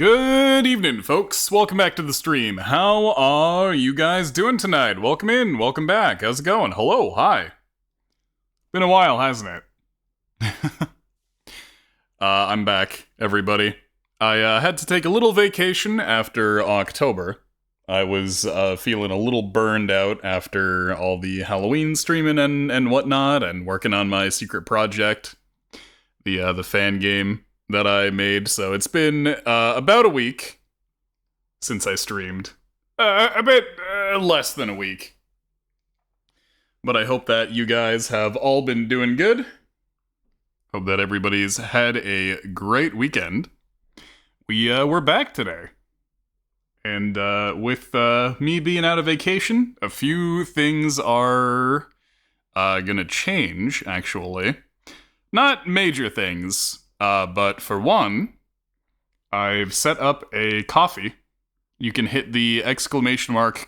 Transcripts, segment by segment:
Good evening, folks. Welcome back to the stream. How are you guys doing tonight? Welcome in, welcome back. How's it going? Hello, hi. Been a while, hasn't it? I'm back, everybody. I had to take a little vacation after October. I was feeling a little burned out after all the Halloween streaming and whatnot, and working on my secret project, the fan game that I made. So it's been about a week since I streamed. A bit less than a week. But I hope that you guys have all been doing good. Hope that everybody's had a great weekend. We're back today. And with me being out of vacation, a few things are gonna change, actually. Not major things. But for one, I've set up a coffee. You can hit the !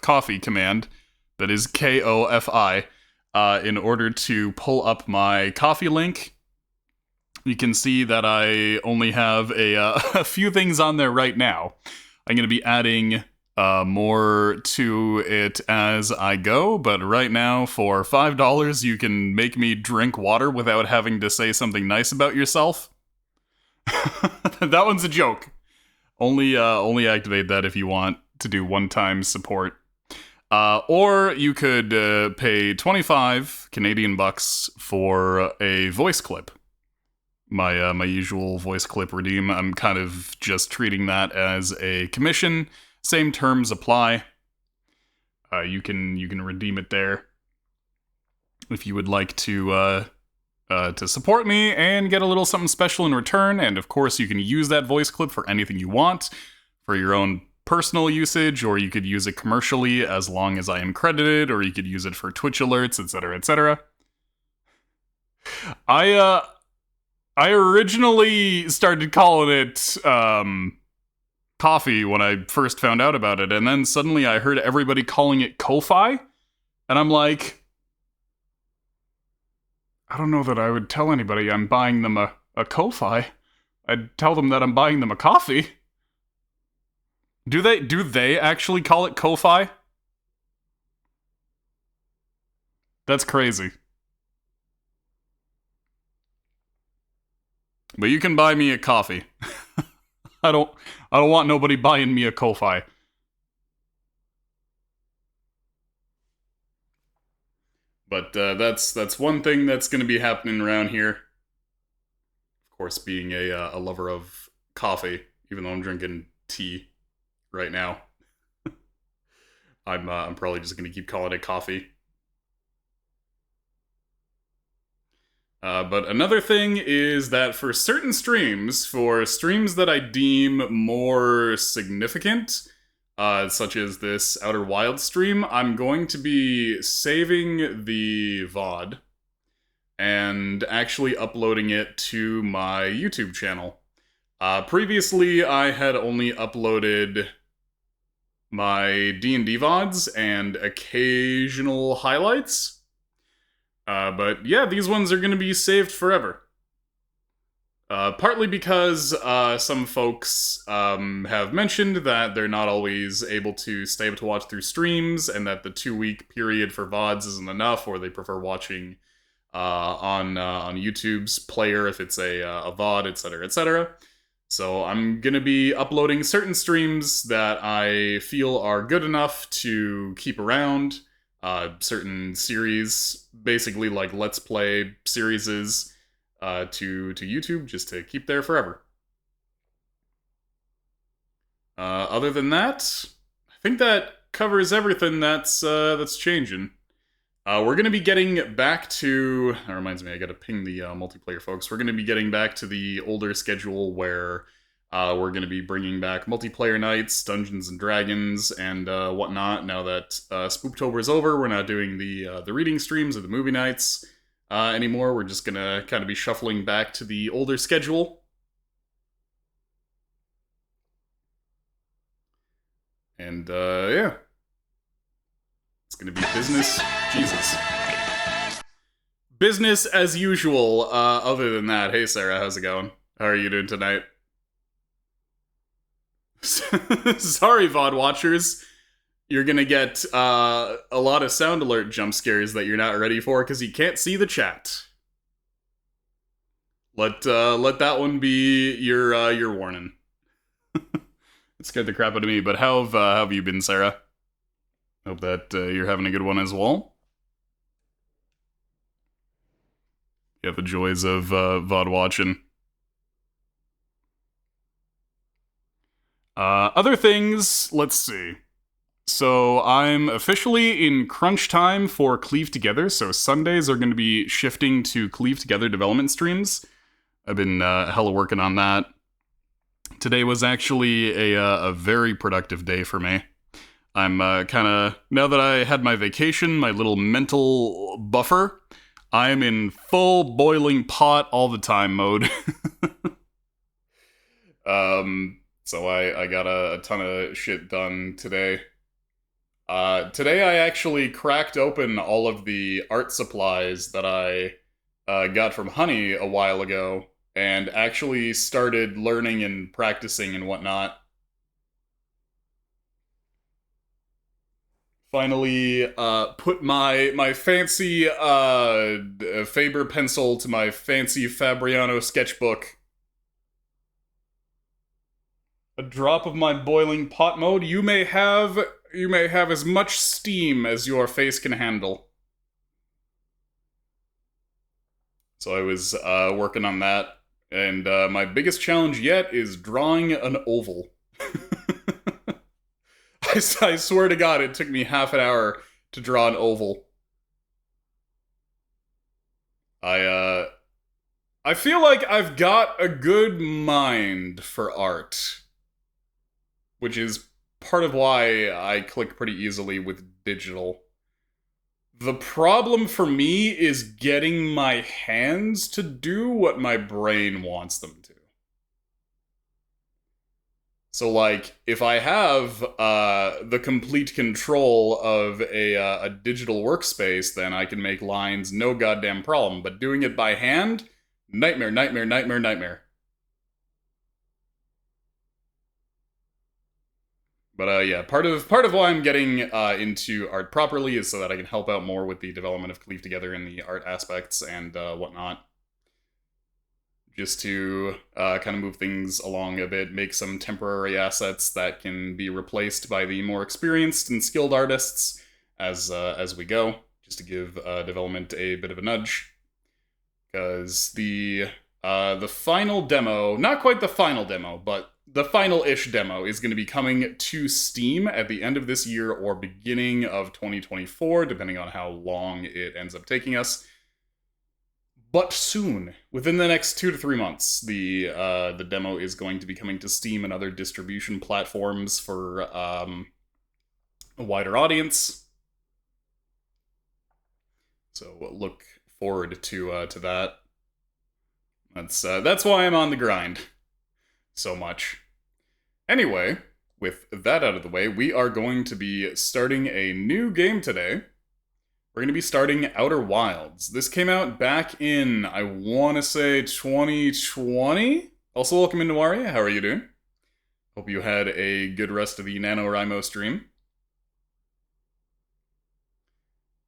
coffee command, that is KOFI, in order to pull up my coffee link. You can see that I only have a few things on there right now. I'm going to be adding more to it as I go, but right now, for $5, you can make me drink water without having to say something nice about yourself. That one's a joke. Only activate that if you want to do one-time support. Or you could pay 25 Canadian bucks for a voice clip. My usual voice clip redeem. I'm kind of just treating that as a commission. Same terms apply. You can redeem it there if you would like to support me and get a little something special in return. And of course, you can use that voice clip for anything you want, for your own personal usage, or you could use it commercially as long as I am credited, or you could use it for Twitch alerts, etc., etc. I originally started calling it coffee when I first found out about it, and then suddenly I heard everybody calling it Ko-Fi, and I'm like, I don't know that I would tell anybody I'm buying them a Ko-Fi. I'd tell them that I'm buying them a coffee. Do they actually call it Ko-Fi? That's crazy. But you can buy me a coffee. I don't want nobody buying me a Ko-Fi. But that's one thing that's going to be happening around here. Of course, being a lover of coffee, even though I'm drinking tea right now, I'm probably just going to keep calling it coffee. But another thing is that for certain streams, for streams that I deem more significant, such as this Outer Wilds stream, I'm going to be saving the VOD and actually uploading it to my YouTube channel. Previously, I had only uploaded my D&D VODs and occasional highlights. But yeah, these ones are going to be saved forever. Partly because some folks have mentioned that they're not always able to stay able to watch through streams, and that the 2-week period for VODs isn't enough, or they prefer watching on YouTube's player if it's a VOD, etc., etc. So I'm gonna be uploading certain streams that I feel are good enough to keep around. Certain series, basically like Let's Play series, to YouTube, just to keep there forever. Other than that, I think that covers everything that's changing. We're gonna be getting back to. That reminds me, I gotta ping the multiplayer folks. We're gonna be getting back to the older schedule where we're gonna be bringing back multiplayer nights, Dungeons and Dragons, and whatnot. Now that Spooktober is over, we're not doing the reading streams or the movie nights anymore. We're just gonna kind of be shuffling back to the older schedule. And yeah. It's gonna be business. Jesus. Business as usual. Other than that, hey Sarah, how's it going? How are you doing tonight? Sorry, VOD watchers. You're gonna get a lot of sound alert jump scares that you're not ready for because you can't see the chat. Let that one be your warning. It scared the crap out of me. But how have you been, Sarah? Hope that you're having a good one as well. Yeah, the joys of VOD watching. Other things, let's see. So I'm officially in crunch time for Cleave Together, so Sundays are going to be shifting to Cleave Together development streams. I've been hella working on that. Today was actually a very productive day for me. I'm kind of, now that I had my vacation, my little mental buffer, I'm in full boiling pot all the time mode. So I got a ton of shit done today. Today I actually cracked open all of the art supplies that I got from Honey a while ago, and actually started learning and practicing and whatnot. Finally, put my fancy Faber pencil to my fancy Fabriano sketchbook. A drop of my boiling pot mode. You may have as much steam as your face can handle. So I was working on that, and my biggest challenge yet is drawing an oval. I swear to God, it took me half an hour to draw an oval. I feel like I've got a good mind for art, which is part of why I click pretty easily with digital. The problem for me is getting my hands to do what my brain wants them to. So, like, if I have the complete control of a digital workspace, then I can make lines no goddamn problem. But doing it by hand, nightmare, nightmare, nightmare, nightmare. But yeah, part of why I'm getting into art properly is so that I can help out more with the development of Cleave Together in the art aspects and whatnot. Just to kind of move things along a bit, make some temporary assets that can be replaced by the more experienced and skilled artists as we go, just to give development a bit of a nudge. Because the final demo, not quite the final demo, but the final-ish demo is going to be coming to Steam at the end of this year or beginning of 2024, depending on how long it ends up taking us. But soon, within the next 2 to 3 months, the demo is going to be coming to Steam and other distribution platforms for a wider audience. So look forward to that. That's why I'm on the grind so much. Anyway, with that out of the way, we are going to be starting a new game today. We're going to be starting Outer Wilds. This came out back in, I want to say, 2020? Also, welcome into Waria. How are you doing? Hope you had a good rest of the NaNoWriMo stream.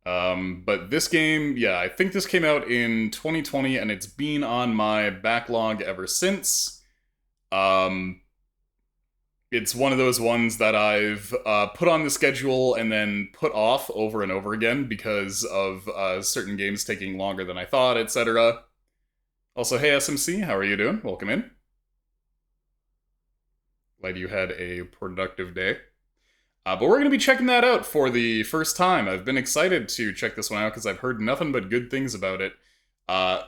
But this game, yeah, I think this came out in 2020, and it's been on my backlog ever since. It's one of those ones that I've put on the schedule and then put off over and over again because of certain games taking longer than I thought, etc. Also, hey SMC, how are you doing? Welcome in. Glad you had a productive day. But we're going to be checking that out for the first time. I've been excited to check this one out because I've heard nothing but good things about it.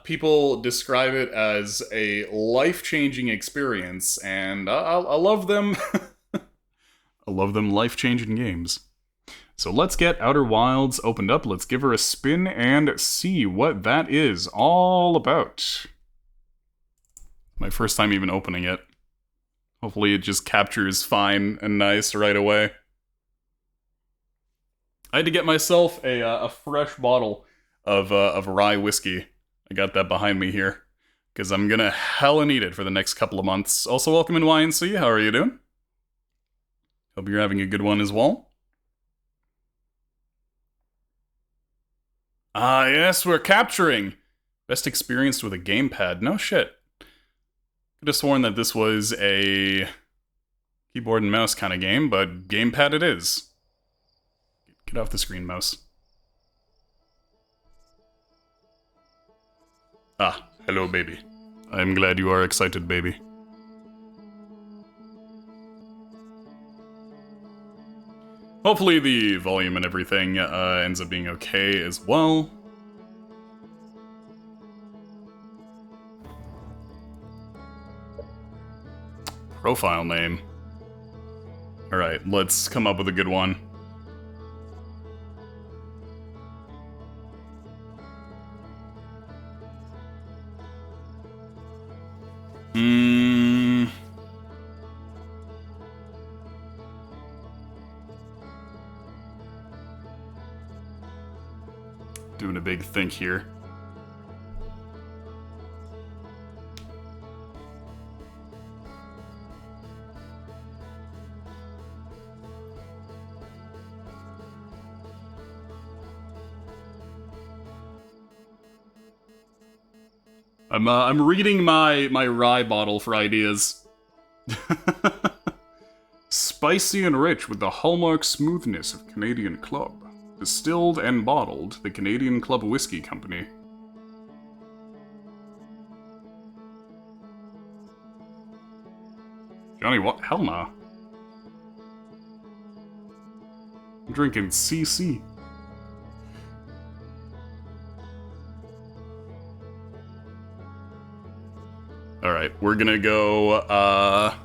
People describe it as a life-changing experience, and I love them. I love them life-changing games. So let's get Outer Wilds opened up, let's give her a spin and see what that is all about. My first time even opening it. Hopefully it just captures fine and nice right away. I had to get myself a fresh bottle of rye whiskey. I got that behind me here, because I'm gonna hella need it for the next couple of months. Also, welcome in YNC, how are you doing? Hope you're having a good one as well. Ah, yes, we're capturing. Best experienced with a gamepad. No shit. Could have sworn that this was a keyboard and mouse kind of game, but gamepad it is. Get off the screen, mouse. Ah, hello, baby. I'm glad you are excited, baby. Hopefully the volume and everything ends up being okay as well. Profile name. Alright, let's come up with a good one. Doing a big think here. I'm reading my rye bottle for ideas. Spicy and rich with the hallmark smoothness of Canadian Club. Distilled and bottled, the Canadian Club Whiskey Company. Johnny, what? Hell nah. I'm drinking CC. Alright, we're gonna go,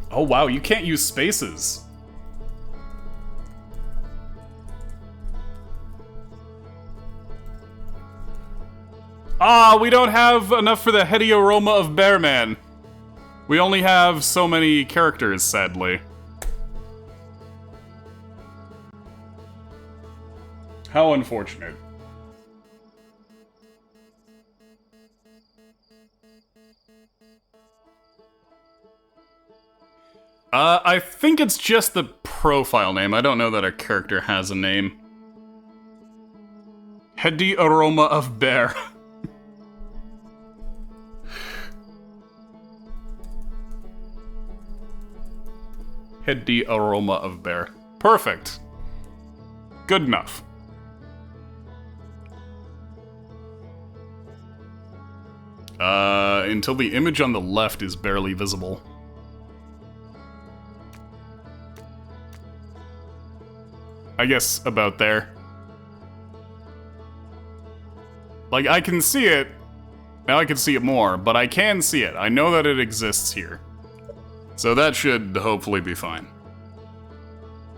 Oh wow, you can't use spaces. Ah, we don't have enough for the heady aroma of Bearman. We only have so many characters, sadly. How unfortunate. I think it's just the profile name. I don't know that a character has a name. Heady aroma of bear. Heady aroma of bear. Perfect. Good enough. Until the image on the left is barely visible. I guess about there. Like, I can see it. Now I can see it more, but I can see it. I know that it exists here. So that should hopefully be fine.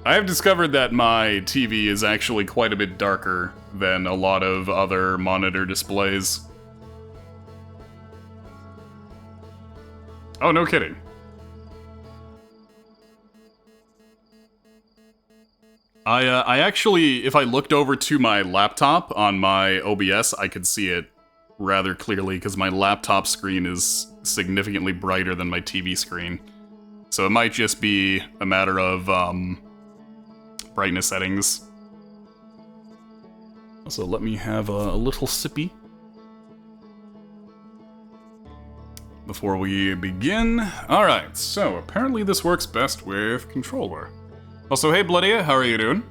I have discovered that my TV is actually quite a bit darker than a lot of other monitor displays. Oh, no kidding. I actually, if I looked over to my laptop on my OBS, I could see it rather clearly because my laptop screen is significantly brighter than my TV screen. So it might just be a matter of brightness settings. Also, let me have a little sippy before we begin. Alright, so apparently this works best with controller. Also, hey Bloodia, how are you doing?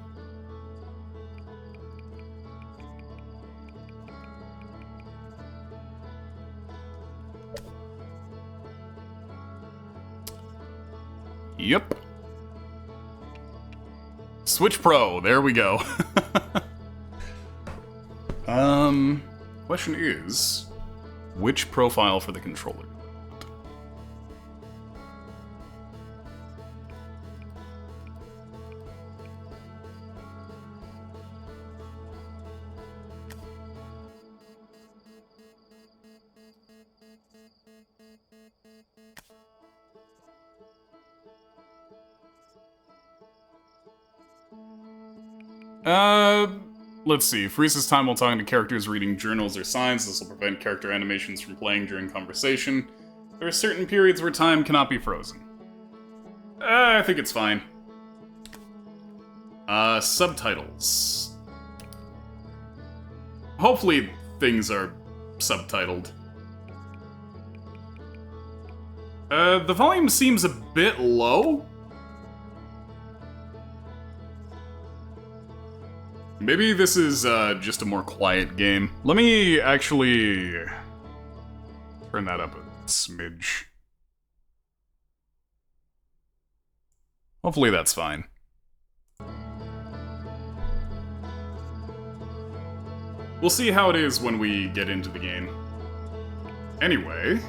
Yep. Switch Pro, there we go. Question is, which profile for the controller? let's see. Freezes time while talking to characters reading journals or signs. This will prevent character animations from playing during conversation. There are certain periods where time cannot be frozen. I think it's fine. Subtitles. Hopefully things are subtitled. The volume seems a bit low. Maybe this is just a more quiet game. Let me actually turn that up a smidge. Hopefully that's fine. We'll see how it is when we get into the game. Anyway,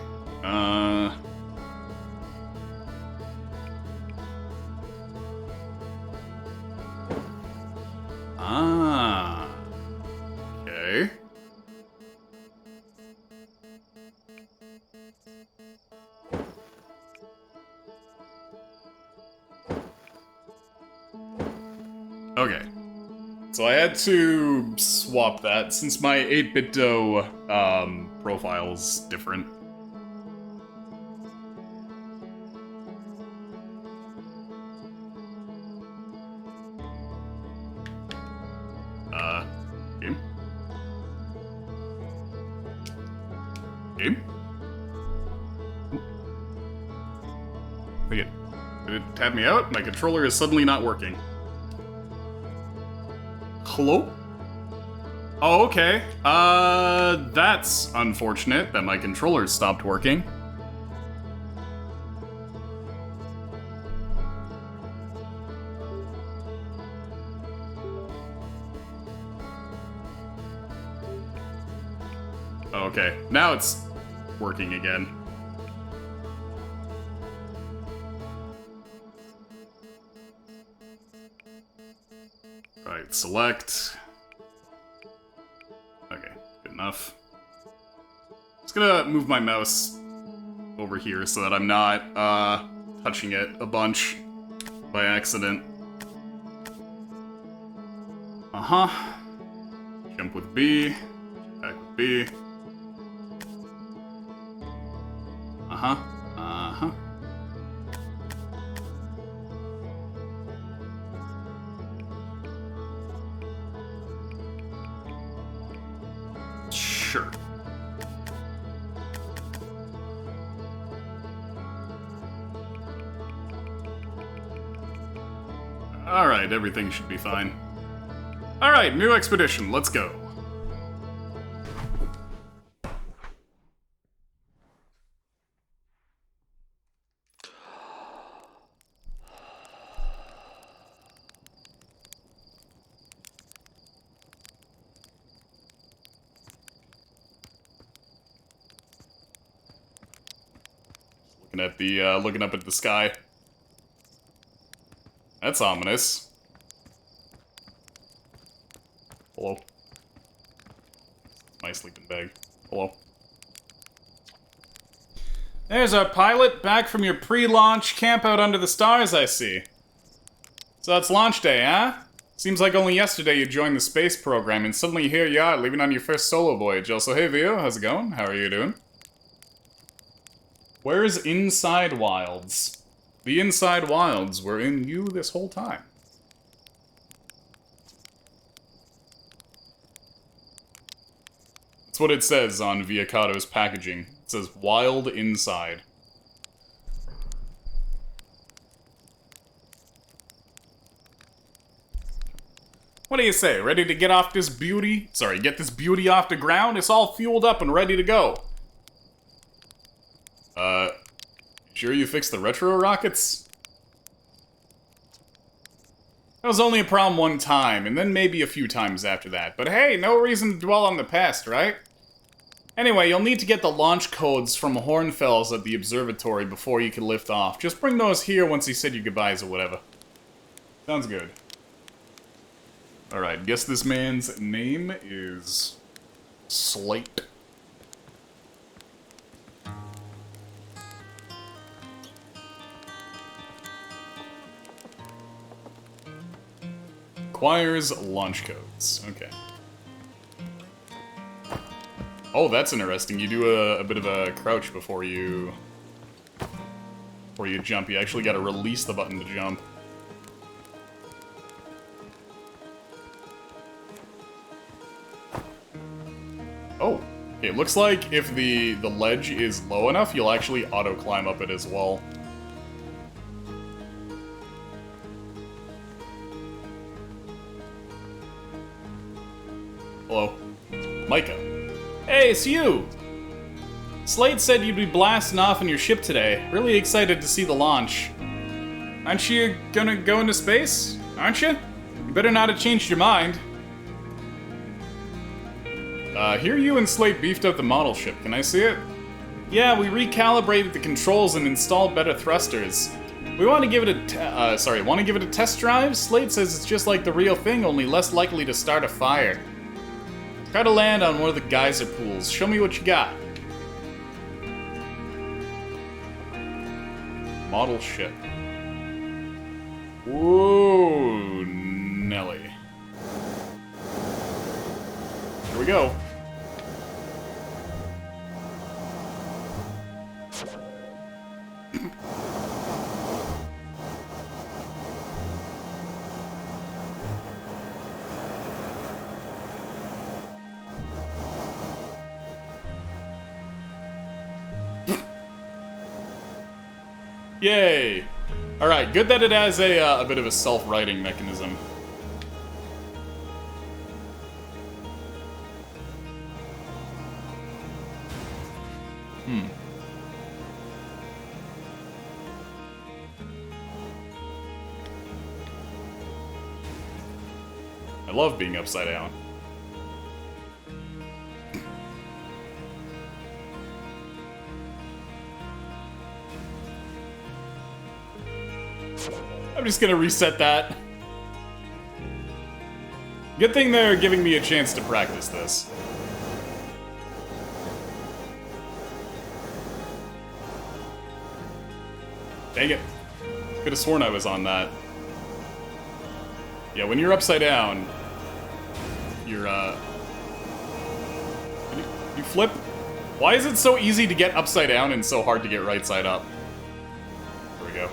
okay. Okay. So I had to swap that since my 8-bit-do profile's different. Game? Game? Did it tab me out? My controller is suddenly not working. Hello? Oh, okay. That's unfortunate that my controller stopped working. Okay, now it's working again. Right, select. Okay, good enough. Just gonna move my mouse over here so that I'm not, touching it a bunch by accident. Uh-huh. Jump with B. Back with B. Uh-huh. Uh-huh. Sure. Alright, everything should be fine. Alright, new expedition, let's go. Looking up at the sky. That's ominous. Hello. My sleeping bag. Hello. There's our pilot, back from your pre-launch camp out under the stars, I see. So that's launch day, huh? Seems like only yesterday you joined the space program, and suddenly here you are, leaving on your first solo voyage. Also, hey Vio, how's it going? How are you doing? Where's Inside Wilds? The Inside Wilds were in you this whole time. That's what it says on Viacato's packaging. It says Wild Inside. What do you say? Ready to get off this beauty? Sorry, get this beauty off the ground? It's all fueled up and ready to go. Sure you fixed the retro rockets? That was only a problem one time, and then maybe a few times after that. But hey, no reason to dwell on the past, right? Anyway, you'll need to get the launch codes from Hornfels at the observatory before you can lift off. Just bring those here once you said your goodbyes or whatever. Sounds good. Alright, guess this man's name is Slate. Requires launch codes. Okay. Oh, that's interesting. You do a bit of a crouch before you jump. You actually got to release the button to jump. Oh, it looks like if the ledge is low enough, you'll actually auto climb up it as well. Hello, Micah. Hey, it's you! Slade said you'd be blasting off in your ship today. Really excited to see the launch. Aren't you gonna go into space? Aren't you? You better not have changed your mind. Here you and Slate beefed up the model ship. Can I see it? Yeah, we recalibrated the controls and installed better thrusters. We want to give it a test drive? Slate says it's just like the real thing, only less likely to start a fire. Try to land on one of the geyser pools. Show me what you got. Model ship. Whoa, Nelly. Here we go. Yay! Alright, good that it has a bit of a self-righting mechanism. I love being upside down. I'm just gonna reset that. Good thing they're giving me a chance to practice this. Dang it. Could have sworn I was on that. Yeah, when you're upside down, you're, you flip? Why is it so easy to get upside down and so hard to get right side up? There we go.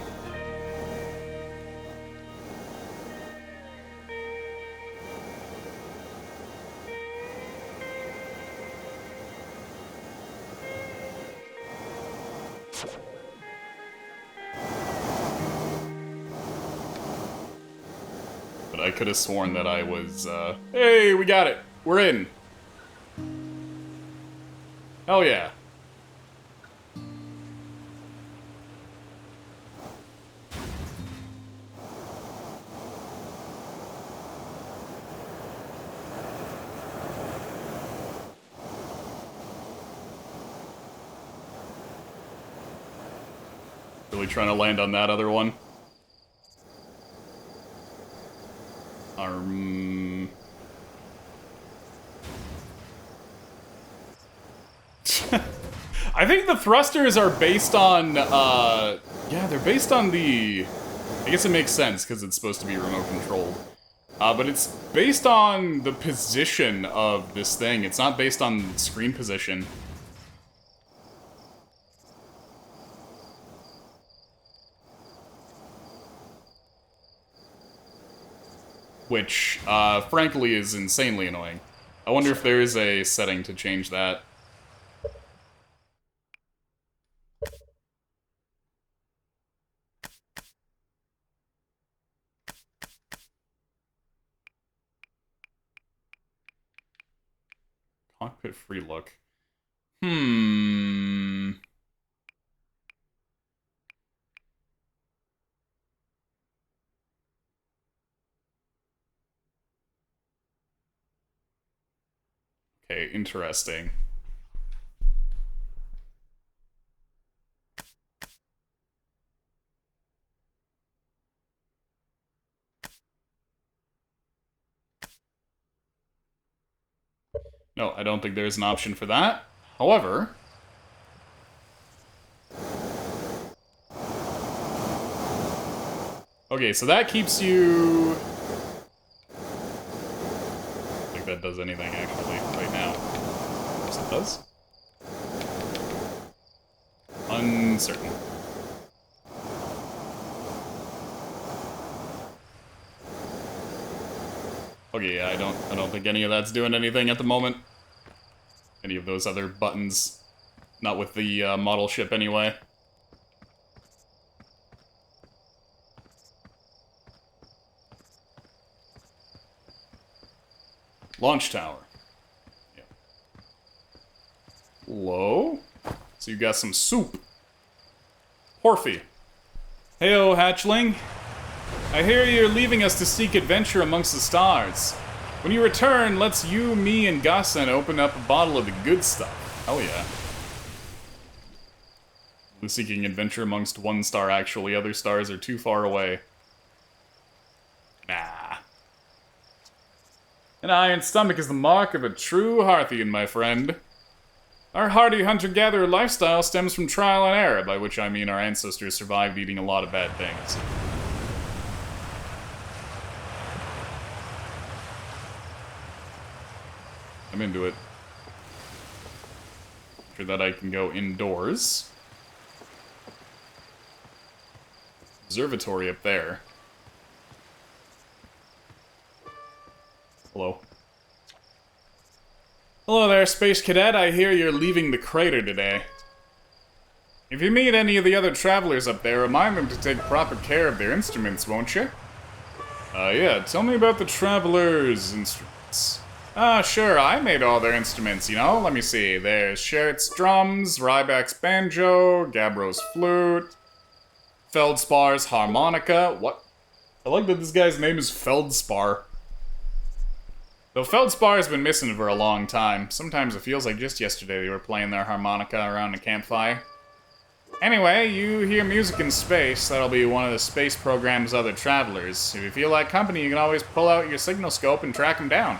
But I could have sworn that I was, hey, we got it! We're in! Hell yeah. Really trying to land on that other one. I think the thrusters are based on, yeah, they're based on the... I guess it makes sense, because it's supposed to be remote controlled. But it's based on the position of this thing. It's not based on screen position. Which, frankly, is insanely annoying. I wonder if there is a setting to change that. Cockpit free look. Okay, interesting. No, I don't think there's an option for that. However... Okay, so that keeps you... that does anything, actually, right now. Yes, it does. Uncertain. Okay, yeah, I don't think any of that's doing anything at the moment. Any of those other buttons. Not with the model ship, anyway. Launch tower. Yeah. Hello? So you got some soup. Horfy. Heyo, hatchling. I hear you're leaving us to seek adventure amongst the stars. When you return, let's you, me, and Gassen open up a bottle of the good stuff. Hell yeah. We're seeking adventure amongst one star, actually. Other stars are too far away. Nah. An iron stomach is the mark of a true Hearthian, my friend. Our hardy hunter-gatherer lifestyle stems from trial and error, by which I mean our ancestors survived eating a lot of bad things. I'm into it. After that I can go indoors. Observatory up there. Hello. Hello there, Space Cadet. I hear you're leaving the crater today. If you meet any of the other travelers up there, remind them to take proper care of their instruments, won't you? Yeah, tell me about the travelers' instruments. Sure, I made all their instruments, you know? Let me see. There's Sherritt's drums, Ryback's banjo, Gabbro's flute, Feldspar's harmonica. What? I like that this guy's name is Feldspar. Though Feldspar has been missing for a long time. Sometimes it feels like just yesterday they were playing their harmonica around a campfire. Anyway, you hear music in space. That'll be one of the space program's other travelers. If you feel like company, you can always pull out your signal scope and track them down.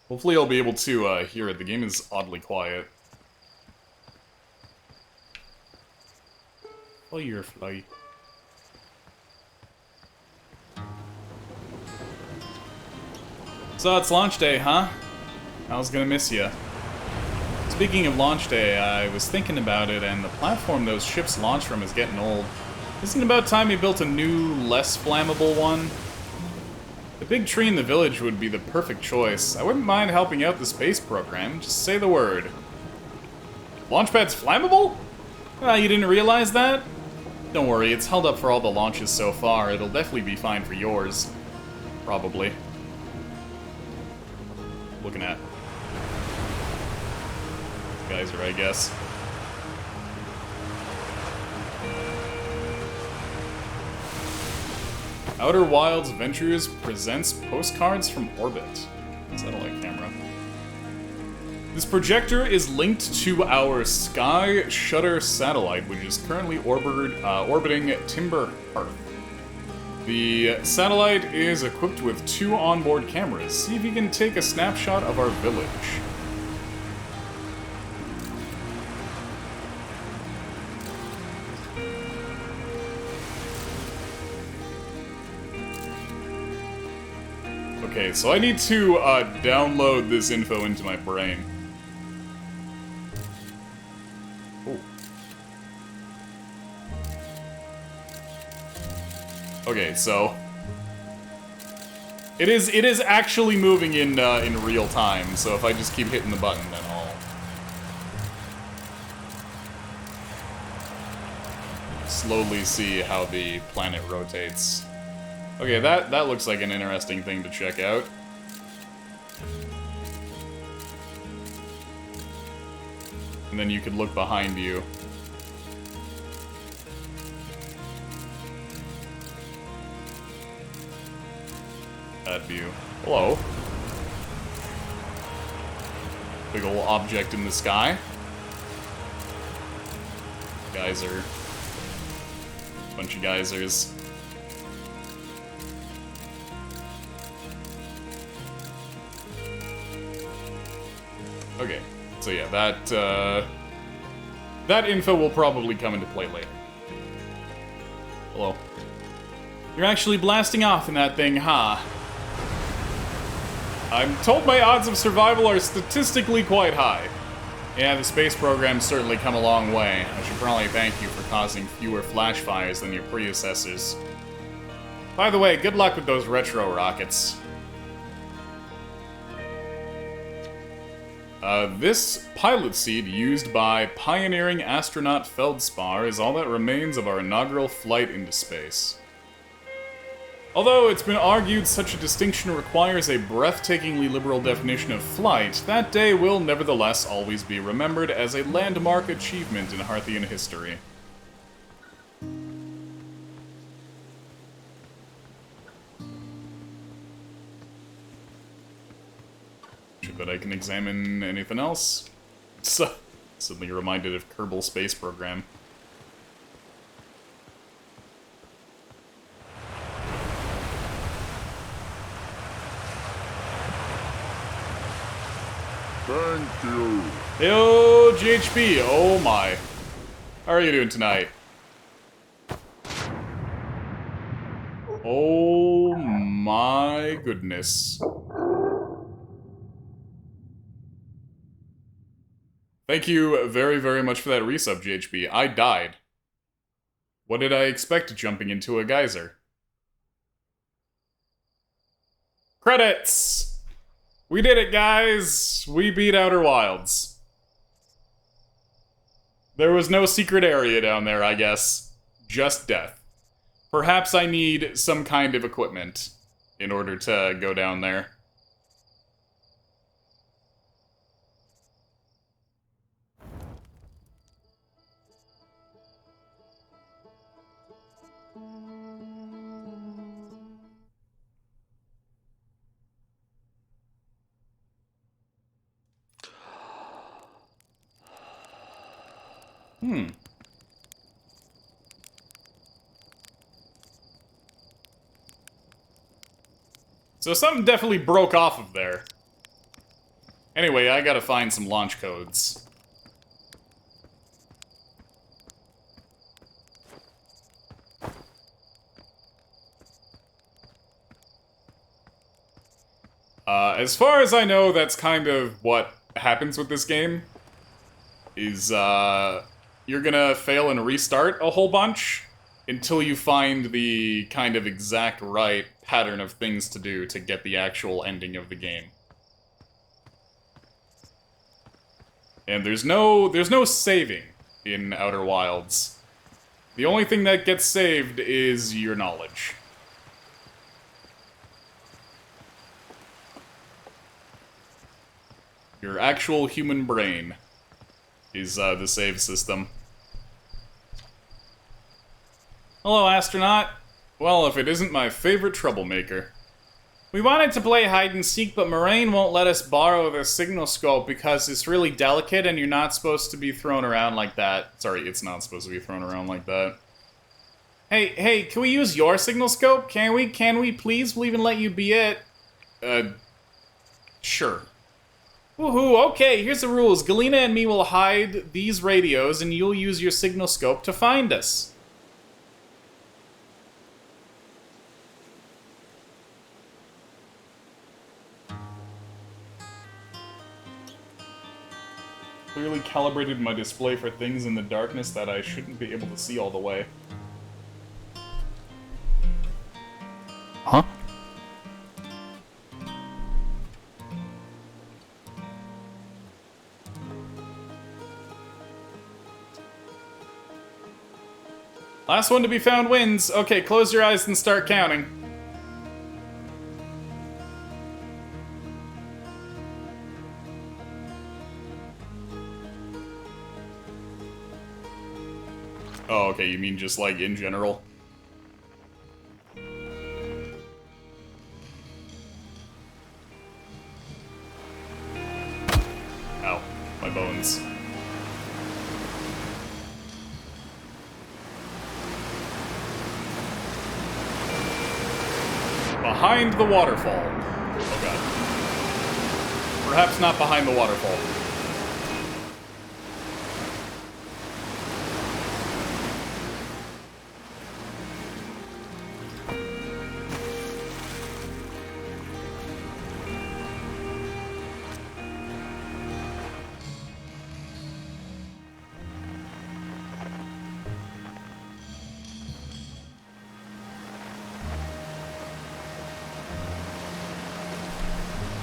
Hopefully I'll be able to hear it. The game is oddly quiet. Firefly. So it's launch day, huh? I was gonna miss you. Speaking of launch day, I was thinking about it, and the platform those ships launch from is getting old. Isn't it about time we built a new, less flammable one? The big tree in the village would be the perfect choice. I wouldn't mind helping out the space program. Just say the word. Launchpad's flammable? You didn't realize that? Don't worry, it's held up for all the launches so far. It'll definitely be fine for yours. Probably. Looking at geyser, I guess. Outer Wilds Ventures presents postcards from orbit. Satellite camera. This projector is linked to our Sky Shutter satellite, which is currently orbiting Timber Earth. The satellite is equipped with 2 onboard cameras. See if you can take a snapshot of our village. Okay, so I need to download this info into my brain. Oh. Okay, so it is actually moving in real time. So if I just keep hitting the button, then I'll slowly see how the planet rotates. Okay, that looks like an interesting thing to check out. And then you could look behind you. That view. Hello. Big ol' object in the sky. Geyser. Bunch of geysers. Okay, so yeah, that info will probably come into play later. Hello. You're actually blasting off in that thing, huh? I'm told my odds of survival are statistically quite high. Yeah, the space program's certainly come a long way. I should probably thank you for causing fewer flash fires than your predecessors. By the way, good luck with those retro rockets. This pilot seat used by pioneering astronaut Feldspar is all that remains of our inaugural flight into space. Although it's been argued such a distinction requires a breathtakingly liberal definition of flight, that day will nevertheless always be remembered as a landmark achievement in Hearthian history. Should bet I can examine anything else. Suddenly reminded of Kerbal Space Program. Thank you. Yo, GHB, oh my. How are you doing tonight? Oh my goodness. Thank you very, very much for that resub, GHB. I died. What did I expect jumping into a geyser? Credits! We did it, guys! We beat Outer Wilds. There was no secret area down there, I guess. Just death. Perhaps I need some kind of equipment in order to go down there. So something definitely broke off of there. Anyway, I gotta find some launch codes. As far as I know, that's kind of what happens with this game. Is, you're gonna fail and restart a whole bunch until you find the kind of exact right pattern of things to do to get the actual ending of the game. And there's no saving in Outer Wilds. The only thing that gets saved is your knowledge. Your actual human brain is the save system. Hello, astronaut. Well, if it isn't my favorite troublemaker. We wanted to play hide and seek, but Moraine won't let us borrow the signal scope because it's really delicate and you're not supposed to be thrown around like that. Sorry, it's not supposed to be thrown around like that. Hey, can we use your signal scope? Can we please? We'll even let you be it. Sure. Woohoo, okay, here's the rules. Galena and me will hide these radios and you'll use your signal scope to find us. Clearly calibrated my display for things in the darkness that I shouldn't be able to see all the way. Huh? Last one to be found wins. Okay, close your eyes and start counting. Oh, okay, you mean just like in general? Ow, my bones. Behind the waterfall. Oh god. Perhaps not behind the waterfall.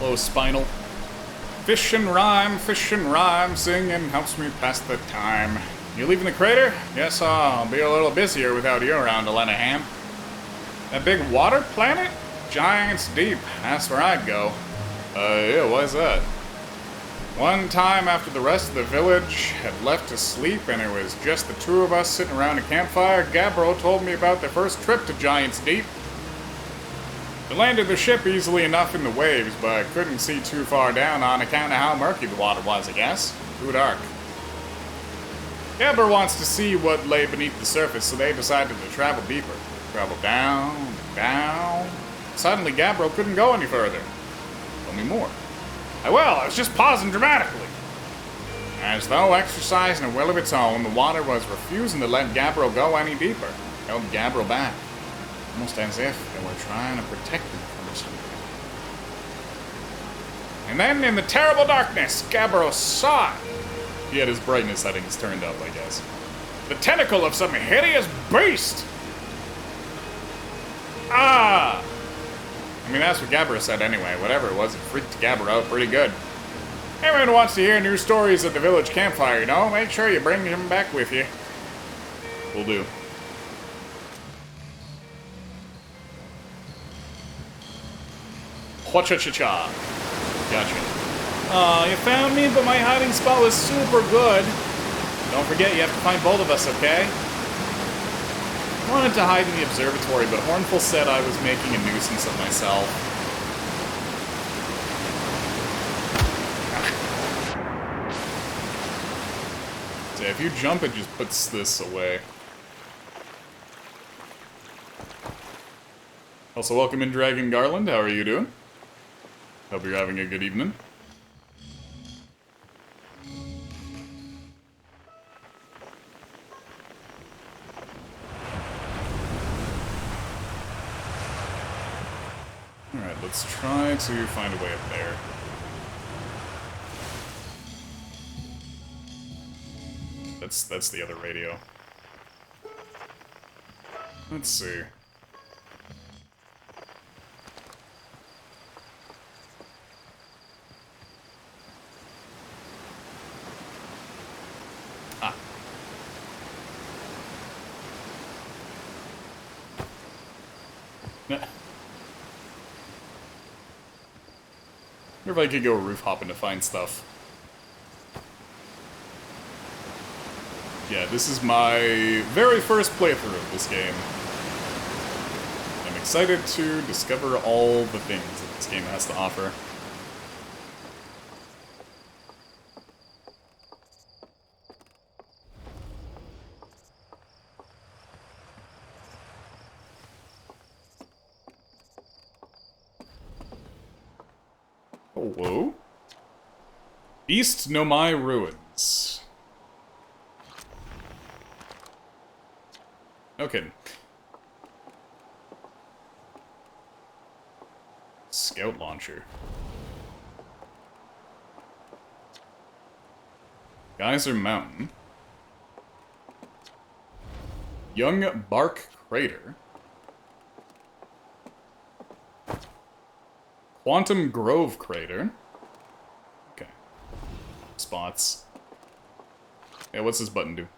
Low spinal. Fish and rhyme, singing helps me pass the time. You leaving the crater? Guess I'll be a little busier without you around to lend a hand. That big water planet? Giants Deep. That's where I'd go. Yeah, why's that? One time after the rest of the village had left to sleep and it was just the two of us sitting around a campfire, Gabbro told me about their first trip to Giants Deep. They landed the ship easily enough in the waves, but couldn't see too far down on account of how murky the water was, I guess. Too dark. Gabbro wants to see what lay beneath the surface, so they decided to travel deeper. Travel down, down. Suddenly, Gabbro couldn't go any further. Tell me more. I was just pausing dramatically. As though exercising a will of its own, the water was refusing to let Gabbro go any deeper. Held Gabbro back. Almost as if they were trying to protect him from something. And then, in the terrible darkness, Gabbro saw it. He had his brightness settings turned up, I guess. The tentacle of some hideous beast! Ah! I mean, that's what Gabbro said anyway. Whatever it was, it freaked Gabbro out pretty good. Everyone wants to hear new stories at the village campfire, you know? Make sure you bring him back with you. Will do. Cha-cha-cha-cha. Gotcha. You found me, but my hiding spot was super good. Don't forget, you have to find both of us, okay? I wanted to hide in the observatory, but Hornful said I was making a nuisance of myself. So if you jump, it just puts this away. Also, welcome in Dragon Garland. How are you doing? Hope you're having a good evening. Alright, let's try to find a way up there. That's the other radio. Let's see. Ah. Nah. Wonder if I could go roof hopping to find stuff. Yeah, this is my very first playthrough of this game. I'm excited to discover all the things that this game has to offer. Oh, whoa. East Nomai Ruins. Okay. Scout launcher. Geyser Mountain. Young Bark Crater. Quantum Grove Crater. Okay. Spots. Yeah, what's this button do?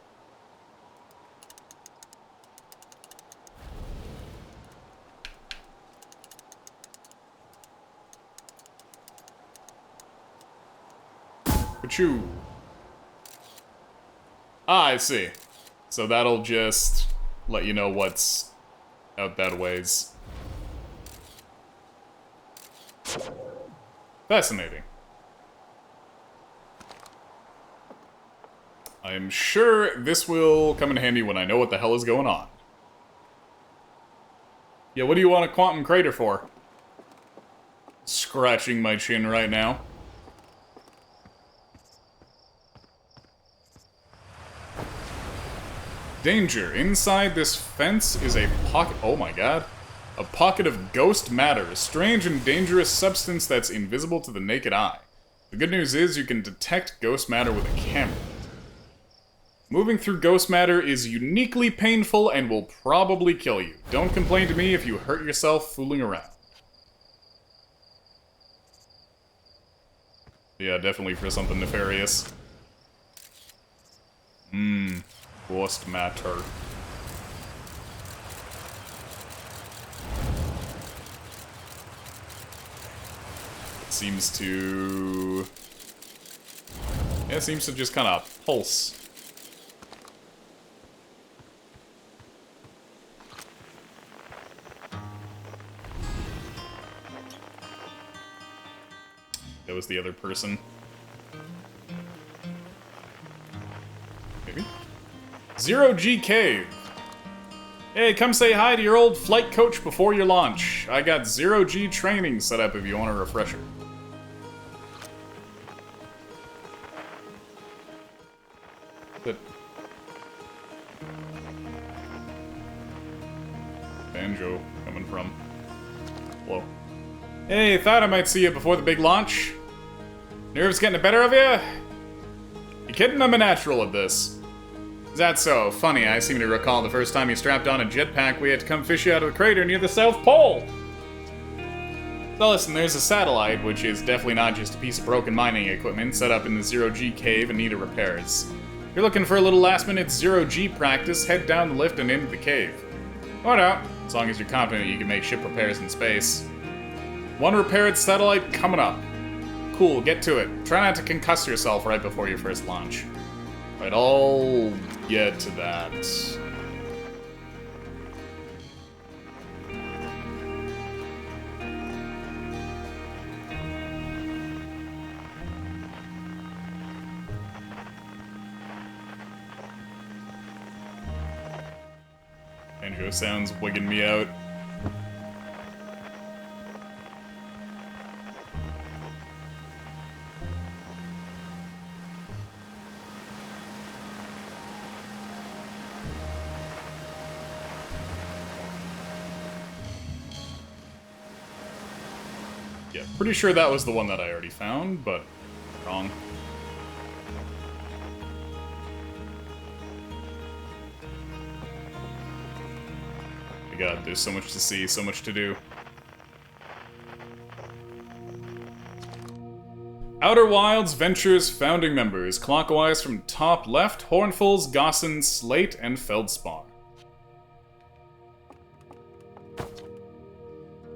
Achoo. Ah, I see. So that'll just let you know what's out that ways. Fascinating. I am sure this will come in handy when I know what the hell is going on. Yeah, what do you want a quantum crater for? Scratching my chin right now. Danger. Inside this fence is a pocket... Oh my god. A pocket of ghost matter, a strange and dangerous substance that's invisible to the naked eye. The good news is you can detect ghost matter with a camera. Moving through ghost matter is uniquely painful and will probably kill you. Don't complain to me if you hurt yourself fooling around. Yeah, definitely for something nefarious. Worst matter. It seems to... Yeah, it seems to just kind of pulse. That was the other person. Maybe? Zero G Cave. Hey, come say hi to your old flight coach before your launch. I got Zero G training set up if you want a refresher. Good. Banjo coming from. Whoa. Hey, thought I might see you before the big launch. Nerves getting the better of you? You kidding? I'm a natural at this. Is that so? Funny, I seem to recall the first time you strapped on a jetpack, we had to come fish you out of the crater near the South Pole. So listen, there's a satellite, which is definitely not just a piece of broken mining equipment set up in the Zero-G cave in need of repairs. If you're looking for a little last-minute Zero-G practice, head down the lift and into the cave. Or no, as long as you're confident you can make ship repairs in space. One repaired satellite coming up. Cool, get to it. Try not to concuss yourself right before your first launch. Right, I'll get to that. Banjo sounds wigging me out. Yeah, pretty sure that was the one that I already found, but wrong. My god, there's so much to see, so much to do. Outer Wilds Ventures founding members, clockwise from top left, Hornfuls, Gossen, Slate, and Feldspar.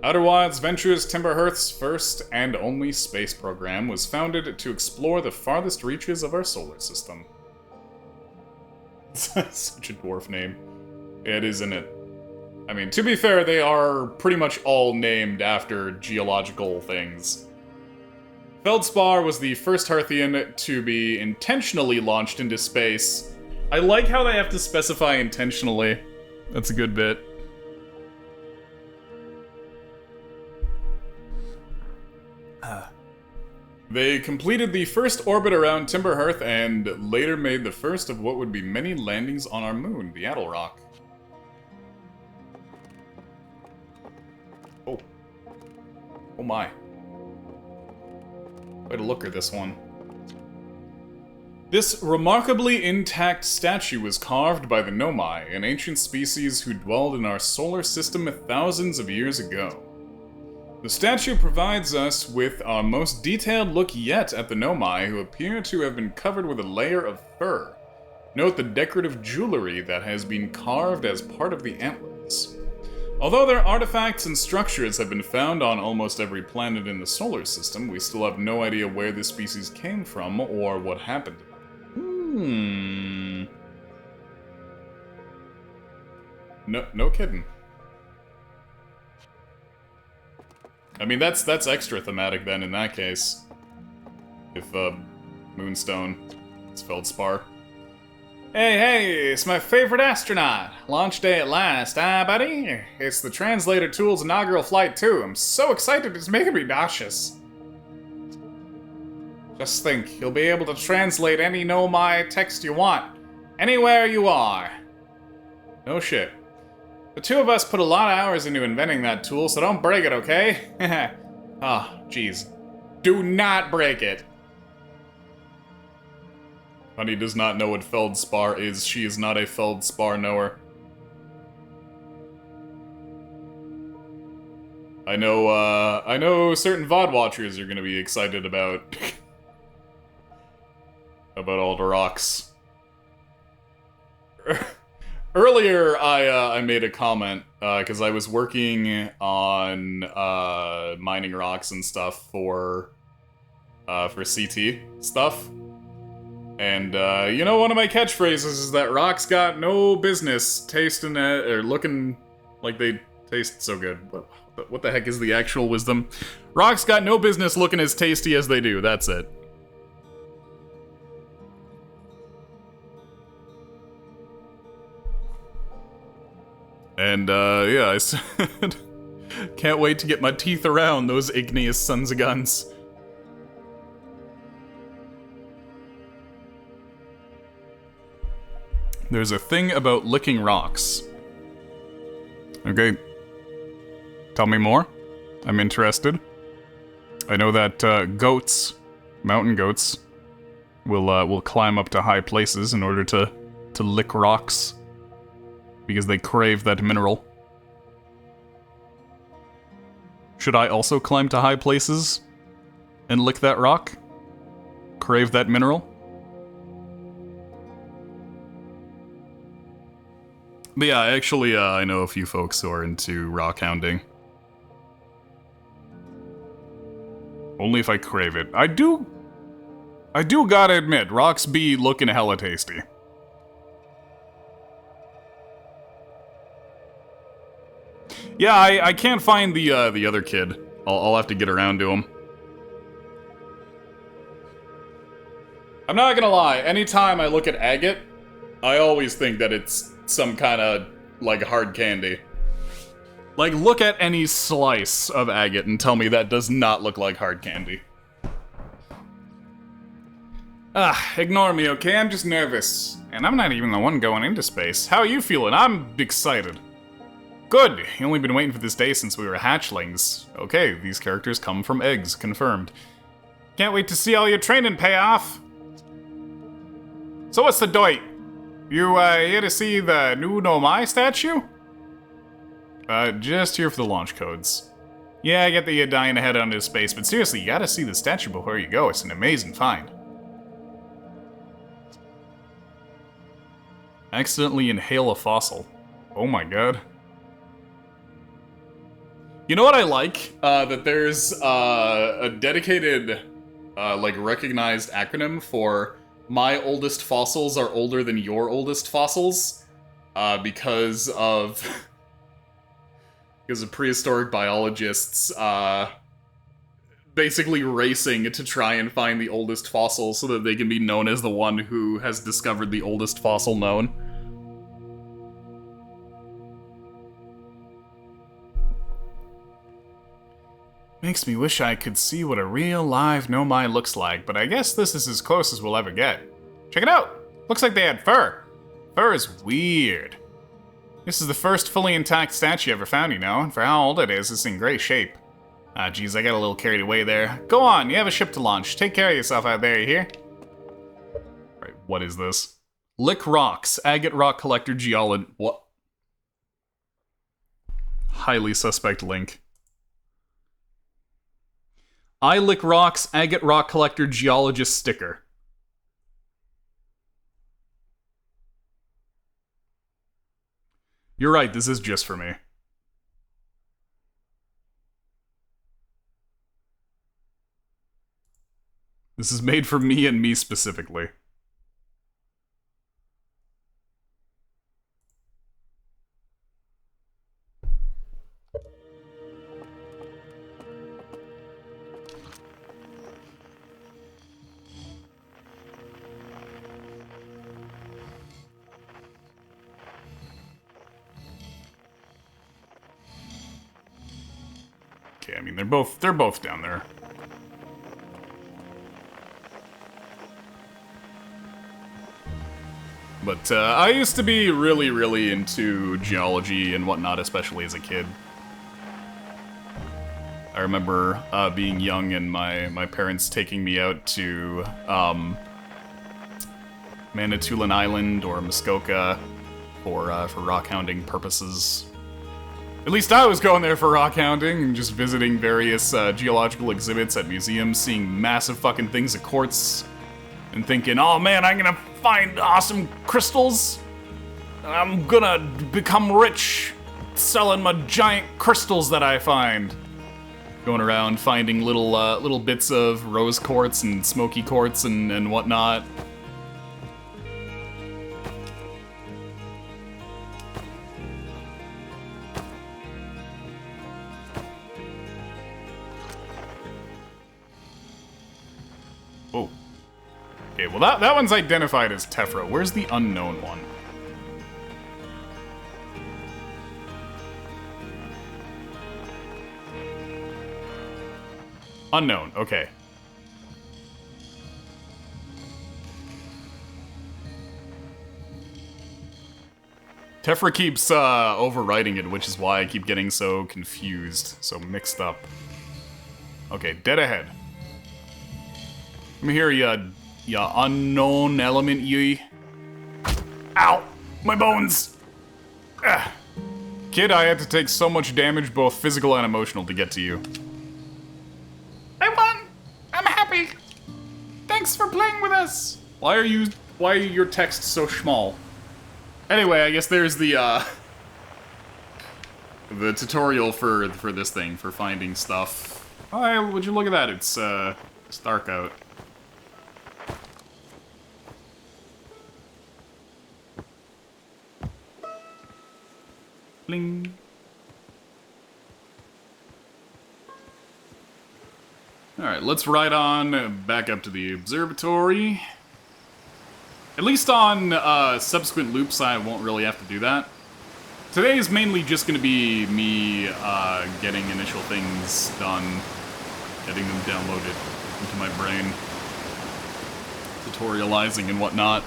Outer Wilds Ventures Timberhearth's first and only space program was founded to explore the farthest reaches of our solar system. Such a dwarf name. It is, isn't it? I mean, to be fair, they are pretty much all named after geological things. Feldspar was the first Hearthian to be intentionally launched into space. I like how they have to specify intentionally. That's a good bit. They completed the first orbit around Timberhearth and later made the first of what would be many landings on our moon, the Addle Rock. Oh. Oh my. Quite a looker, this one. This remarkably intact statue was carved by the Nomai, an ancient species who dwelled in our solar system thousands of years ago. The statue provides us with our most detailed look yet at the Nomai, who appear to have been covered with a layer of fur. Note the decorative jewelry that has been carved as part of the antlers. Although their artifacts and structures have been found on almost every planet in the solar system, we still have no idea where this species came from or what happened to them. No kidding. I mean, that's extra thematic then, in that case. If, Moonstone, it's Feldspar. Hey, it's my favorite astronaut. Launch day at last, buddy? It's the Translator Tool's inaugural flight, too. I'm so excited, it's making me nauseous. Just think, you'll be able to translate any Nomai text you want, anywhere you are. No shit. The two of us put a lot of hours into inventing that tool, so don't break it, okay? Oh, jeez. Do not break it! Honey does not know what Feldspar is. She is not a Feldspar knower. I know certain VOD watchers are gonna be excited about about all the rocks. Earlier, I made a comment, because I was working on, mining rocks and stuff for CT stuff. And, one of my catchphrases is that rocks got no business tasting or looking like they taste so good. What the heck is the actual wisdom? Rocks got no business looking as tasty as they do, that's it. And, yeah, I said, can't wait to get my teeth around those igneous sons of guns. There's a thing about licking rocks. Okay. Tell me more. I'm interested. I know that, goats, mountain goats, will climb up to high places in order to lick rocks. Because they crave that mineral. Should I also climb to high places and lick that rock? Crave that mineral? But yeah, actually, I know a few folks who are into rock hounding. Only if I crave it. I do gotta admit, rocks be looking hella tasty. Yeah, I can't find the other kid. I'll have to get around to him. I'm not gonna lie, anytime I look at agate, I always think that it's some kind of, like, hard candy. Like, look at any slice of agate and tell me that does not look like hard candy. Ignore me, okay? I'm just nervous. And I'm not even the one going into space. How are you feeling? I'm excited. Good! You've only been waiting for this day since we were hatchlings. Okay, these characters come from eggs, confirmed. Can't wait to see all your training pay off! So what's the doit? You, here to see the new Nomai statue? Just here for the launch codes. Yeah, I get that you're dying to head out into space, but seriously, you gotta see the statue before you go. It's an amazing find. Accidentally inhale a fossil. Oh my god. You know what I like? That there's a dedicated, recognized acronym for my oldest fossils are older than your oldest fossils, because of prehistoric biologists basically racing to try and find the oldest fossil so that they can be known as the one who has discovered the oldest fossil known. Makes me wish I could see what a real live Nomai looks like, but I guess this is as close as we'll ever get. Check it out! Looks like they had fur. Fur is weird. This is the first fully intact statue ever found, you know, and for how old it is, it's in great shape. Geez, I got a little carried away there. Go on, you have a ship to launch. Take care of yourself out there, you hear? Right, what is this? Lick rocks, agate rock collector geologist. What? Highly suspect link. I lick rocks, agate rock collector geologist sticker. You're right, this is just for me. This is made for me and me specifically. Okay, I mean they're both down there. But I used to be really into geology and whatnot, especially as a kid. I remember being young and my parents taking me out to Manitoulin Island or Muskoka for rock hounding purposes. At least I was going there for rock hounding and just visiting various geological exhibits at museums, seeing massive fucking things of quartz and thinking, oh man, I'm gonna find awesome crystals. I'm gonna become rich selling my giant crystals that I find. Going around finding little bits of rose quartz and smoky quartz and whatnot. Oh. Okay, well that one's identified as Tephra. Where's the unknown one? Unknown, okay. Tephra keeps overwriting it, which is why I keep getting so confused, so mixed up. Okay, dead ahead. Come here, ya unknown element, ye. Ow! My bones! Ah. Kid, I had to take so much damage, both physical and emotional, to get to you. I won! I'm happy! Thanks for playing with us! Why are your texts so small? Anyway, I guess there's the tutorial for this thing, for finding stuff. Oh, would you look at that? It's dark out. Bling. Alright, let's ride on back up to the observatory. At least on subsequent loops, I won't really have to do that. Today is mainly just going to be me getting initial things done, getting them downloaded into my brain, tutorializing and whatnot.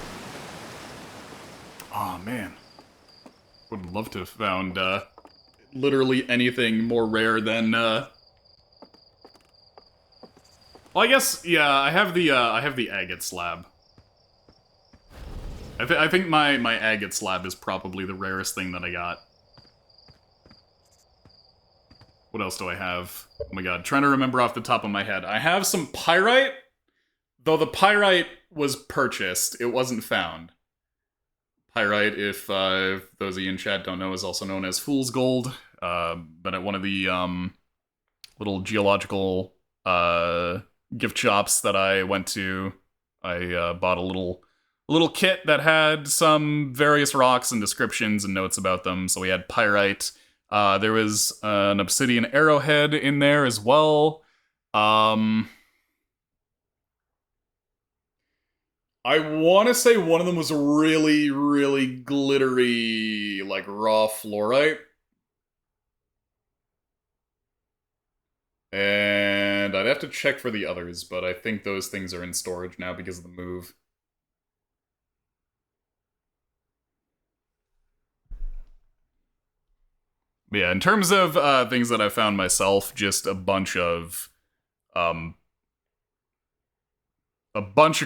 Oh man, would love to have found literally anything more rare than. Well, I guess yeah, I have the agate slab. I think my agate slab is probably the rarest thing that I got. What else do I have? Oh my god, trying to remember off the top of my head. I have some pyrite, though the pyrite was purchased. It wasn't found. Pyrite, if those of you in chat don't know, is also known as fool's gold. But at one of the little geological gift shops that I went to, I bought a little kit that had some various rocks and descriptions and notes about them. So we had pyrite. There was an obsidian arrowhead in there as well. I want to say one of them was a really, really glittery, like, raw fluorite. And I'd have to check for the others, but I think those things are in storage now because of the move. But yeah, in terms of things that I found myself, just a bunch of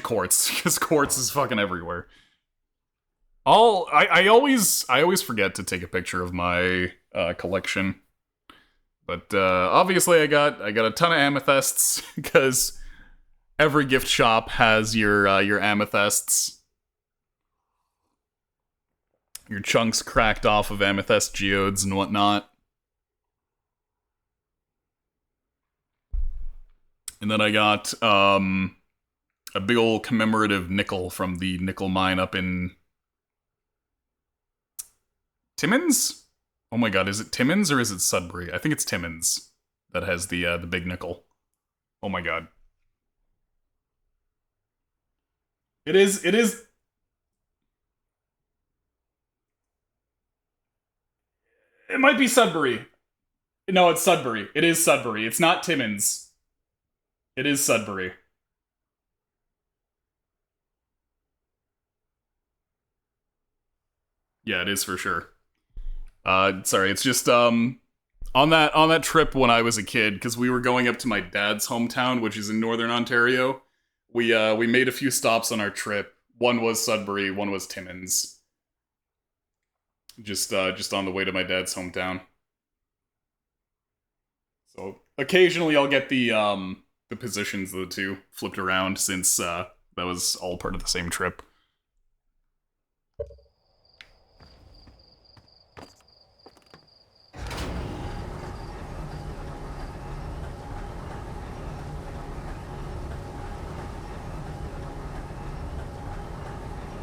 quartz, because quartz is fucking everywhere. I always forget to take a picture of my collection, but obviously I got a ton of amethysts because every gift shop has your amethysts. Your chunks cracked off of amethyst geodes and whatnot. And then I got a big old commemorative nickel from the nickel mine up in Timmins? Oh my god, is it Timmins or is it Sudbury? I think it's Timmins that has the big nickel. Oh my god. It is It might be Sudbury. No, it's Sudbury. It is Sudbury. It's not Timmins. It is Sudbury. Yeah, it is for sure. Sorry, it's just on that trip when I was a kid, because we were going up to my dad's hometown, which is in northern Ontario. We made a few stops on our trip. One was Sudbury, one was Timmins. Just on the way to my dad's hometown. So occasionally I'll get the positions of the two flipped around since the that was all part of the same trip.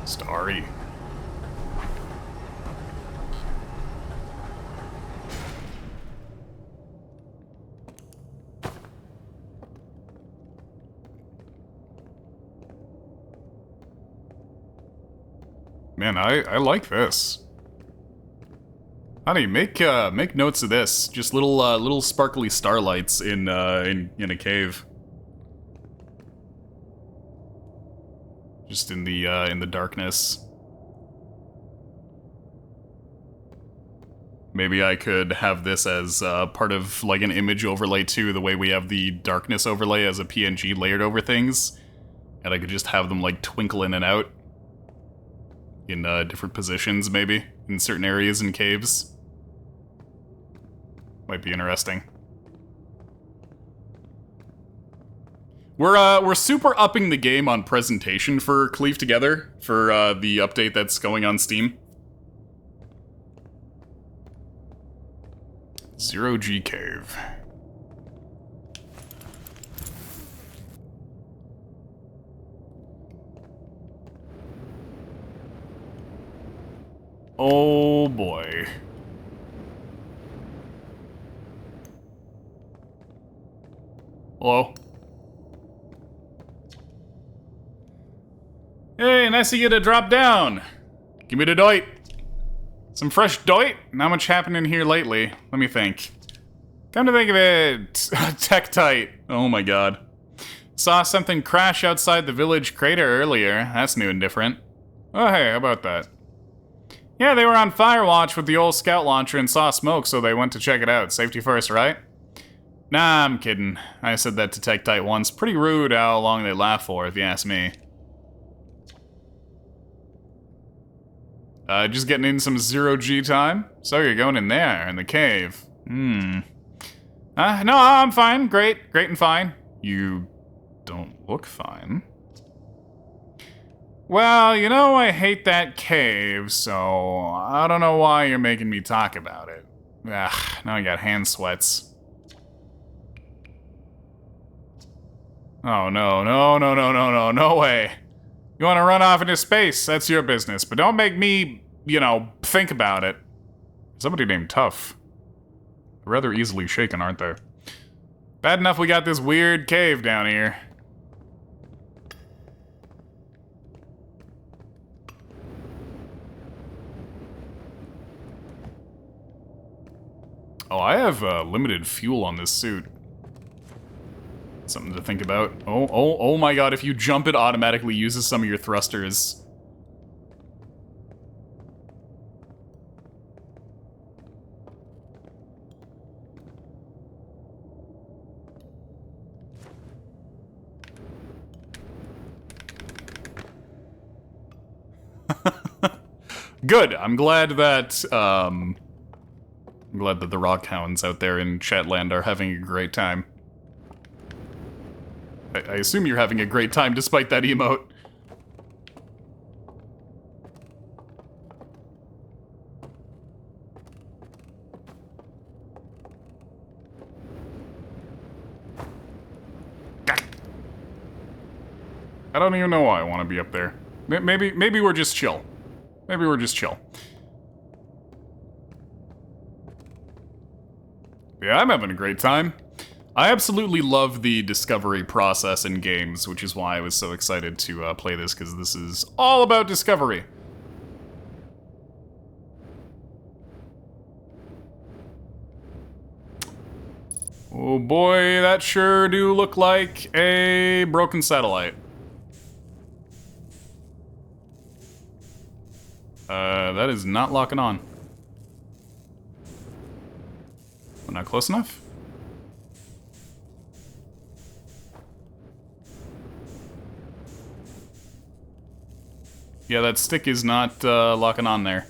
Starry. Man, I like this. Honey, make notes of this. Just little sparkly starlights in a cave. Just in the darkness. Maybe I could have this as part of like an image overlay too, the way we have the darkness overlay as a PNG layered over things. And I could just have them like twinkle in and out. In different positions, maybe, in certain areas in caves. Might be interesting. We're super upping the game on presentation for Cleave Together, for the update that's going on Steam. 0G Cave. Oh boy. Hello? Hey, nice of you to drop down. Give me the doit. Some fresh doit? Not much happening here lately. Let me think. Come to think of it, tech tight. Oh my god. Saw something crash outside the village crater earlier. That's new and different. Oh hey, how about that? Yeah, they were on fire watch with the old scout launcher and saw smoke, so they went to check it out. Safety first, right? Nah, I'm kidding. I said that to Tech Tight once. Pretty rude how long they laugh for, if you ask me. Just getting in some 0G time? So you're going in there, in the cave. No, I'm fine. Great and fine. You don't look fine. Well, you know I hate that cave, so I don't know why you're making me talk about it. Ugh, now I got hand sweats. Oh no, no way. You want to run off into space, that's your business, but don't make me, think about it. Somebody named Tough. Rather easily shaken, aren't they? Bad enough we got this weird cave down here. Oh, I have limited fuel on this suit. Something to think about. Oh my god, if you jump, it automatically uses some of your thrusters. Good, I'm glad that, the Rockhounds out there in Chatland are having a great time. I assume you're having a great time despite that emote. I don't even know why I want to be up there. Maybe we're just chill. Maybe we're just chill. Yeah, I'm having a great time. I absolutely love the discovery process in games, which is why I was so excited to play this, because this is all about discovery. Oh boy, that sure do look like a broken satellite. That is not locking on. We're not close enough? Yeah, that stick is not locking on there.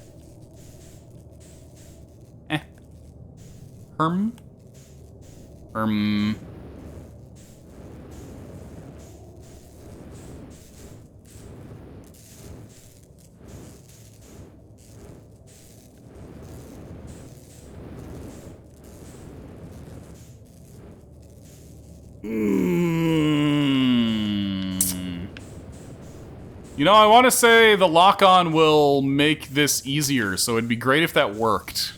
Herm? You know, I want to say the lock-on will make this easier, so it'd be great if that worked.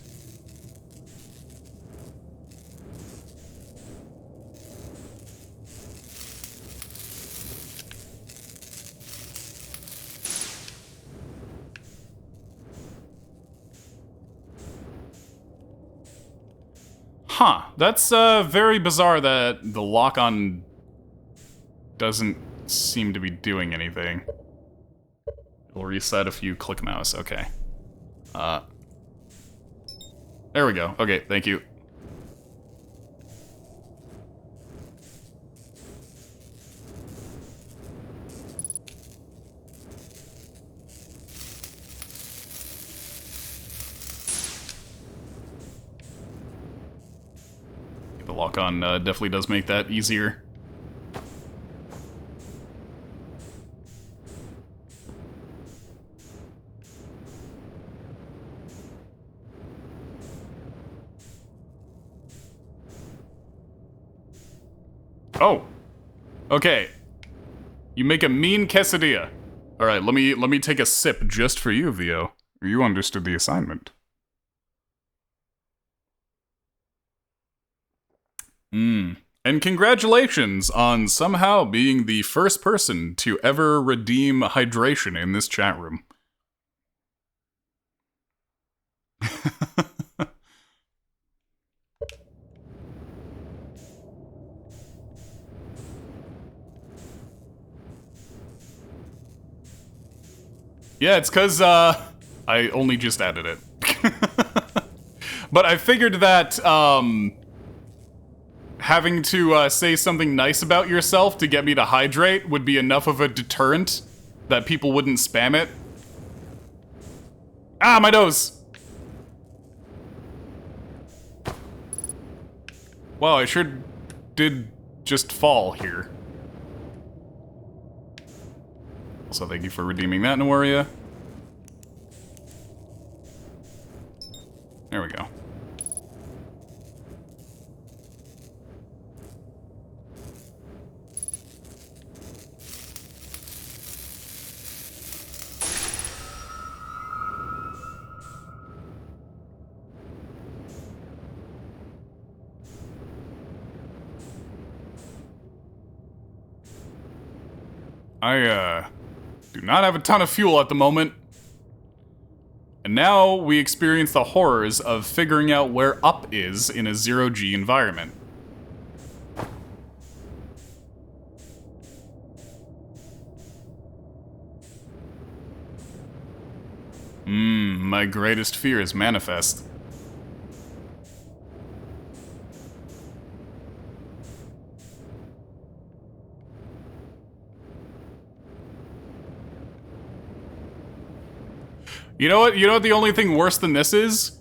Huh, that's very bizarre that the lock-on doesn't seem to be doing anything. We'll reset if you click mouse, okay. There we go, okay, thank you. The lock-on definitely does make that easier. Oh. Okay. You make a mean quesadilla. Alright, let me take a sip just for you, Vio. You understood the assignment. And congratulations on somehow being the first person to ever redeem hydration in this chat room. Yeah, it's because, I only just added it. But I figured that, having to, say something nice about yourself to get me to hydrate would be enough of a deterrent that people wouldn't spam it. Ah, my nose! Wow, I sure did just fall here. Also, thank you for redeeming that, Nowaria. There we go. I, do not have a ton of fuel at the moment. And now we experience the horrors of figuring out where up is in a zero-G environment. My greatest fear is manifest. You know what? You know what the only thing worse than this is?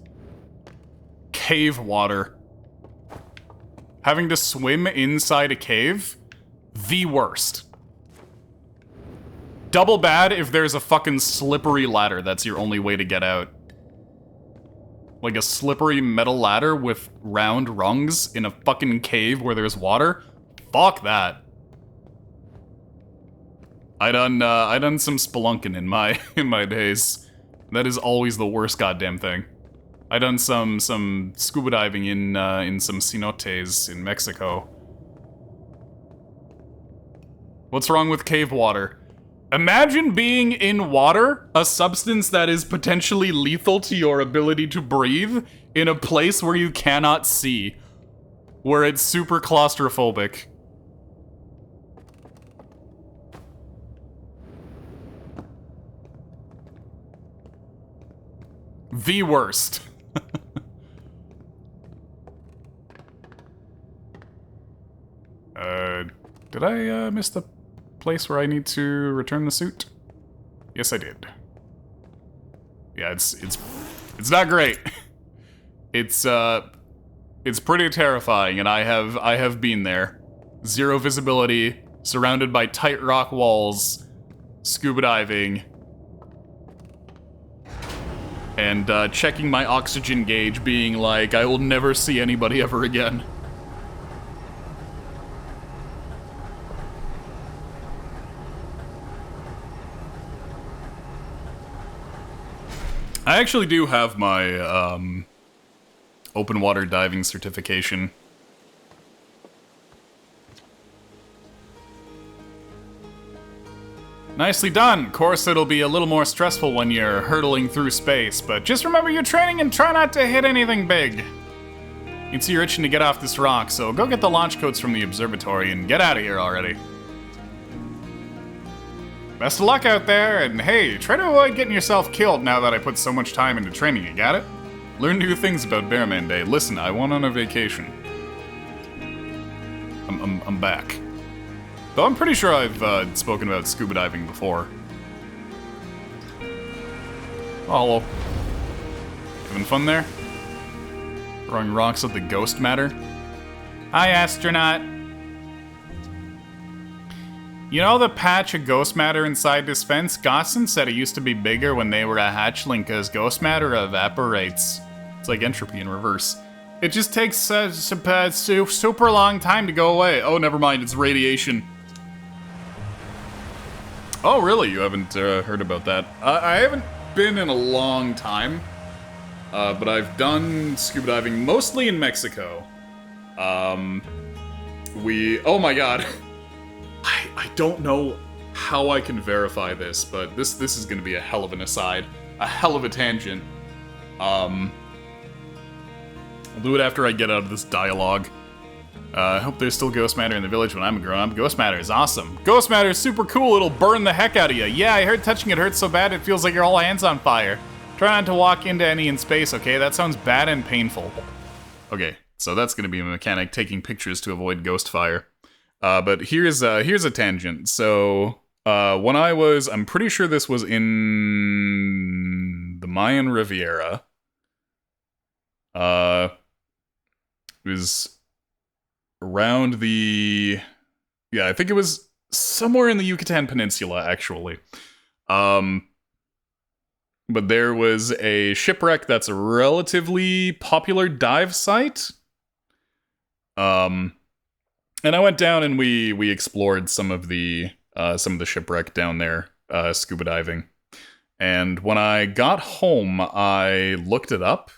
Cave water. Having to swim inside a cave? The worst. Double bad if there's a fucking slippery ladder that's your only way to get out. Like a slippery metal ladder with round rungs in a fucking cave where there's water? Fuck that. I done some spelunking in my days. That is always the worst goddamn thing. I done some scuba diving in some cenotes in Mexico. What's wrong with cave water? Imagine being in water, a substance that is potentially lethal to your ability to breathe, in a place where you cannot see, where it's super claustrophobic. The worst. Did I miss the place where I need to return the suit? Yes, I did. Yeah, it's not great. It's pretty terrifying, and I have been there. Zero visibility, surrounded by tight rock walls, scuba diving, and checking my oxygen gauge, being like, I will never see anybody ever again. I actually do have my open water diving certification. Nicely done. Of course, it'll be a little more stressful when you're hurtling through space, but just remember your training and try not to hit anything big. You can see you're itching to get off this rock, so go get the launch codes from the observatory and get out of here already. Best of luck out there, and hey, try to avoid getting yourself killed now that I put so much time into training, you got it? Learn new things about Bearman Day. Listen, I went on a vacation. I'm back. Though I'm pretty sure I've spoken about scuba diving before. Oh, hello. Having fun there? Throwing rocks at the ghost matter? Hi, astronaut. You know the patch of ghost matter inside this fence? Gosson said it used to be bigger when they were a hatchling because ghost matter evaporates. It's like entropy in reverse. It just takes super long time to go away. Oh, never mind, it's radiation. Oh, really? You haven't heard about that? I haven't been in a long time, but I've done scuba diving mostly in Mexico. Oh my god. I don't know how I can verify this, but this is gonna be a hell of an aside. A hell of a tangent. I'll do it after I get out of this dialogue. I hope there's still ghost matter in the village when I'm grown up. Ghost matter is awesome. Ghost matter is super cool, it'll burn the heck out of you. Yeah, I heard touching it hurts so bad it feels like your whole hand's on fire. Try not to walk into any in space, okay? That sounds bad and painful. Okay, so that's gonna be a mechanic, taking pictures to avoid ghost fire. But here's a tangent. So, I'm pretty sure this was in the Mayan Riviera. It was around I think it was somewhere in the Yucatan Peninsula, actually. But there was a shipwreck that's a relatively popular dive site. And I went down and we explored some of the shipwreck down there, scuba diving. And when I got home, I looked it up.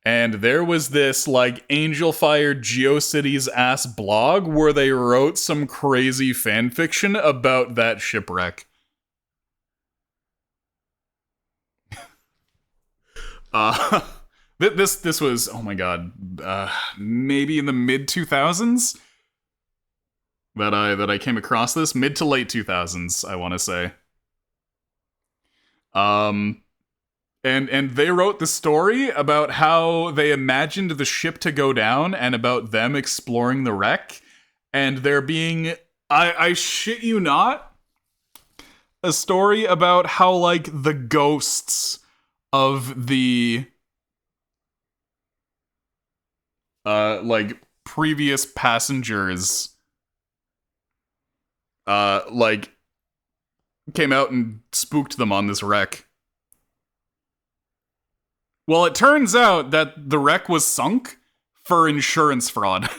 And there was this, like, Angel Fire GeoCities-ass blog where they wrote some crazy fanfiction about that shipwreck. This was, oh my god, maybe in the mid-2000s that I came across this. Mid to late 2000s, I want to say. And they wrote the story about how they imagined the ship to go down and about them exploring the wreck. And there being, I shit you not, a story about how, like, the ghosts of the, like, previous passengers, like, came out and spooked them on this wreck. Well, it turns out that the wreck was sunk for insurance fraud.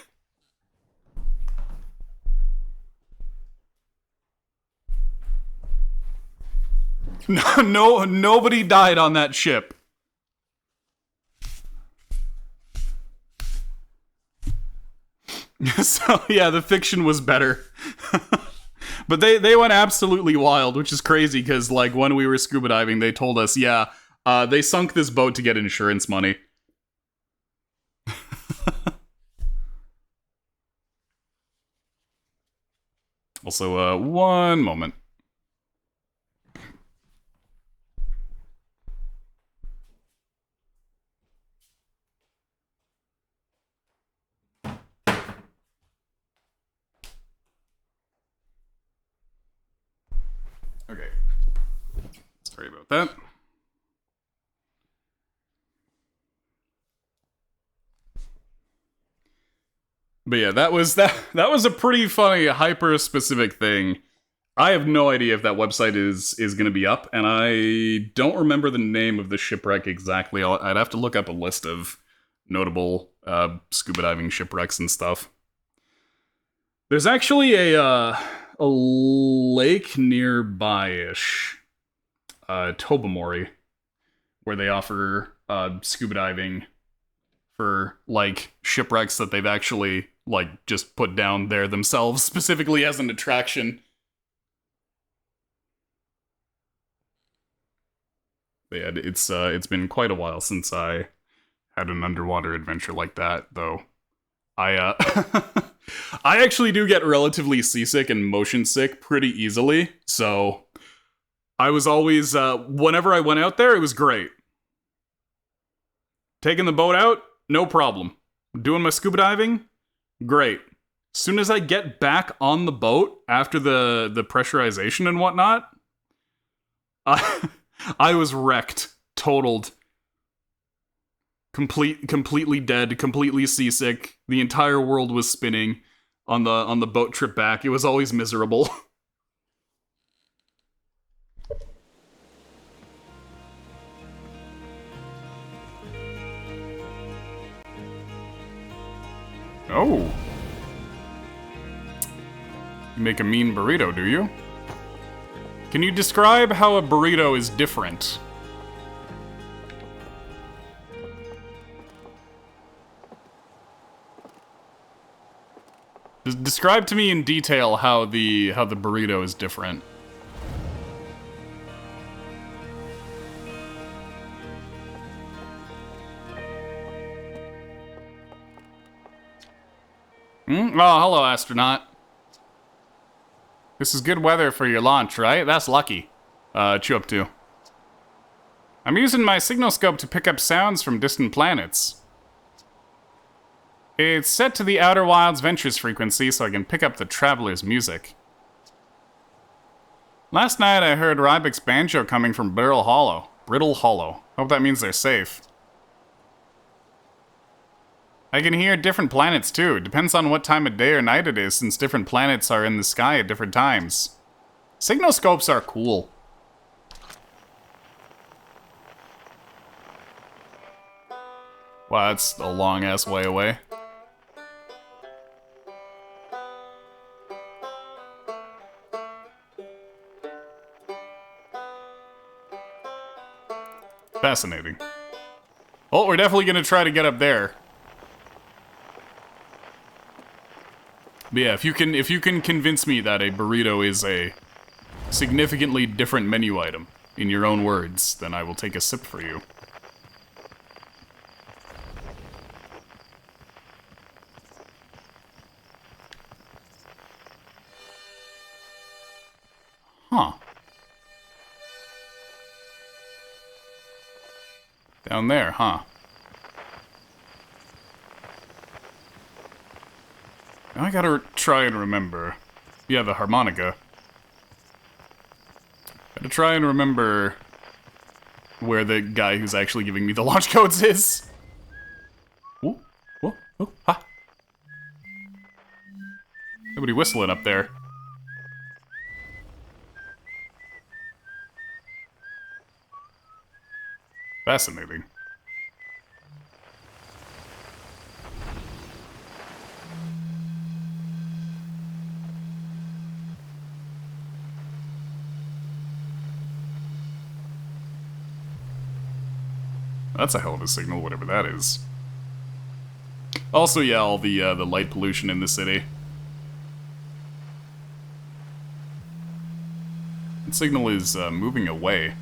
Nobody died on that ship. So, yeah, the fiction was better. But they went absolutely wild, which is crazy, because, like, when we were scuba diving, they told us, yeah, they sunk this boat to get insurance money. Also, one moment. Okay. Sorry about that. But yeah, that was a pretty funny, hyper-specific thing. I have no idea if that website is going to be up, and I don't remember the name of the shipwreck exactly. I'd have to look up a list of notable scuba diving shipwrecks and stuff. There's actually a lake nearby-ish, Tobamori, where they offer scuba diving for like shipwrecks that they've actually like just put down there themselves specifically as an attraction. But yeah, it's been quite a while since I had an underwater adventure like that, though. I I actually do get relatively seasick and motion sick pretty easily, so I was always whenever I went out there, it was great. Taking the boat out, no problem. Doing my scuba diving, great. As soon as I get back on the boat after the pressurization and whatnot, I was wrecked, totaled, completely dead, completely seasick. The entire world was spinning on the boat trip back. It was always miserable. Oh. You make a mean burrito, do you? Can you describe how a burrito is different? Describe to me in detail how the burrito is different. Oh, hello, astronaut. This is good weather for your launch, right? That's lucky. What you up to? I'm using my signal scope to pick up sounds from distant planets. It's set to the Outer Wilds Ventures frequency so I can pick up the traveler's music. Last night I heard Rybek's banjo coming from Brittle Hollow. Hope that means they're safe. I can hear different planets too. Depends on what time of day or night it is, since different planets are in the sky at different times. Signal scopes are cool. Wow, that's a long-ass way away. Fascinating. Well, we're definitely gonna try to get up there. But yeah, if you can convince me that a burrito is a significantly different menu item, in your own words, then I will take a sip for you. Huh. Down there, huh? I gotta try and remember. Yeah, the harmonica. Gotta try and remember where the guy who's actually giving me the launch codes is. Ooh, ooh, ooh, ha. Nobody whistling up there. Fascinating. That's a hell of a signal, whatever that is. Also, yeah, all the light pollution in the city. The signal is moving away.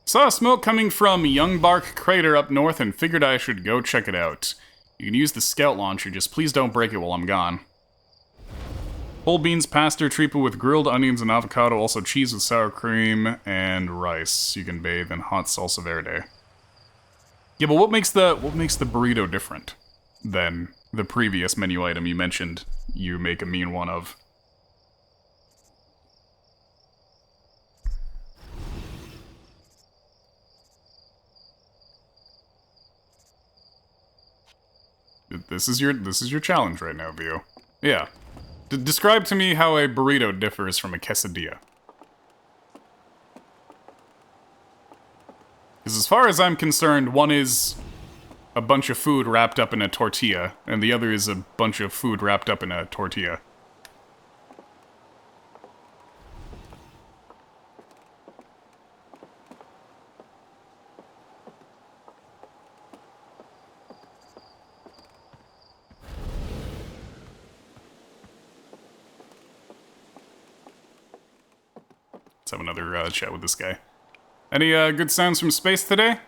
Saw smoke coming from Youngbark Crater up north and figured I should go check it out. You can use the scout launcher, just please don't break it while I'm gone. Whole beans pasta tripa with grilled onions and avocado, also cheese with sour cream and rice. You can bathe in hot salsa verde. Yeah, but what makes the burrito different than the previous menu item you mentioned you make a mean one of? This is your challenge right now, Vio. Yeah. Describe to me how a burrito differs from a quesadilla. As far as I'm concerned, one is a bunch of food wrapped up in a tortilla, and the other is a bunch of food wrapped up in a tortilla. Let's have another chat with this guy. Any good sounds from space today?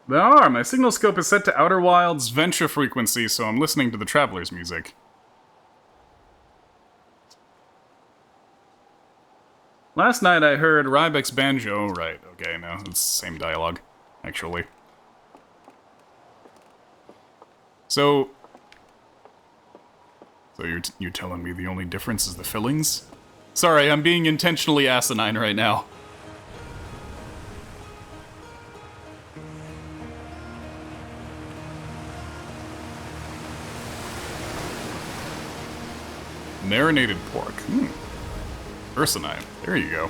There are. My signal scope is set to Outer Wilds Venture frequency, so I'm listening to the Traveler's music. Last night I heard Rybek's banjo. Right, okay, no, it's the same dialogue, actually. So you're telling me the only difference is the fillings? Sorry, I'm being intentionally asinine right now. Marinated pork. Ursinine. There you go.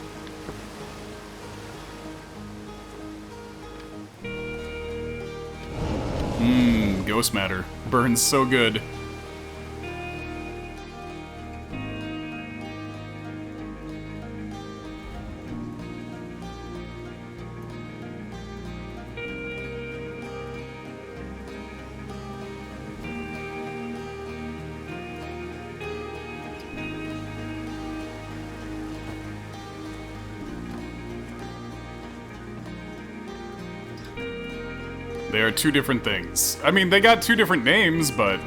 Ghost matter. Burns so good. They are two different things. I mean, they got two different names, but...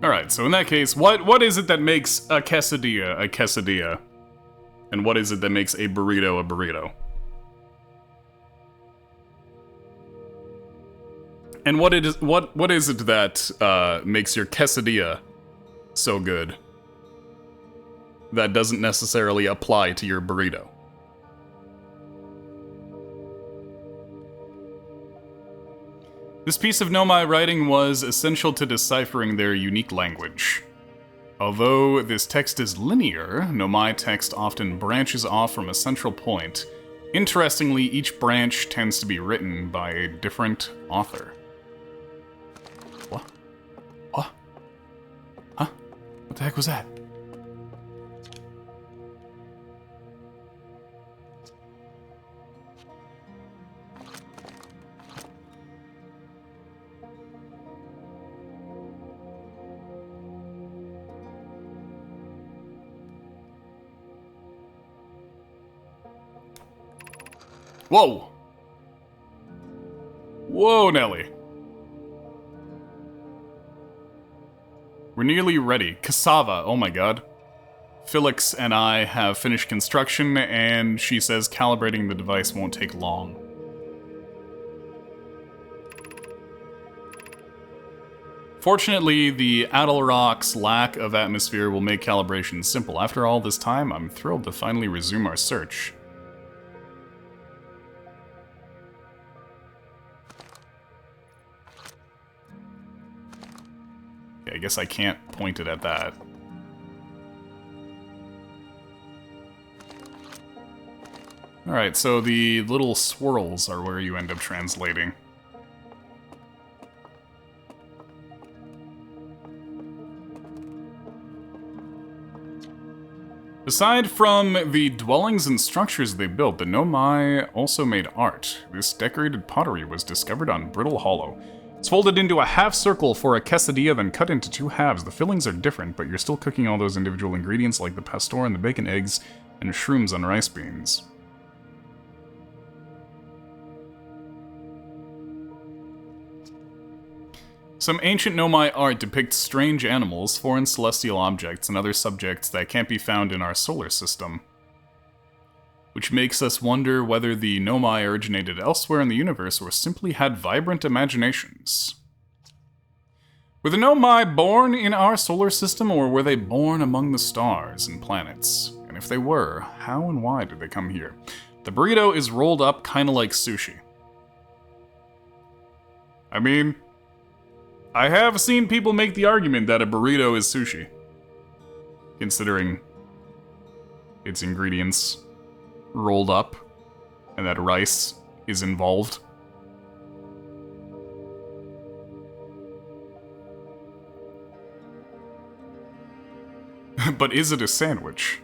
Alright, so in that case, what is it that makes a quesadilla? And what is it that makes a burrito? And what is it that makes your quesadilla so good that doesn't necessarily apply to your burrito? This piece of Nomai writing was essential to deciphering their unique language. Although this text is linear, Nomai text often branches off from a central point. Interestingly, each branch tends to be written by a different author. What? What? Huh? What the heck was that? Whoa! Whoa, Nelly. We're nearly ready. Cassava, oh my god. Felix and I have finished construction, and she says calibrating the device won't take long. Fortunately, the Adelrock's lack of atmosphere will make calibration simple. After all this time, I'm thrilled to finally resume our search. I guess I can't point it at that. Alright, so the little swirls are where you end up translating. Aside from the dwellings and structures they built, the Nomai also made art. This decorated pottery was discovered on Brittle Hollow. It's folded into a half circle for a quesadilla, then cut into two halves. The fillings are different, but you're still cooking all those individual ingredients like the pastor and the bacon eggs and shrooms on rice beans. Some ancient Nomai art depicts strange animals, foreign celestial objects, and other subjects that can't be found in our solar system. Which makes us wonder whether the Nomai originated elsewhere in the universe or simply had vibrant imaginations. Were the Nomai born in our solar system, or were they born among the stars and planets? And if they were, how and why did they come here? The burrito is rolled up kinda like sushi. I mean, I have seen people make the argument that a burrito is sushi, considering its ingredients rolled up and that rice is involved. But is it a sandwich?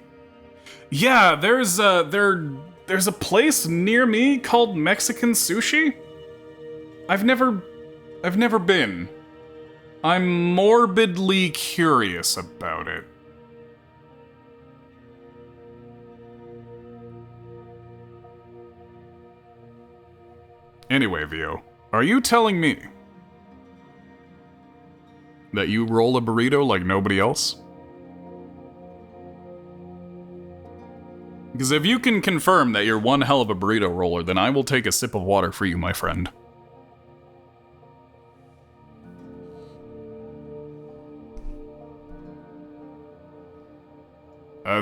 Yeah, there's a place near me called Mexican Sushi. I've never been. I'm morbidly curious about it. Anyway, Vio, are you telling me that you roll a burrito like nobody else? Because if you can confirm that you're one hell of a burrito roller, then I will take a sip of water for you, my friend.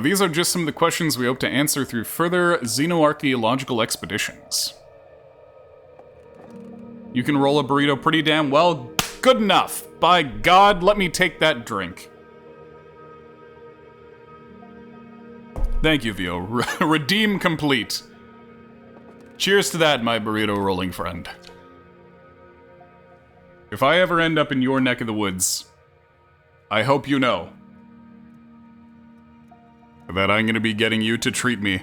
These are just some of the questions we hope to answer through further xenoarchaeological expeditions. You can roll a burrito pretty damn well. Good enough. By God, let me take that drink. Thank you, Vio. Redeem complete. Cheers to that, my burrito rolling friend. If I ever end up in your neck of the woods, I hope you know that I'm going to be getting you to treat me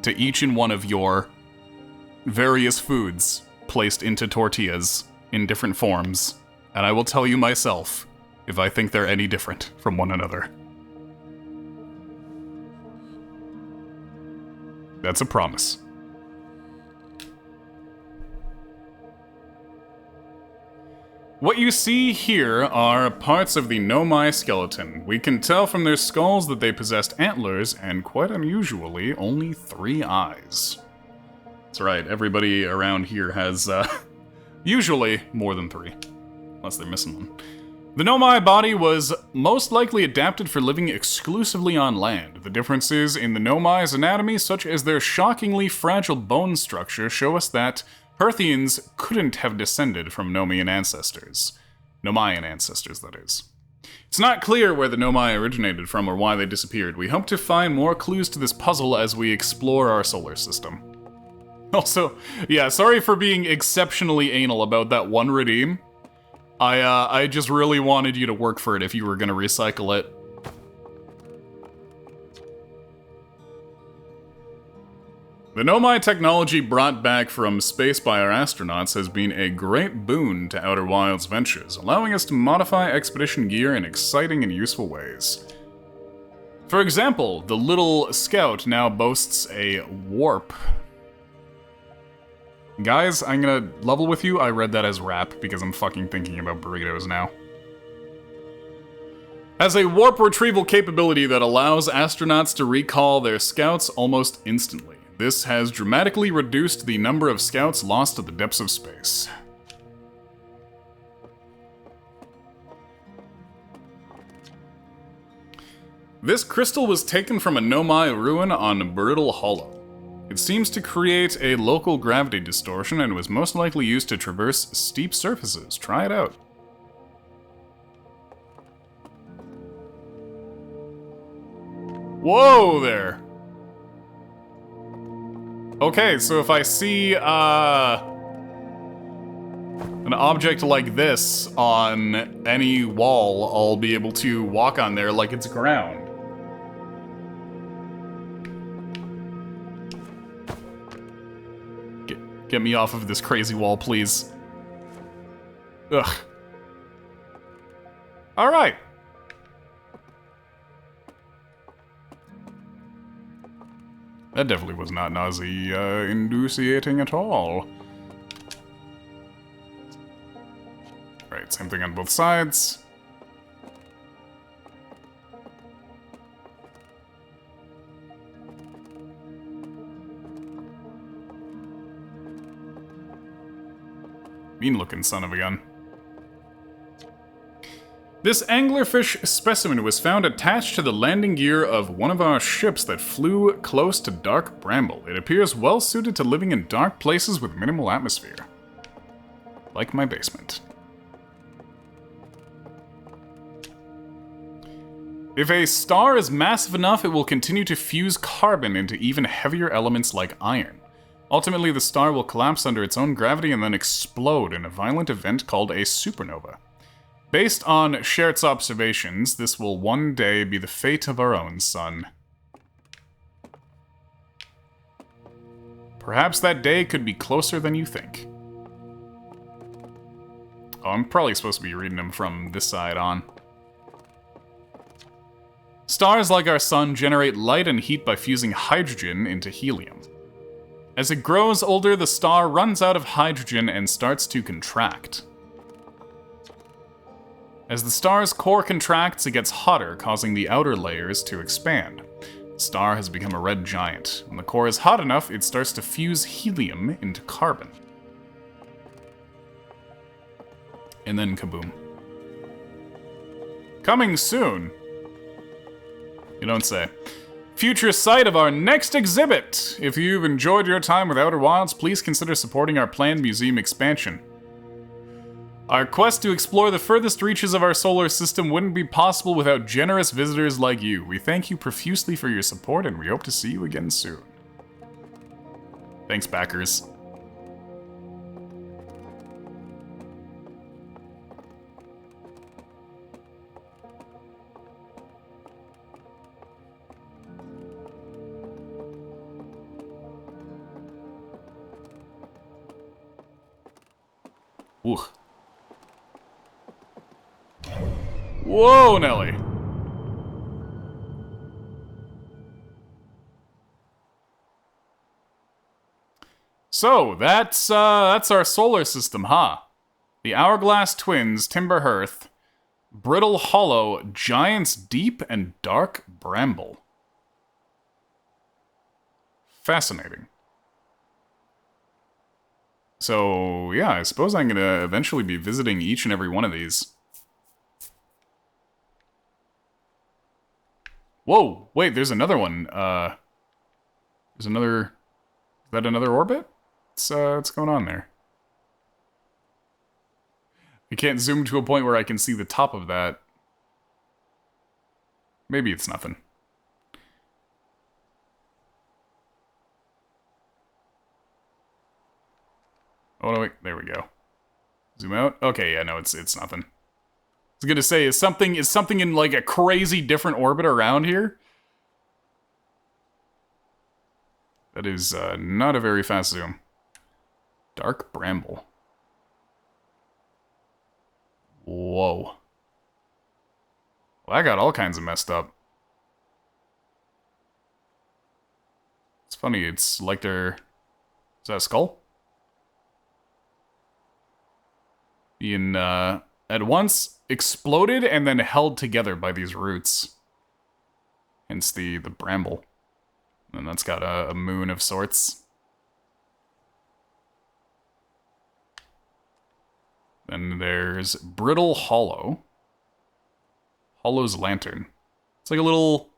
to each and one of your various foods placed into tortillas in different forms, and I will tell you myself if I think they're any different from one another. That's a promise. What you see here are parts of the Nomai skeleton. We can tell from their skulls that they possessed antlers and, quite unusually, only 3 eyes. That's right, everybody around here has, usually more than 3. Unless they're missing one. The Nomai body was most likely adapted for living exclusively on land. The differences in the Nomai's anatomy, such as their shockingly fragile bone structure, show us that Hearthians couldn't have descended from Nomaian ancestors. Nomaian ancestors, that is. It's not clear where the Nomai originated from or why they disappeared. We hope to find more clues to this puzzle as we explore our solar system. Also, yeah, sorry for being exceptionally anal about that one redeem. I just really wanted you to work for it if you were gonna recycle it. The Nomai technology brought back from space by our astronauts has been a great boon to Outer Wilds ventures, allowing us to modify expedition gear in exciting and useful ways. For example, the little Scout now boasts a warp. Guys, I'm gonna level with you. I read that as rap because I'm fucking thinking about burritos now. Has a warp retrieval capability that allows astronauts to recall their scouts almost instantly. This has dramatically reduced the number of scouts lost to the depths of space. This crystal was taken from a Nomai ruin on Brittle Hollow. It seems to create a local gravity distortion and was most likely used to traverse steep surfaces. Try it out. Whoa there! Okay, so if I see, an object like this on any wall, I'll be able to walk on there like it's ground. Get me off of this crazy wall, please. Ugh. Alright. That definitely was not nausea-induciating at all. Right. Alright, same thing on both sides. Mean-looking son of a gun. This anglerfish specimen was found attached to the landing gear of one of our ships that flew close to dark bramble. It appears well suited to living in dark places with minimal atmosphere. Like my basement. If a star is massive enough, it will continue to fuse carbon into even heavier elements like iron. Ultimately, the star will collapse under its own gravity and then explode in a violent event called a supernova. Based on Schert's observations, this will one day be the fate of our own sun. Perhaps that day could be closer than you think. Oh, I'm probably supposed to be reading them from this side on. Stars like our sun generate light and heat by fusing hydrogen into helium. As it grows older, the star runs out of hydrogen and starts to contract. As the star's core contracts, it gets hotter, causing the outer layers to expand. The star has become a red giant. When the core is hot enough, it starts to fuse helium into carbon. And then kaboom. Coming soon. You don't say. Future site of our next exhibit! If you've enjoyed your time with Outer Wilds, please consider supporting our planned museum expansion. Our quest to explore the furthest reaches of our solar system wouldn't be possible without generous visitors like you. We thank you profusely for your support, and we hope to see you again soon. Thanks, backers. Ooh. Whoa, Nelly. So, that's our solar system, huh? The Hourglass Twins, Timber Hearth, Brittle Hollow, Giants Deep, and Dark Bramble. Fascinating. So, yeah, I suppose I'm gonna eventually be visiting each and every one of these. Whoa, wait, there's another one. There's another... Is that another orbit? What's going on there? I can't zoom to a point where I can see the top of that. Maybe it's nothing. Oh, no, wait, there we go. Zoom out? Okay, yeah, no, it's nothing. I was gonna say, is something in, like, a crazy different orbit around here? That is, not a very fast zoom. Dark Bramble. Whoa. Well, that got all kinds of messed up. It's funny, it's like they're... Is that a skull? Being, at once exploded and then held together by these roots. Hence the bramble. And that's got a moon of sorts. Then there's Brittle Hollow. Hollow's Lantern. It's like a little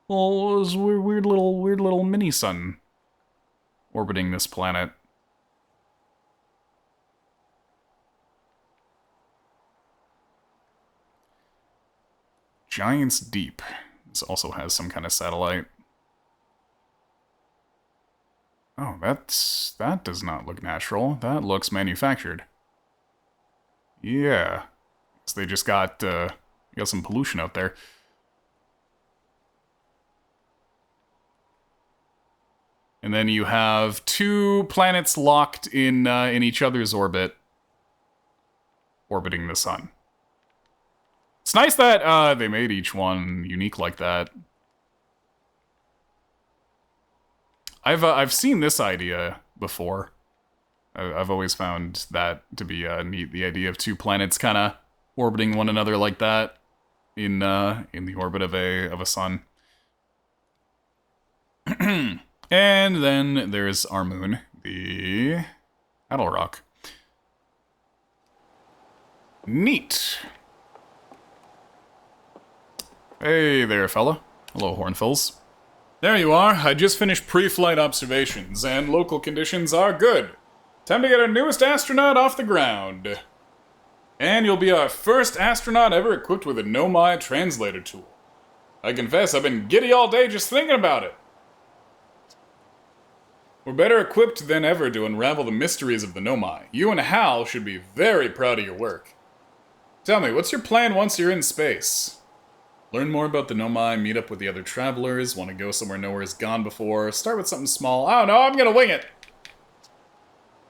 weird little mini sun orbiting this planet. Giants Deep. This also has some kind of satellite. Oh, that does not look natural. That looks manufactured. Yeah. So they just got some pollution out there. And then you have two planets locked in each other's orbit, orbiting the sun. It's nice that they made each one unique like that. I've seen this idea before. I've always found that to be neat. The idea of two planets kind of orbiting one another like that in the orbit of a sun. And then there's our moon, the Adel Rock. Neat. Hey there, fella. Hello, Hornfills. There you are. I just finished pre-flight observations, and local conditions are good. Time to get our newest astronaut off the ground. And you'll be our first astronaut ever equipped with a Nomai translator tool. I confess, I've been giddy all day just thinking about it. We're better equipped than ever to unravel the mysteries of the Nomai. You and Hal should be very proud of your work. Tell me, what's your plan once you're in space? Learn more about the Nomai, meet up with the other travelers, want to go somewhere nowhere's gone before, start with something small. I don't know, I'm gonna wing it!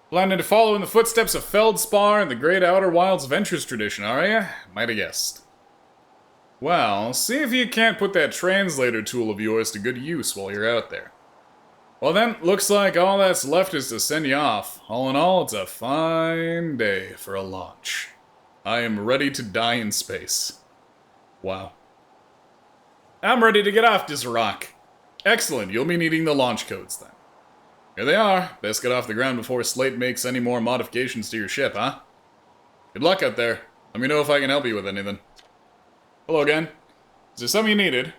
Planning to follow in the footsteps of Feldspar and the Great Outer Wilds Ventures tradition, are ya? Might have guessed. Well, see if you can't put that translator tool of yours to good use while you're out there. Well then, looks like all that's left is to send you off. All in all, it's a fine day for a launch. I am ready to die in space. Wow. I'm ready to get off this rock. Excellent, you'll be needing the launch codes then. Here they are. Best get off the ground before Slate makes any more modifications to your ship, huh? Good luck out there. Let me know if I can help you with anything. Hello again. Is there something you needed?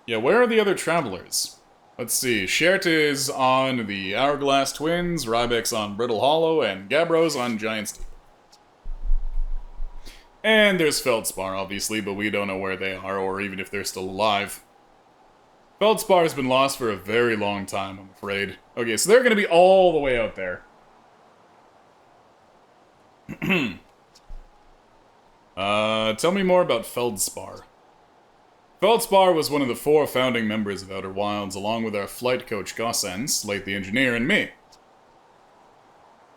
Yeah, where are the other travelers? Let's see. Shert is on the Hourglass Twins, Rybek's on Brittle Hollow, and Gabro's on Giant Steep. And there's Feldspar, obviously, but we don't know where they are, or even if they're still alive. Feldspar has been lost for a very long time, I'm afraid. Okay, so they're gonna be all the way out there. Tell me more about Feldspar. Feldspar was one of the 4 founding members of Outer Wilds, along with our flight coach Gossen, Slate the Engineer, and me.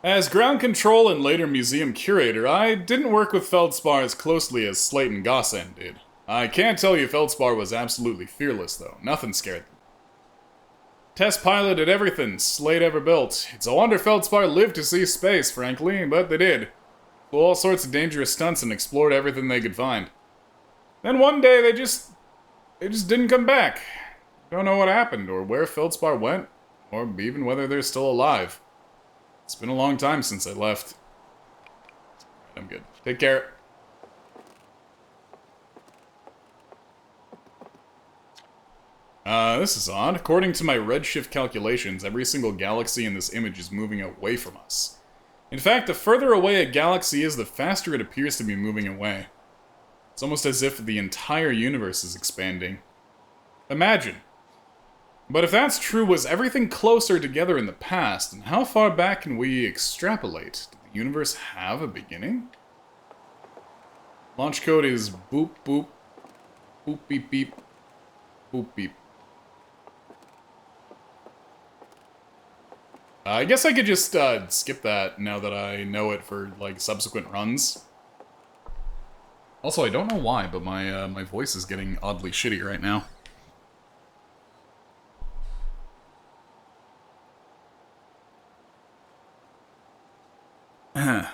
As ground control and later museum curator, I didn't work with Feldspar as closely as Slate and Gossen did. I can't tell you Feldspar was absolutely fearless, though. Nothing scared them. Test piloted everything Slate ever built. It's a wonder Feldspar lived to see space, frankly, but they did. Flew all sorts of dangerous stunts and explored everything they could find. Then one day they just didn't come back. Don't know what happened, or where Feldspar went, or even whether they're still alive. It's been a long time since I left. I'm good. Take care. This is odd. According to my redshift calculations, every single galaxy in this image is moving away from us. In fact, the further away a galaxy is, the faster it appears to be moving away. It's almost as if the entire universe is expanding. Imagine. But if that's true, was everything closer together in the past, and how far back can we extrapolate? Did the universe have a beginning? Launch code is boop boop, boop beep beep, boop beep. I guess I could just skip that now that I know it for like subsequent runs. Also, I don't know why, but my voice is getting oddly shitty right now.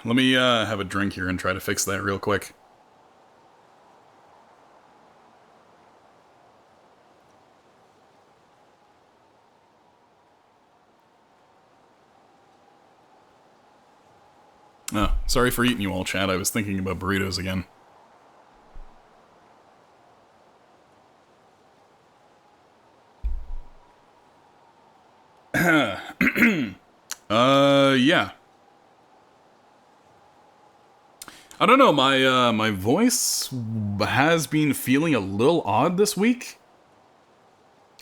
Let me have a drink here and try to fix that real quick. Oh, sorry for eating you all, chat. I was thinking about burritos again. Yeah. I don't know, my voice has been feeling a little odd this week.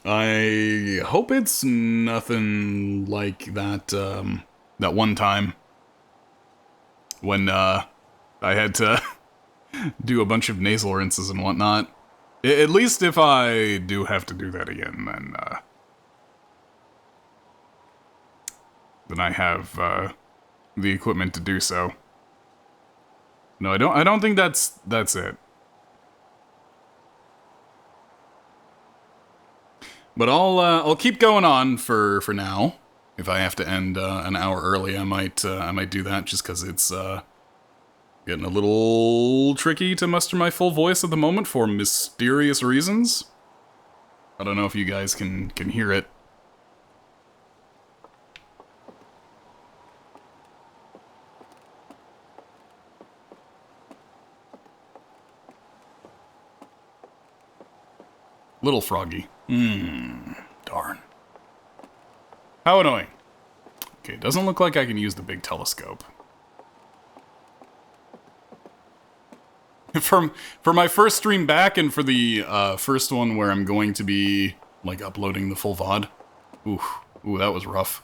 I hope it's nothing like that, that one time when, I had to do a bunch of nasal rinses and whatnot. At least if I do have to do that again, then I have, the equipment to do so. No, I don't think that's it. But I'll keep going on for now. If I have to end an hour early, I might do that just because it's getting a little tricky to muster my full voice at the moment for mysterious reasons. I don't know if you guys can hear it. Little froggy. Darn. How annoying. Okay, it doesn't look like I can use the big telescope. For my first stream back and for the first one where I'm going to be, like, uploading the full VOD. Ooh, that was rough.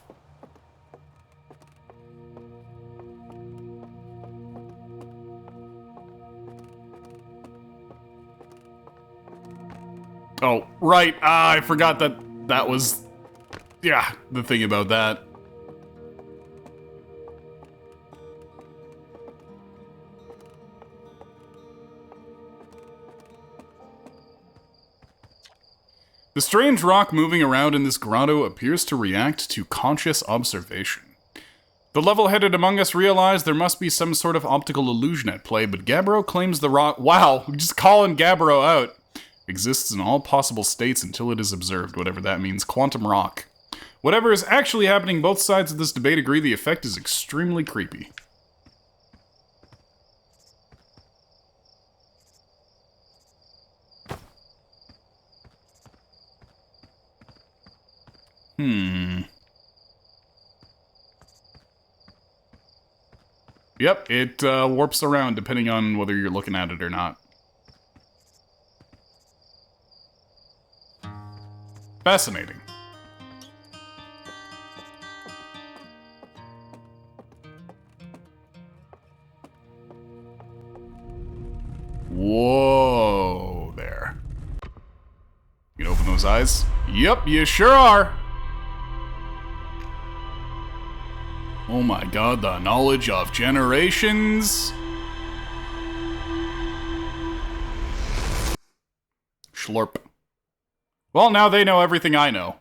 Oh, right. I forgot that was... Yeah, the thing about that. The strange rock moving around in this grotto appears to react to conscious observation. The level-headed among us realize there must be some sort of optical illusion at play, but Gabbro claims the rock... Wow, just calling Gabbro out. Exists in all possible states until it is observed, whatever that means. Quantum rock. Whatever is actually happening, both sides of this debate agree the effect is extremely creepy. Yep, it warps around depending on whether you're looking at it or not. Fascinating. Whoa, there. You can open those eyes? Yep, you sure are. Oh my god, the knowledge of generations. Schlurp. Well, now they know everything I know.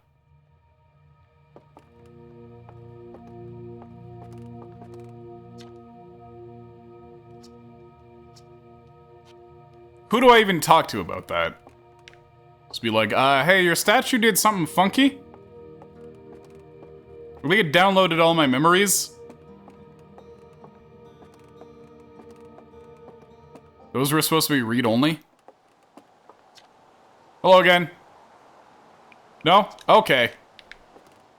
Who do I even talk to about that? Just be like, hey, your statue did something funky? I think it downloaded all my memories. Those were supposed to be read-only? Hello again. No? Okay.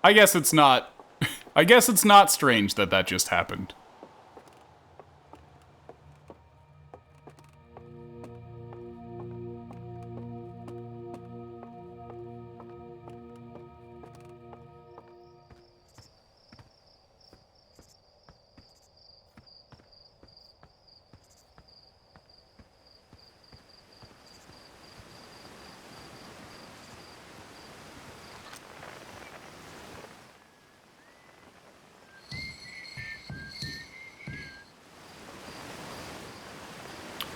I guess it's not... I guess it's not strange that that just happened.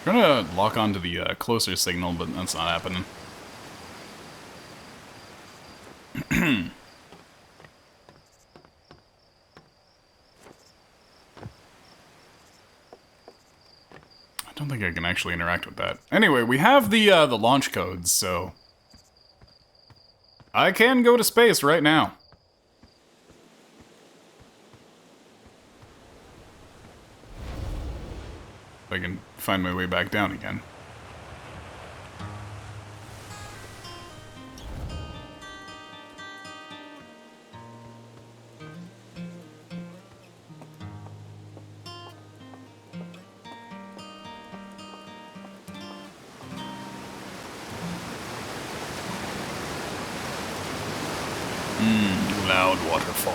I'm trying to lock onto the closer signal, but that's not happening. I don't think I can actually interact with that. Anyway, we have the launch codes, so I can go to space right now. If I can find my way back down again. Loud waterfall.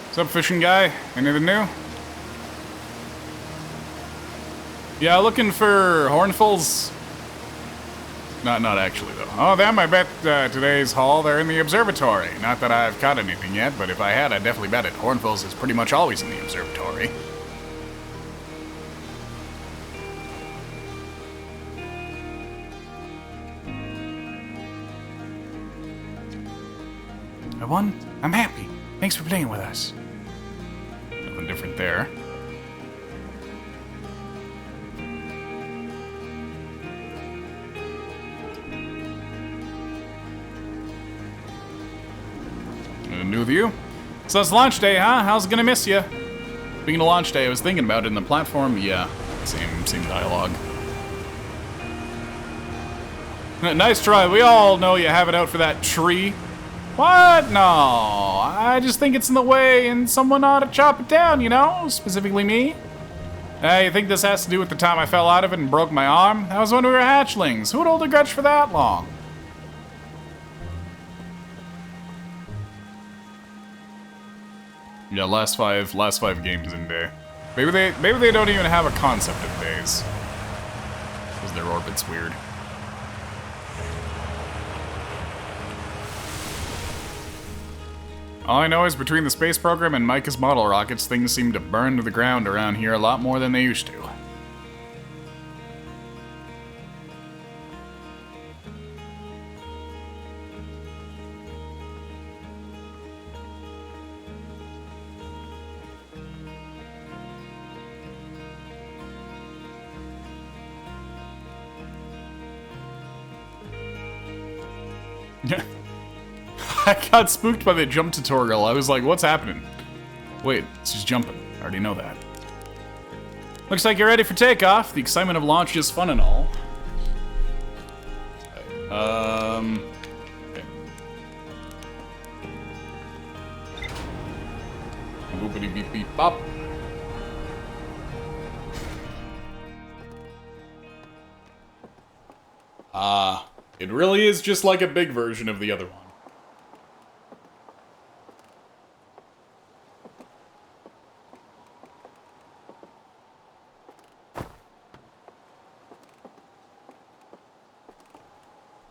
What's up, fishing guy? Anything new? Yeah, looking for hornfuls. Not actually, though. Oh, them, I bet today's haul, they're in the observatory. Not that I've caught anything yet, but if I had, I'd definitely bet it. Hornfuls is pretty much always in the observatory. I won. I'm happy. Thanks for playing with us. Nothing different there. New with you? So it's launch day, huh? How's it gonna miss you? Speaking of launch day, I was thinking about it in the platform. Yeah, same dialogue. Nice try. We all know you have it out for that tree. What? No. I just think it's in the way and someone ought to chop it down, you know? Specifically me. You think this has to do with the time I fell out of it and broke my arm? That was when we were hatchlings. Who'd hold a grudge for that long? Yeah, last five games in day. Maybe they don't even have a concept of days. Because their orbit's weird. All I know is between the space program and Micah's model rockets, things seem to burn to the ground around here a lot more than they used to. I got spooked by the jump tutorial. I was like, what's happening? Wait, it's just jumping. I already know that. Looks like you're ready for takeoff. The excitement of launch is fun and all. Okay. Boopity beep beep bop. It really is just like a big version of the other one.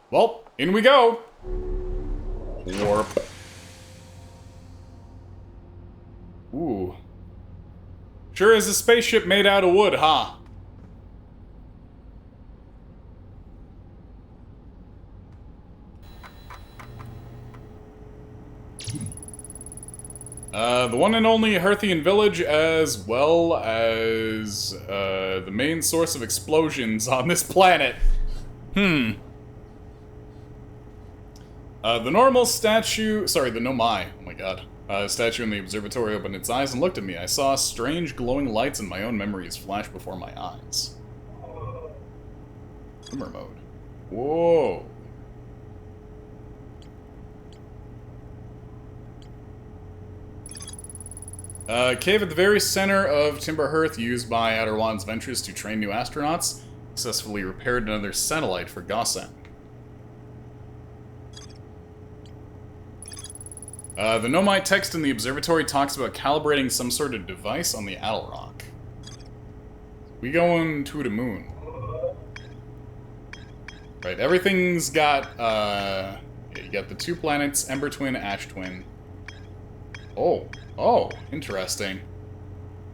Well, in we go. Warp. Ooh. Sure is a spaceship made out of wood, huh? The one and only Herthian village, as well as the main source of explosions on this planet. The normal statue, sorry, the Nomai, oh my god. Statue in the observatory opened its eyes and looked at me. I saw strange glowing lights and my own memories flash before my eyes. Swimmer mode. Whoa. Cave at the very center of Timber Hearth, used by Outer Wands Ventures to train new astronauts, successfully repaired another satellite for Gossen. The Nomite text in the observatory talks about calibrating some sort of device on the Attlerock. We going to the moon. Right, everything's got, yeah, you got the two planets, Ember Twin, Ash Twin. Oh, interesting.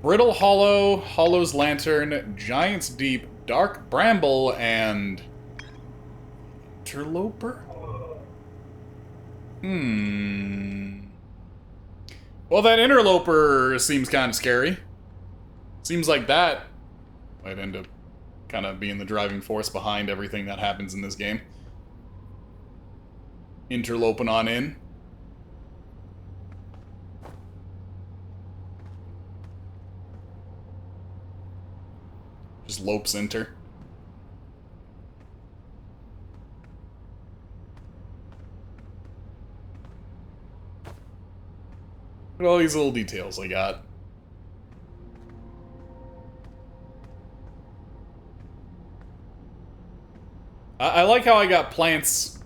Brittle Hollow, Hollow's Lantern, Giant's Deep, Dark Bramble, and... Interloper? Well, that Interloper seems kind of scary. Seems like that might end up kind of being the driving force behind everything that happens in this game. Interloping on in. Just lopes inter. Look at all these little details I got. I like how I got plants,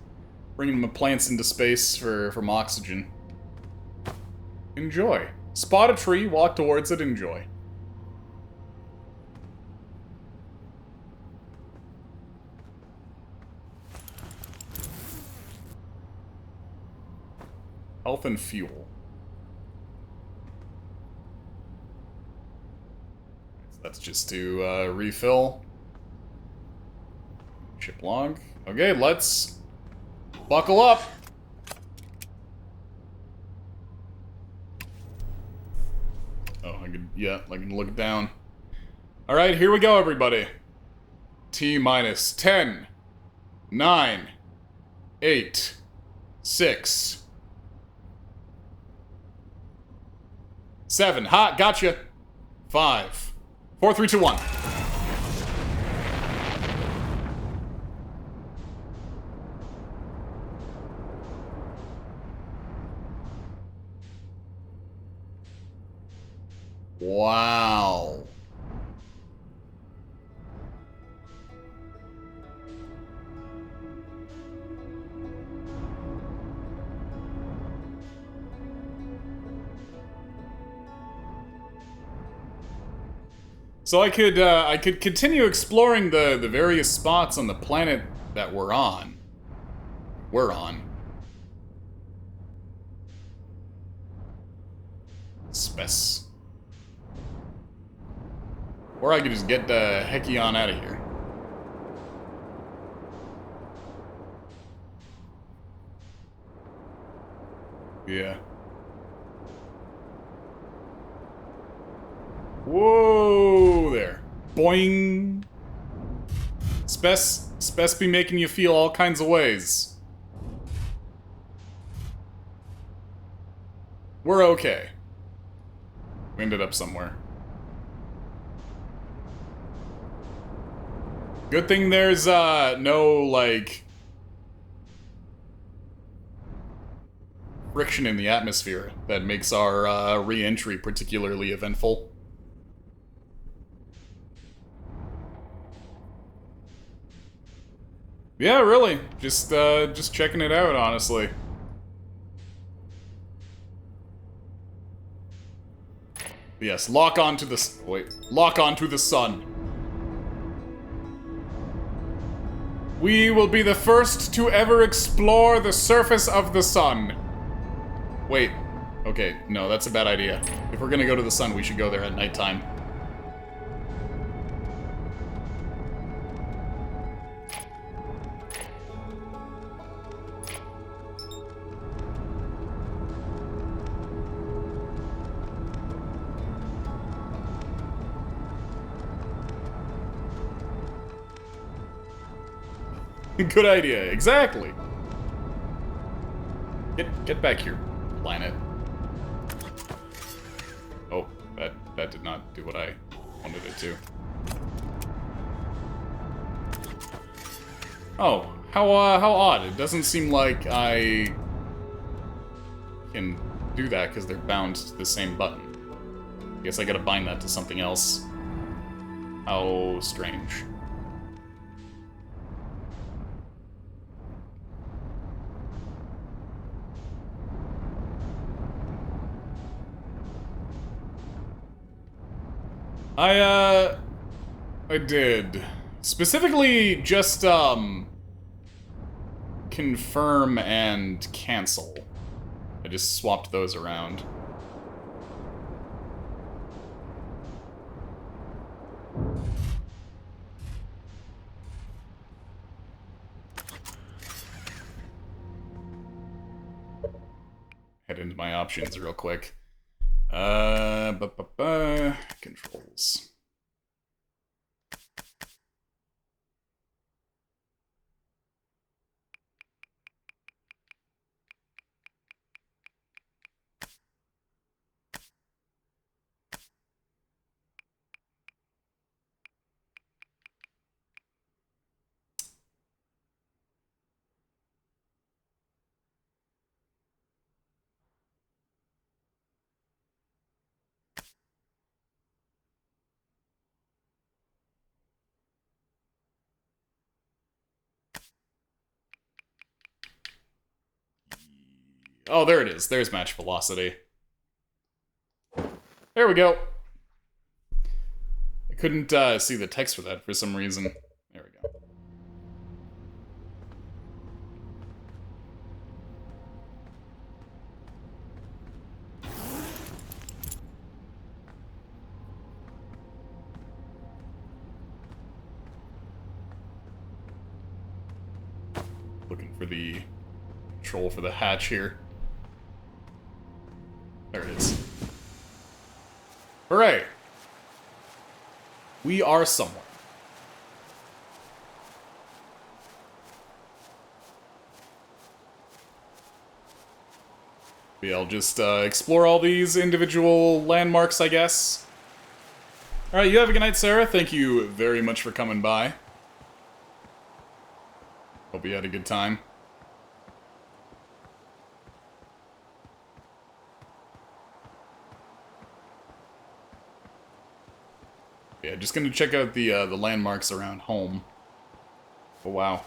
bringing the plants into space from oxygen. Enjoy. Spot a tree, walk towards it, enjoy. Health and fuel. So that's just to refill. Ship log. Okay, let's buckle up. I can look down. Alright, here we go, everybody. T minus 10, 9, 8, 6, 7. Ha, gotcha. 5, 4, 3, 2, 1. Wow. So I could continue exploring the various spots on the planet that we're on. Spess. Or I could just get the hecky on out of here. Yeah. Whoa there. Boing. Spess be making you feel all kinds of ways. We're okay. We ended up somewhere. Good thing there's, no, like, friction in the atmosphere that makes our, re-entry particularly eventful. Yeah, really. Just checking it out, honestly. Yes, lock onto the sun. We will be the first to ever explore the surface of the sun. Wait. Okay, no, that's a bad idea. If we're gonna go to the sun, we should go there at nighttime. Good idea, exactly. Get back here, planet. Oh, that did not do what I wanted it to. Oh, how odd. It doesn't seem like I can do that because they're bound to the same button. I guess I gotta bind that to something else. How strange. I did. Specifically, just, confirm and cancel. I just swapped those around. Head into my options real quick. Controls. Oh, there it is. There's match velocity. There we go. I couldn't see the text for that for some reason. There we go. Looking for the control for the hatch here. There it is. Hooray! We are somewhere. Yeah, I'll just explore all these individual landmarks, I guess. Alright, you have a good night, Sarah. Thank you very much for coming by. Hope you had a good time. Yeah, just gonna check out the landmarks around home. Oh, wow.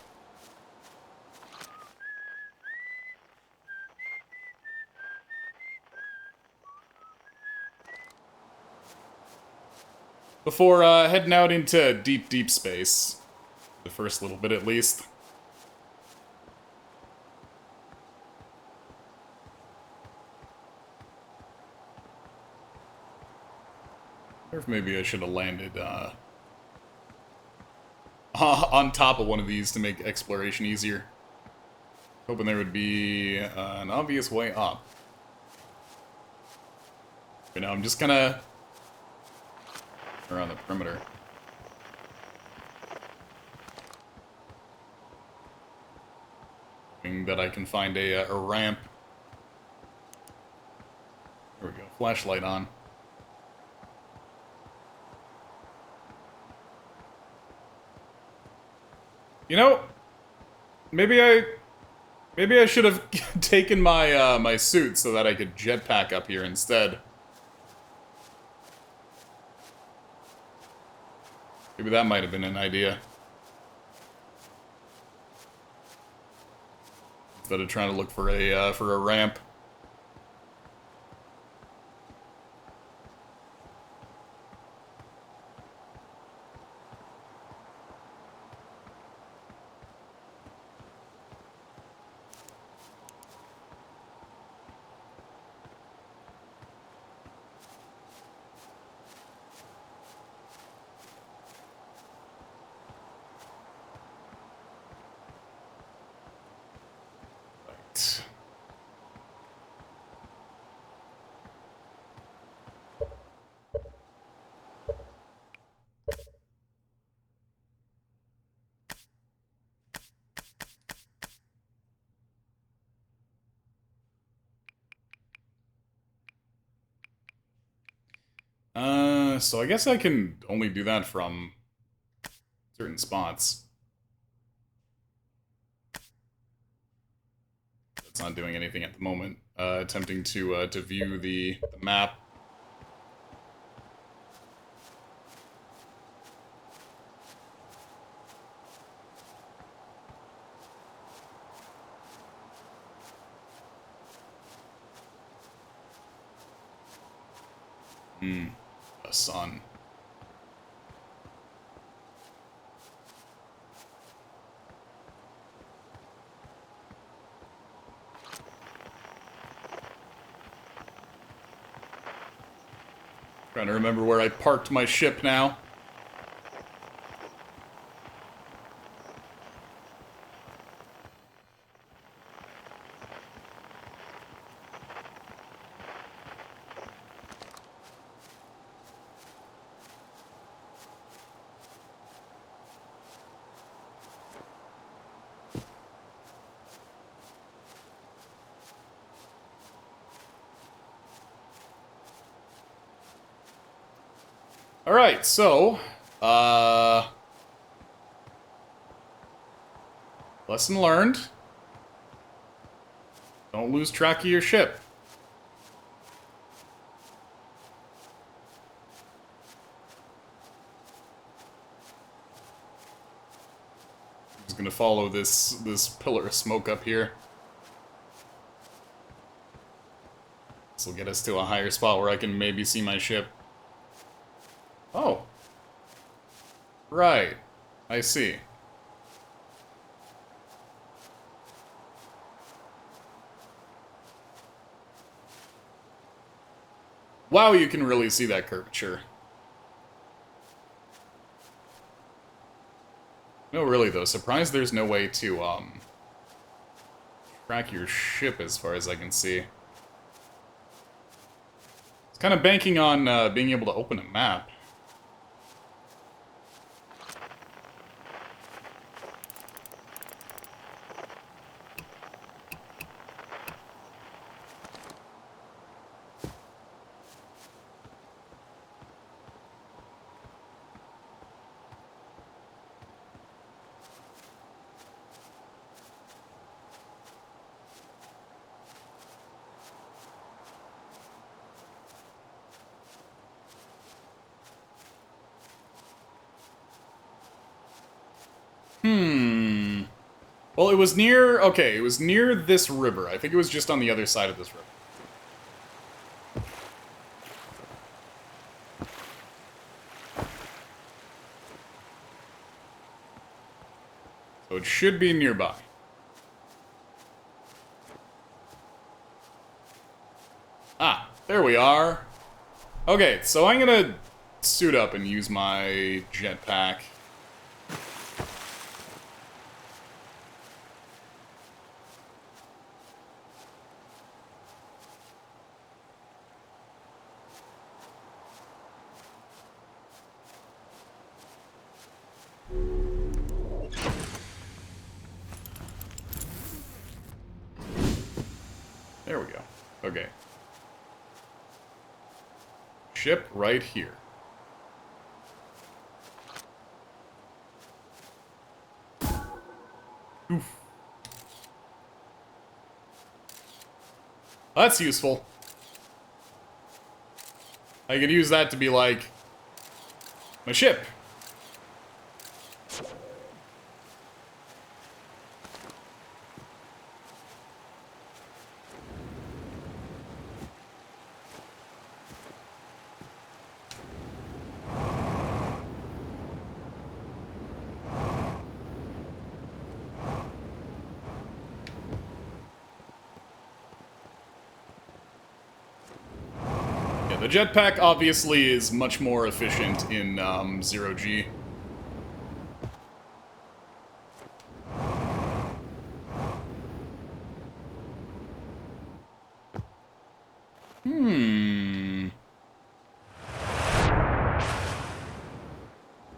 Before heading out into deep, deep space. The first little bit, at least. Or if maybe I should have landed, on top of one of these to make exploration easier. Hoping there would be an obvious way up. You know, I'm just kinda around the perimeter. Hoping that I can find a ramp. There we go, flashlight on. You know, maybe I should have taken my my suit so that I could jetpack up here instead. Maybe that might have been an idea. Instead of trying to look for a ramp. So I guess I can only do that from certain spots. It's not doing anything at the moment. Attempting to view the map. A sun. Trying to remember where I parked my ship now. Alright, so, lesson learned. Don't lose track of your ship. I'm just gonna follow this pillar of smoke up here. This will get us to a higher spot where I can maybe see my ship. Oh. Right. I see. Wow, you can really see that curvature. No, really though, surprised there's no way to, track your ship as far as I can see. It's Kind of banking on being able to open a map. Well, it was near... Okay, it was near this river. I think it was just on the other side of this river. So it should be nearby. Ah, there we are. Okay, so I'm gonna suit up and use my jetpack. There we go. Okay. Ship right here. Oof. That's useful. I could use that to be like... my ship. The jetpack obviously is much more efficient in zero-G.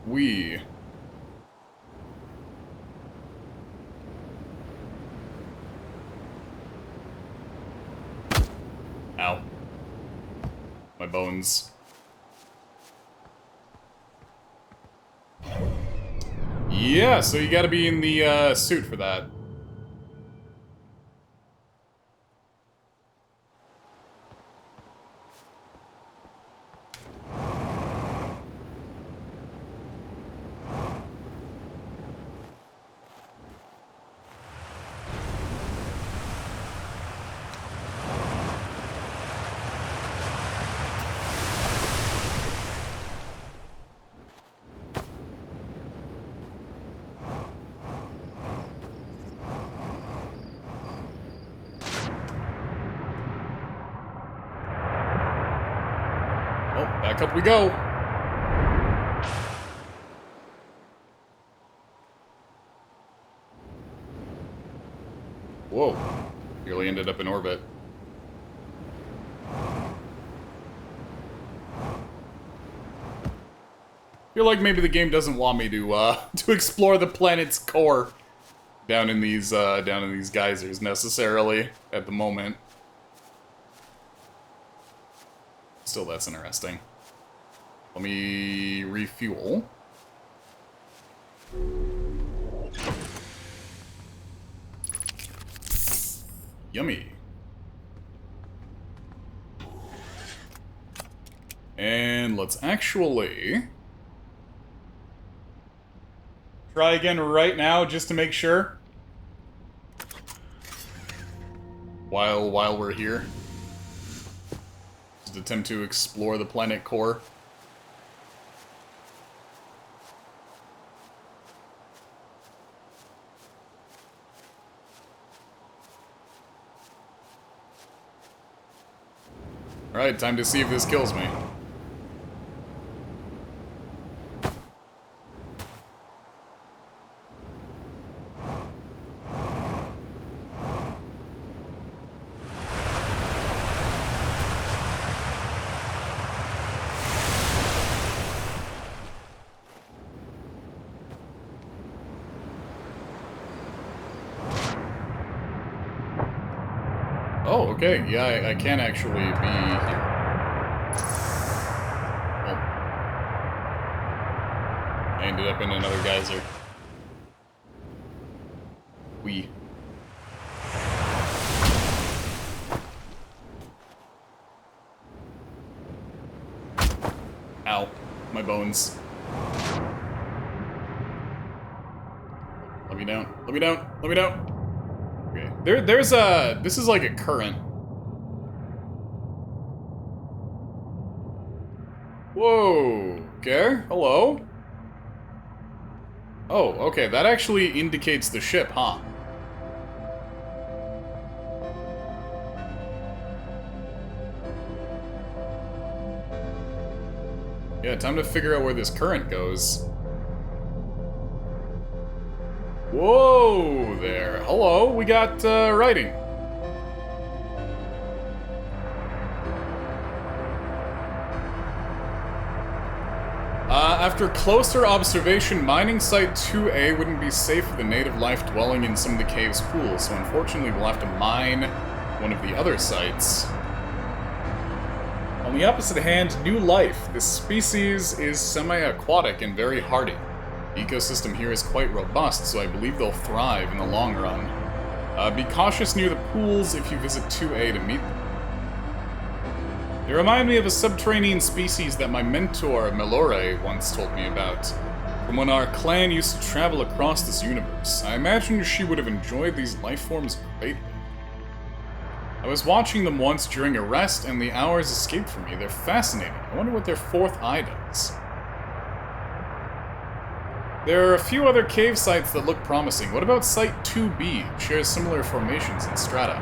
We. Ow. My bones. Yeah, so you gotta be in the suit for that. Well, back up we go. Whoa. Nearly ended up in orbit. Feel like maybe the game doesn't want me to to explore the planet's core down in these geysers necessarily at the moment. Still, that's interesting. Let me refuel. Yummy. And let's actually try again right now just to make sure. While we're here. Just attempt to explore the planet core. Alright, time to see if this kills me. Oh, okay. Yeah, I can actually be here. Well, I ended up in another geyser. Wee. Ow. My bones. Let me down. Let me down. Let me down. Okay. There's a... This is like a current. Whoa. Okay. Hello? Oh, okay. That actually indicates the ship, huh? Yeah, time to figure out where this current goes. Whoa there. Hello, we got writing. After closer observation, mining site 2A wouldn't be safe for the native life dwelling in some of the cave's pools, so unfortunately we'll have to mine one of the other sites. On the opposite hand, new life. This species is semi-aquatic and very hardy. The ecosystem here is quite robust, so I believe they'll thrive in the long run. Be cautious near the pools if you visit 2A to meet them. They remind me of a subterranean species that my mentor, Melore, once told me about, from when our clan used to travel across this universe. I imagine she would have enjoyed these life forms greatly. I was watching them once during a rest, and the hours escaped from me. They're fascinating. I wonder what their fourth eye does. There are a few other cave sites that look promising. What about Site 2B? It shares similar formations and strata.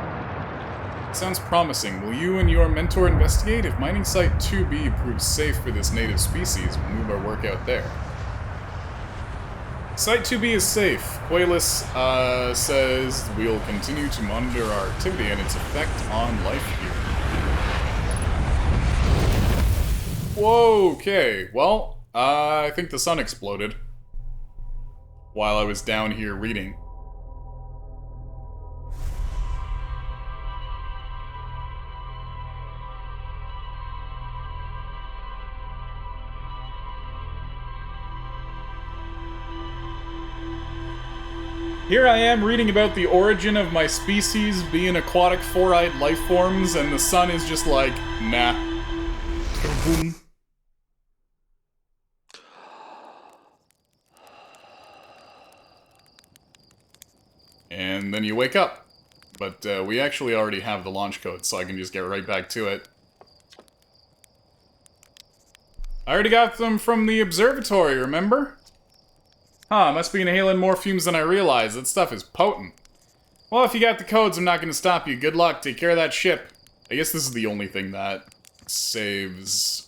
Sounds promising. Will you and your mentor investigate? If mining Site 2B proves safe for this native species, we'll move our work out there. Site 2B is safe. Qualis says we'll continue to monitor our activity and its effect on life here. Whoa, okay. Well, I think the sun exploded while I was down here reading. Here I am reading about the origin of my species being aquatic four-eyed life forms, and the sun is just like, nah. Boom. And then you wake up. But we actually already have the launch code, so I can just get right back to it. I already got them from the observatory, remember? Huh, must be inhaling more fumes than I realized. That stuff is potent. Well, if you got the codes, I'm not going to stop you. Good luck. Take care of that ship. I guess this is the only thing that saves...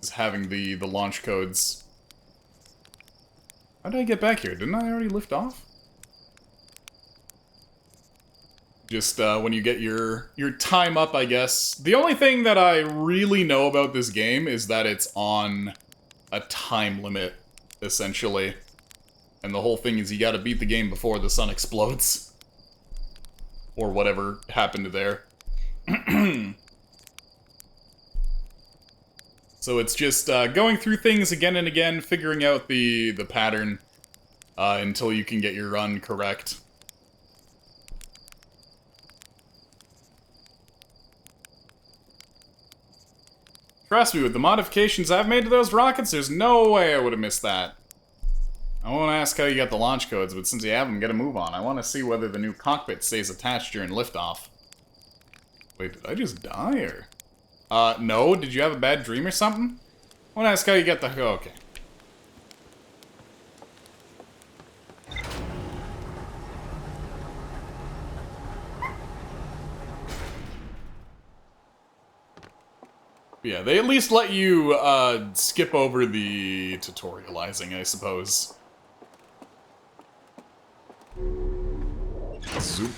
is having the launch codes. How did I get back here? Didn't I already lift off? Just when you get your time up, I guess. The only thing that I really know about this game is that it's on a time limit, essentially. And the whole thing is you gotta beat the game before the sun explodes. Or whatever happened to there. So it's just going through things again and again, figuring out the pattern until you can get your run correct. Trust me, with the modifications I've made to those rockets, there's no way I would have missed that. I won't ask how you got the launch codes, but since you have them, get a move on. I want to see whether the new cockpit stays attached during liftoff. Wait, did I just die, or...? No? Did you have a bad dream or something? I want to ask how you got the... Oh, okay. Yeah, they at least let you, skip over the tutorializing, I suppose. Zoop.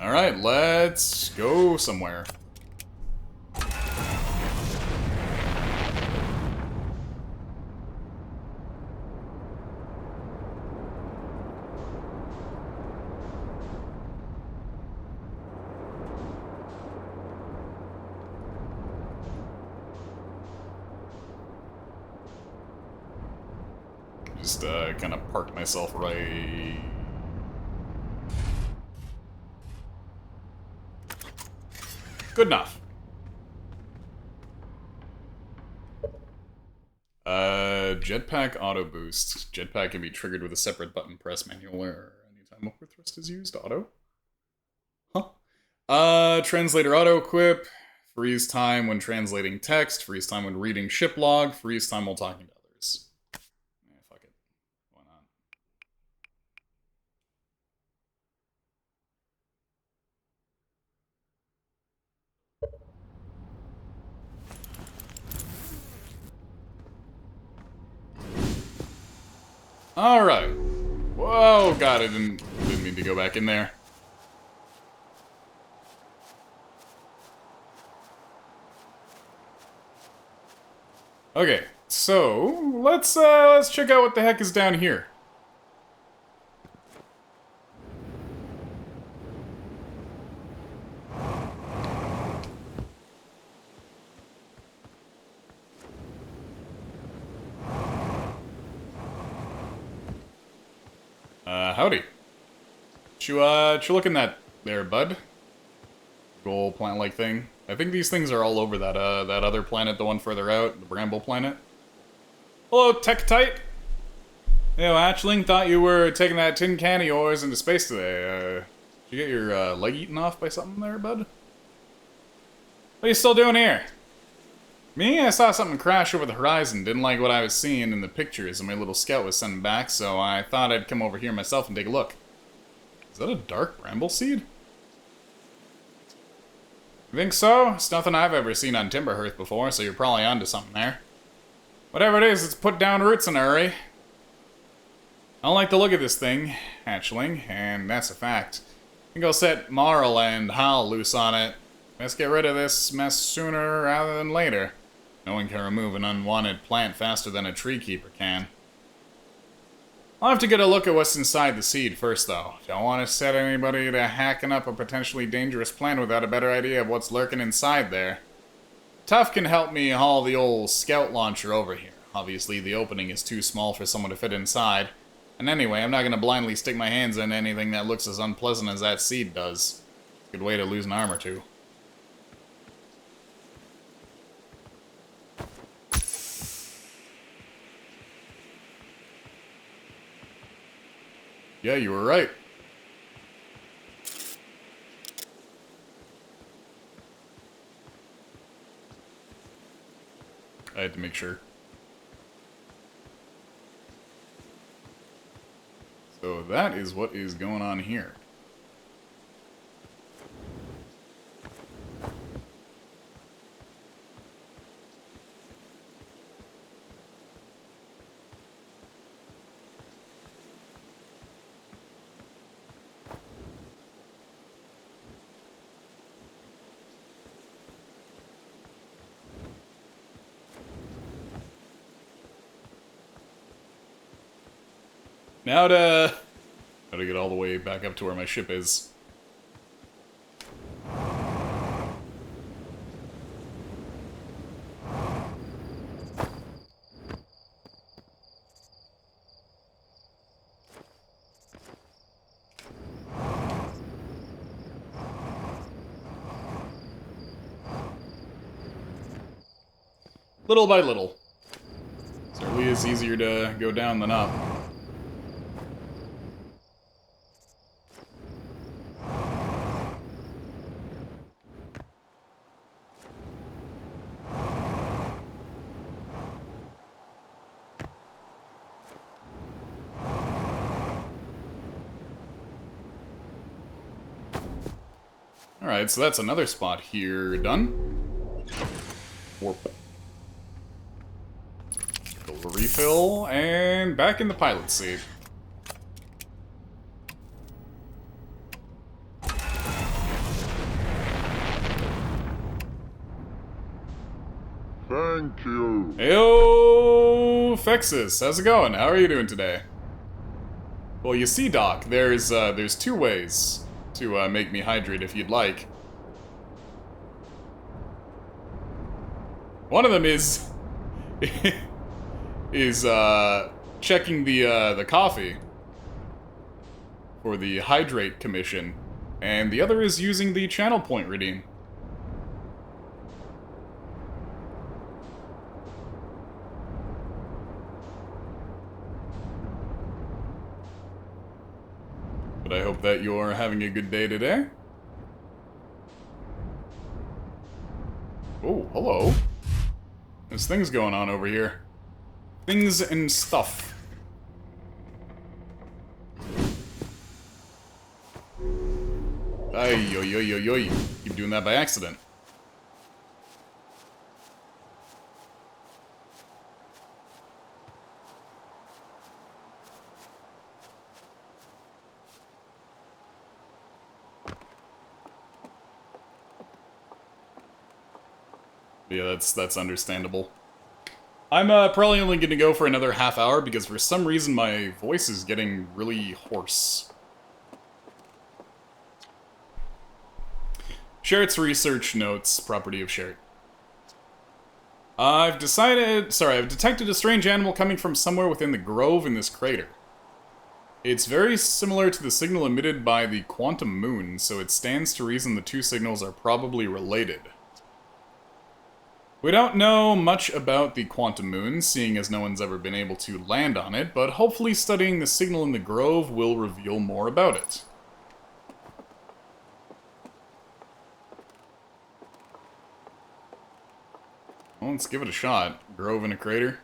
Alright, let's go somewhere. Just kind of park myself right... Good enough. Jetpack auto boost. Jetpack can be triggered with a separate button press manual or anytime upward thrust is used. Auto? Huh. Translator auto equip. Freeze time when translating text. Freeze time when reading ship log. Freeze time while talking to others. Yeah, fuck it. Why not? Alright. Whoa, god, I didn't mean to go back in there. Okay, so let's check out what the heck is down here. Howdy. You looking at there, bud? Gold plant-like thing. I think these things are all over that other planet, the one further out, the Bramble planet. Hello, Tektite. Yo, Hatchling, thought you were taking that tin can of yours into space today. Did you get your leg eaten off by something there, bud? What are you still doing here? Me? I saw something crash over the horizon, didn't like what I was seeing in the pictures and my little scout was sending back, so I thought I'd come over here myself and take a look. Is that a dark bramble seed? You think so? It's nothing I've ever seen on Timberhearth before, so you're probably onto something there. Whatever it is, it's put down roots in a hurry. I don't like the look of this thing, Hatchling, and that's a fact. I think I'll set Marl and Hal loose on it. Best get rid of this mess sooner rather than later. No one can remove an unwanted plant faster than a tree keeper can. I'll have to get a look at what's inside the seed first, though. Don't want to set anybody to hacking up a potentially dangerous plant without a better idea of what's lurking inside there. Tuff can help me haul the old scout launcher over here. Obviously, the opening is too small for someone to fit inside. And anyway, I'm not going to blindly stick my hands in anything that looks as unpleasant as that seed does. Good way to lose an arm or two. Yeah, you were right. I had to make sure. So that is what is going on here. Now to get all the way back up to where my ship is. Little by little. Certainly is easier to go down than up. Alright, so that's another spot here done. Warp. Go to refill, and back in the pilot seat. Thank you. Heyo, Fexus, how's it going? How are you doing today? Well, you see, Doc, there's two ways to make me hydrate if you'd like. One of them is checking the coffee for the Hydrate Commission, and the other is using the channel point redeem. But I hope that you're having a good day today. Oh, hello. There's things going on over here. Things and stuff. Ay, yo, yo, yo, yo. Keep doing that by accident. Yeah, that's understandable. I'm probably only going to go for another half hour because for some reason my voice is getting really hoarse. Sherritt's research notes, property of Sherritt. I've detected a strange animal coming from somewhere within the grove in this crater. It's very similar to the signal emitted by the quantum moon, so it stands to reason the two signals are probably related. We don't know much about the quantum moon, seeing as no one's ever been able to land on it, but hopefully studying the signal in the grove will reveal more about it. Well, let's give it a shot. Grove in a crater.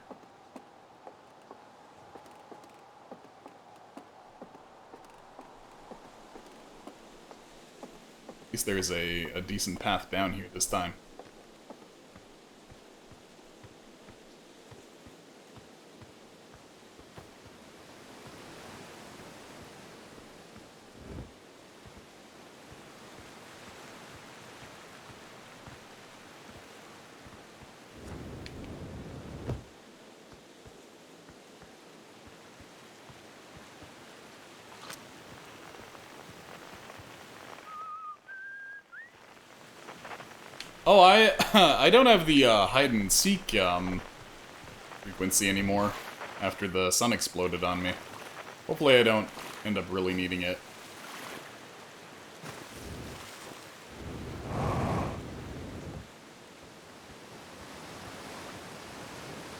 At least there's a decent path down here this time. Oh, I don't have the hide and seek frequency anymore after the sun exploded on me. Hopefully I don't end up really needing it.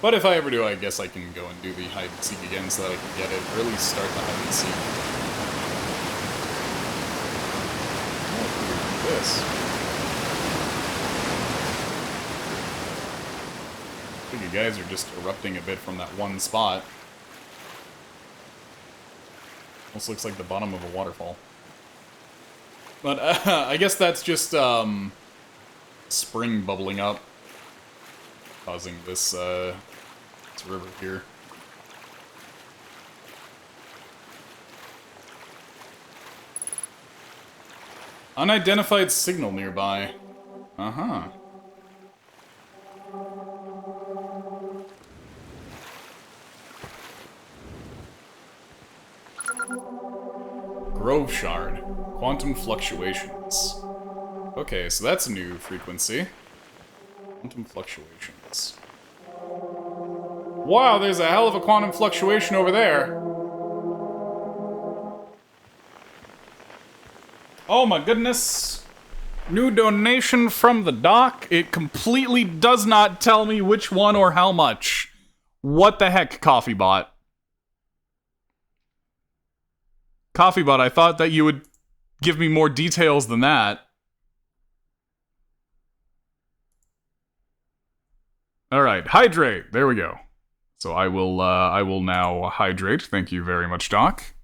But if I ever do, I guess I can go and do the hide and seek again so that I can get it, or at least start the hide and seek. Oh, look at this. I think you guys are just erupting a bit from that one spot. Almost looks like the bottom of a waterfall. But I guess that's just spring bubbling up, causing this this river here. Unidentified signal nearby. Uh-huh. Grove Shard. Quantum fluctuations. Okay, so that's a new frequency. Quantum fluctuations. Wow, there's a hell of a quantum fluctuation over there. Oh my goodness. New donation from the doc. It completely does not tell me which one or how much. What the heck, CoffeeBot? CoffeeBot, I thought that you would give me more details than that. Alright, hydrate. There we go. So I will now hydrate. Thank you very much, Doc.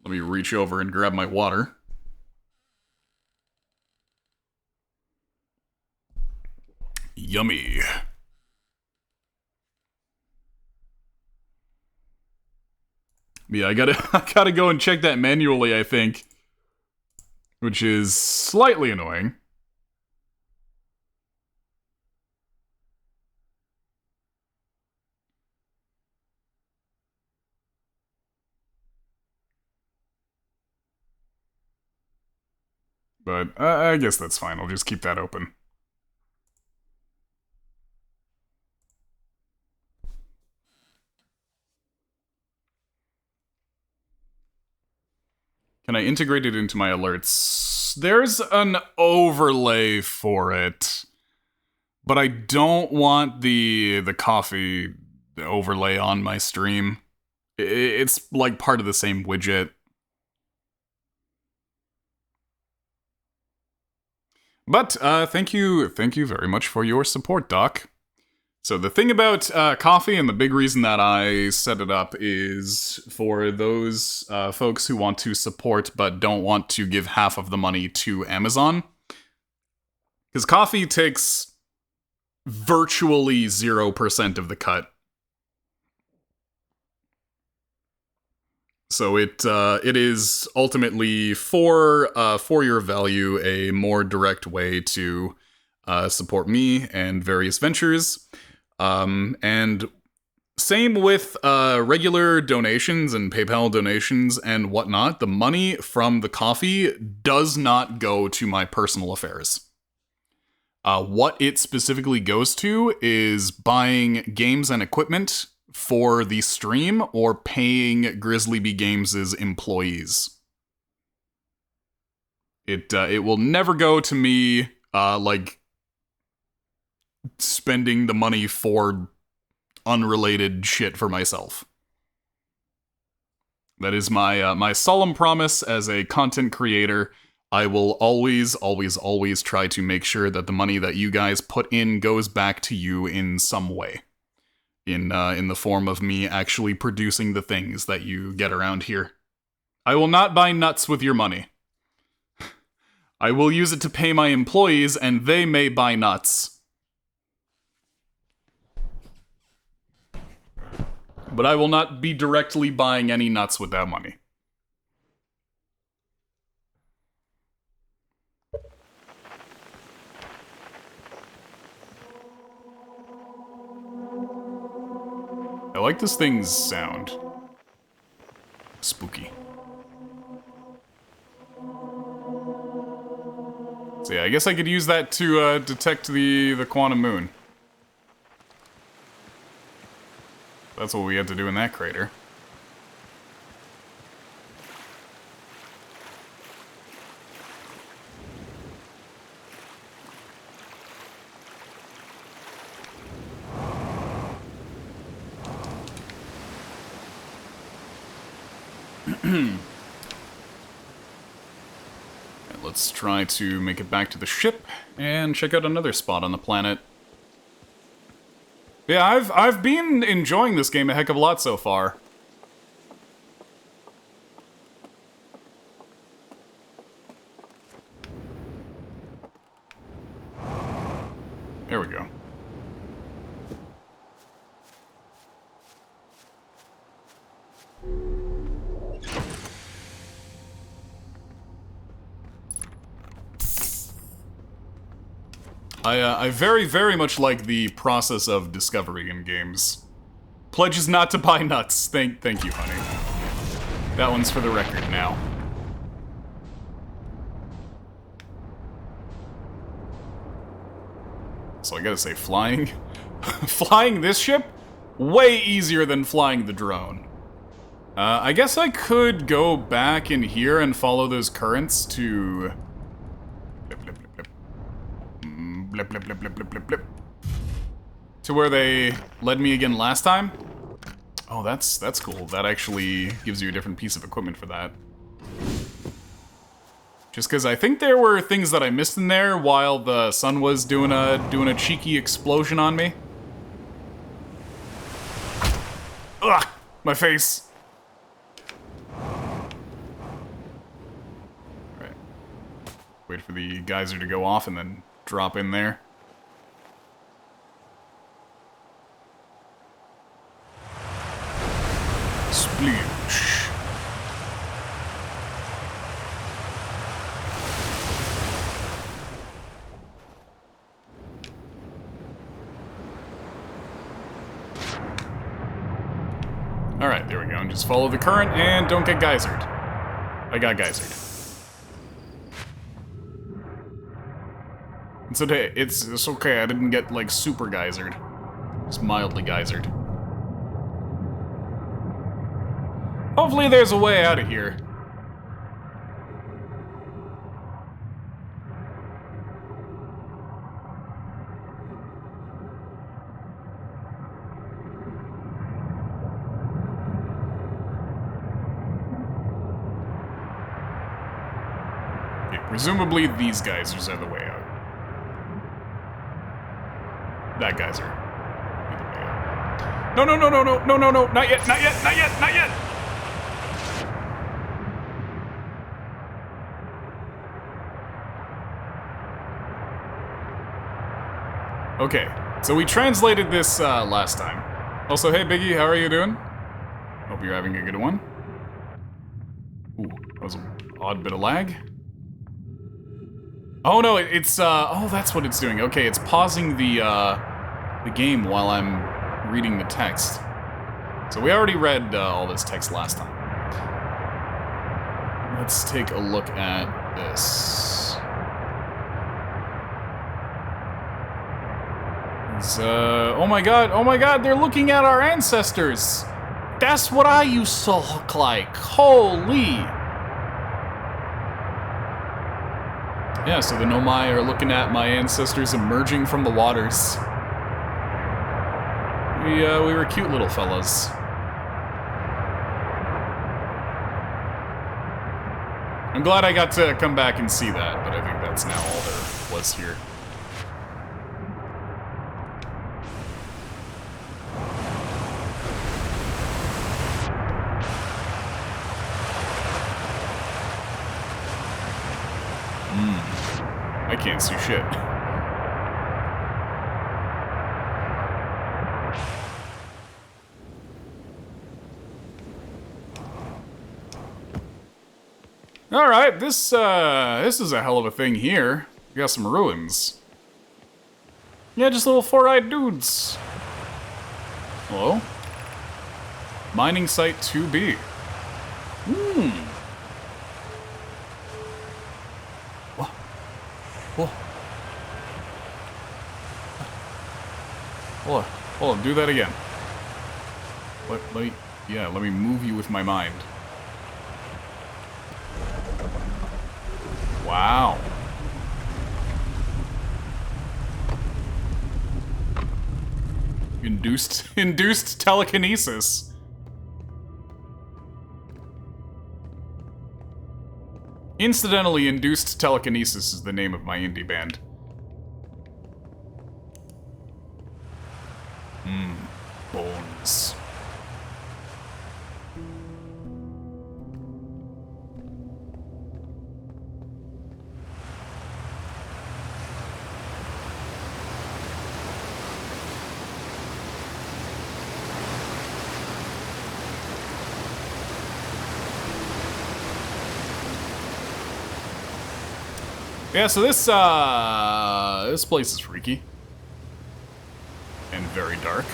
Let me reach over and grab my water. Yummy. Yeah, I gotta go and check that manually, I think. Which is slightly annoying. But I guess that's fine. I'll just keep that open. Can I integrate it into my alerts? There's an overlay for it. But I don't want the coffee overlay on my stream. It's like part of the same widget. But thank you very much for your support, Doc. So the thing about coffee, and the big reason that I set it up, is for those folks who want to support but don't want to give half of the money to Amazon. Because coffee takes virtually 0% of the cut. So it is ultimately, for your value, a more direct way to support me and various ventures. And same with regular donations and PayPal donations and whatnot. The money from the coffee does not go to my personal affairs. What it specifically goes to is buying games and equipment for the stream or paying Grizzly Bee Games' employees. It will never go to me, like, spending the money for unrelated shit for myself. That is my solemn promise as a content creator. I will always, always, always try to make sure that the money that you guys put in goes back to you in some way. In the form of me actually producing the things that you get around here. I will not buy nuts with your money. I will use it to pay my employees, and they may buy nuts. But I will not be directly buying any nuts with that money. I like this thing's sound. Spooky. So yeah, I guess I could use that to detect the quantum moon. That's what we had to do in that crater. Let's try to make it back to the ship and check out another spot on the planet. Yeah, I've been enjoying this game a heck of a lot so far. There we go. I very, very much like the process of discovery in games. Pledges not to buy nuts. Thank you, honey. That one's for the record now. So I gotta say, flying... flying this ship? Way easier than flying the drone. I guess I could go back in here and follow those currents to... Blip, blip, blip, blip, blip, blip, blip. To where they led me again last time? Oh, that's cool. That actually gives you a different piece of equipment for that. Just because I think there were things that I missed in there while the sun was doing a cheeky explosion on me. Ugh! My face! Alright. Wait for the geyser to go off and then drop in there. Sploosh. Alright, there we go. And just follow the current and don't get geysered. I got geysered. It's okay. It's okay. I didn't get, like, super geysered. Just mildly geysered. Hopefully there's a way out of here. Okay, presumably these geysers are the way out. That geyser. Be the way out. No, no, no, no, no, no, no, no, not yet, not yet, not yet, not yet! Okay, so we translated this last time. Also, hey Biggie, how are you doing? Hope you're having a good one. Ooh, that was an odd bit of lag. Oh no, it's oh, that's what it's doing. Okay, it's pausing the game while I'm reading the text. So we already read all this text last time. Let's take a look at this. Oh my god, they're looking at our ancestors! That's what I used to look like, holy! Yeah, so the Nomai are looking at my ancestors emerging from the waters. We were cute little fellas. I'm glad I got to come back and see that, but I think that's now all there was here. I can't see shit. Alright, this is a hell of a thing here. We got some ruins. Yeah, just little four-eyed dudes. Hello? Mining site 2B. Hold on, do that again. Let me move you with my mind. Wow. Induced telekinesis. Incidentally, Induced Telekinesis is the name of my indie band. Bones. Yeah, so this place is freaky. And very dark.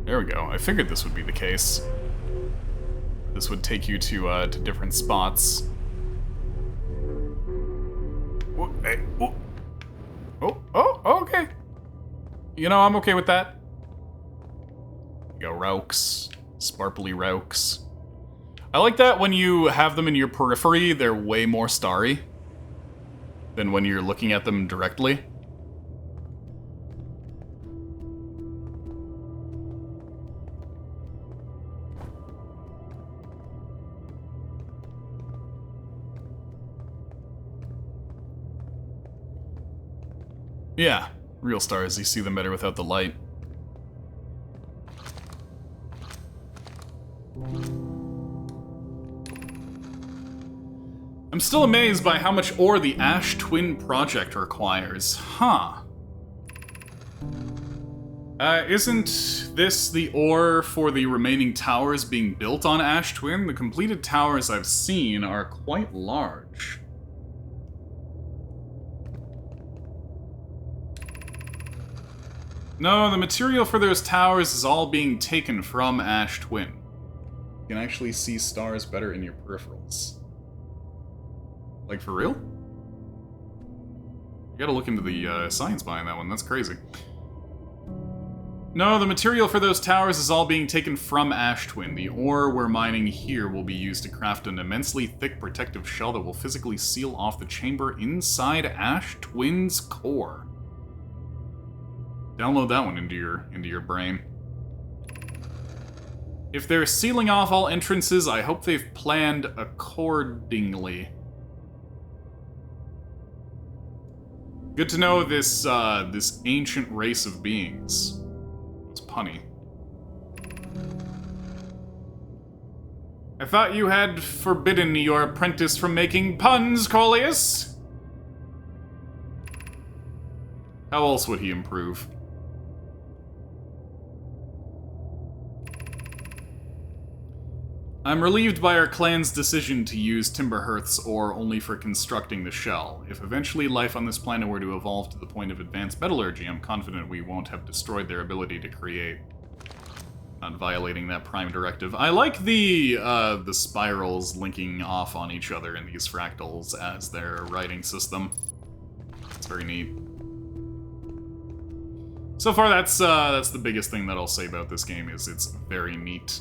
There we go. I figured this would be the case. This would take you to different spots. Oh, okay. You know, I'm okay with that. You go Rauks, sparkly Rauks. I like that when you have them in your periphery, they're way more starry than when you're looking at them directly. Yeah, real stars, you see them better without the light. I'm still amazed by how much ore the Ash Twin project requires. Huh. Isn't this the ore for the remaining towers being built on Ash Twin? The completed towers I've seen are quite large. No, the material for those towers is all being taken from Ash Twin. You can actually see stars better in your peripherals. Like, for real? You gotta look into the science behind that one, that's crazy. No, the material for those towers is all being taken from Ash Twin. The ore we're mining here will be used to craft an immensely thick protective shell that will physically seal off the chamber inside Ash Twin's core. Download that one into your brain. If they're sealing off all entrances, I hope they've planned accordingly. Good to know this this ancient race of beings. It's punny. I thought you had forbidden your apprentice from making puns, Coleus. How else would he improve? I'm relieved by our clan's decision to use Timberhearth's ore only for constructing the shell. If eventually life on this planet were to evolve to the point of advanced metallurgy, I'm confident we won't have destroyed their ability to create. Not violating that prime directive. I like the spirals linking off on each other in these fractals as their writing system. It's very neat. So far, that's the biggest thing that I'll say about this game, is it's very neat.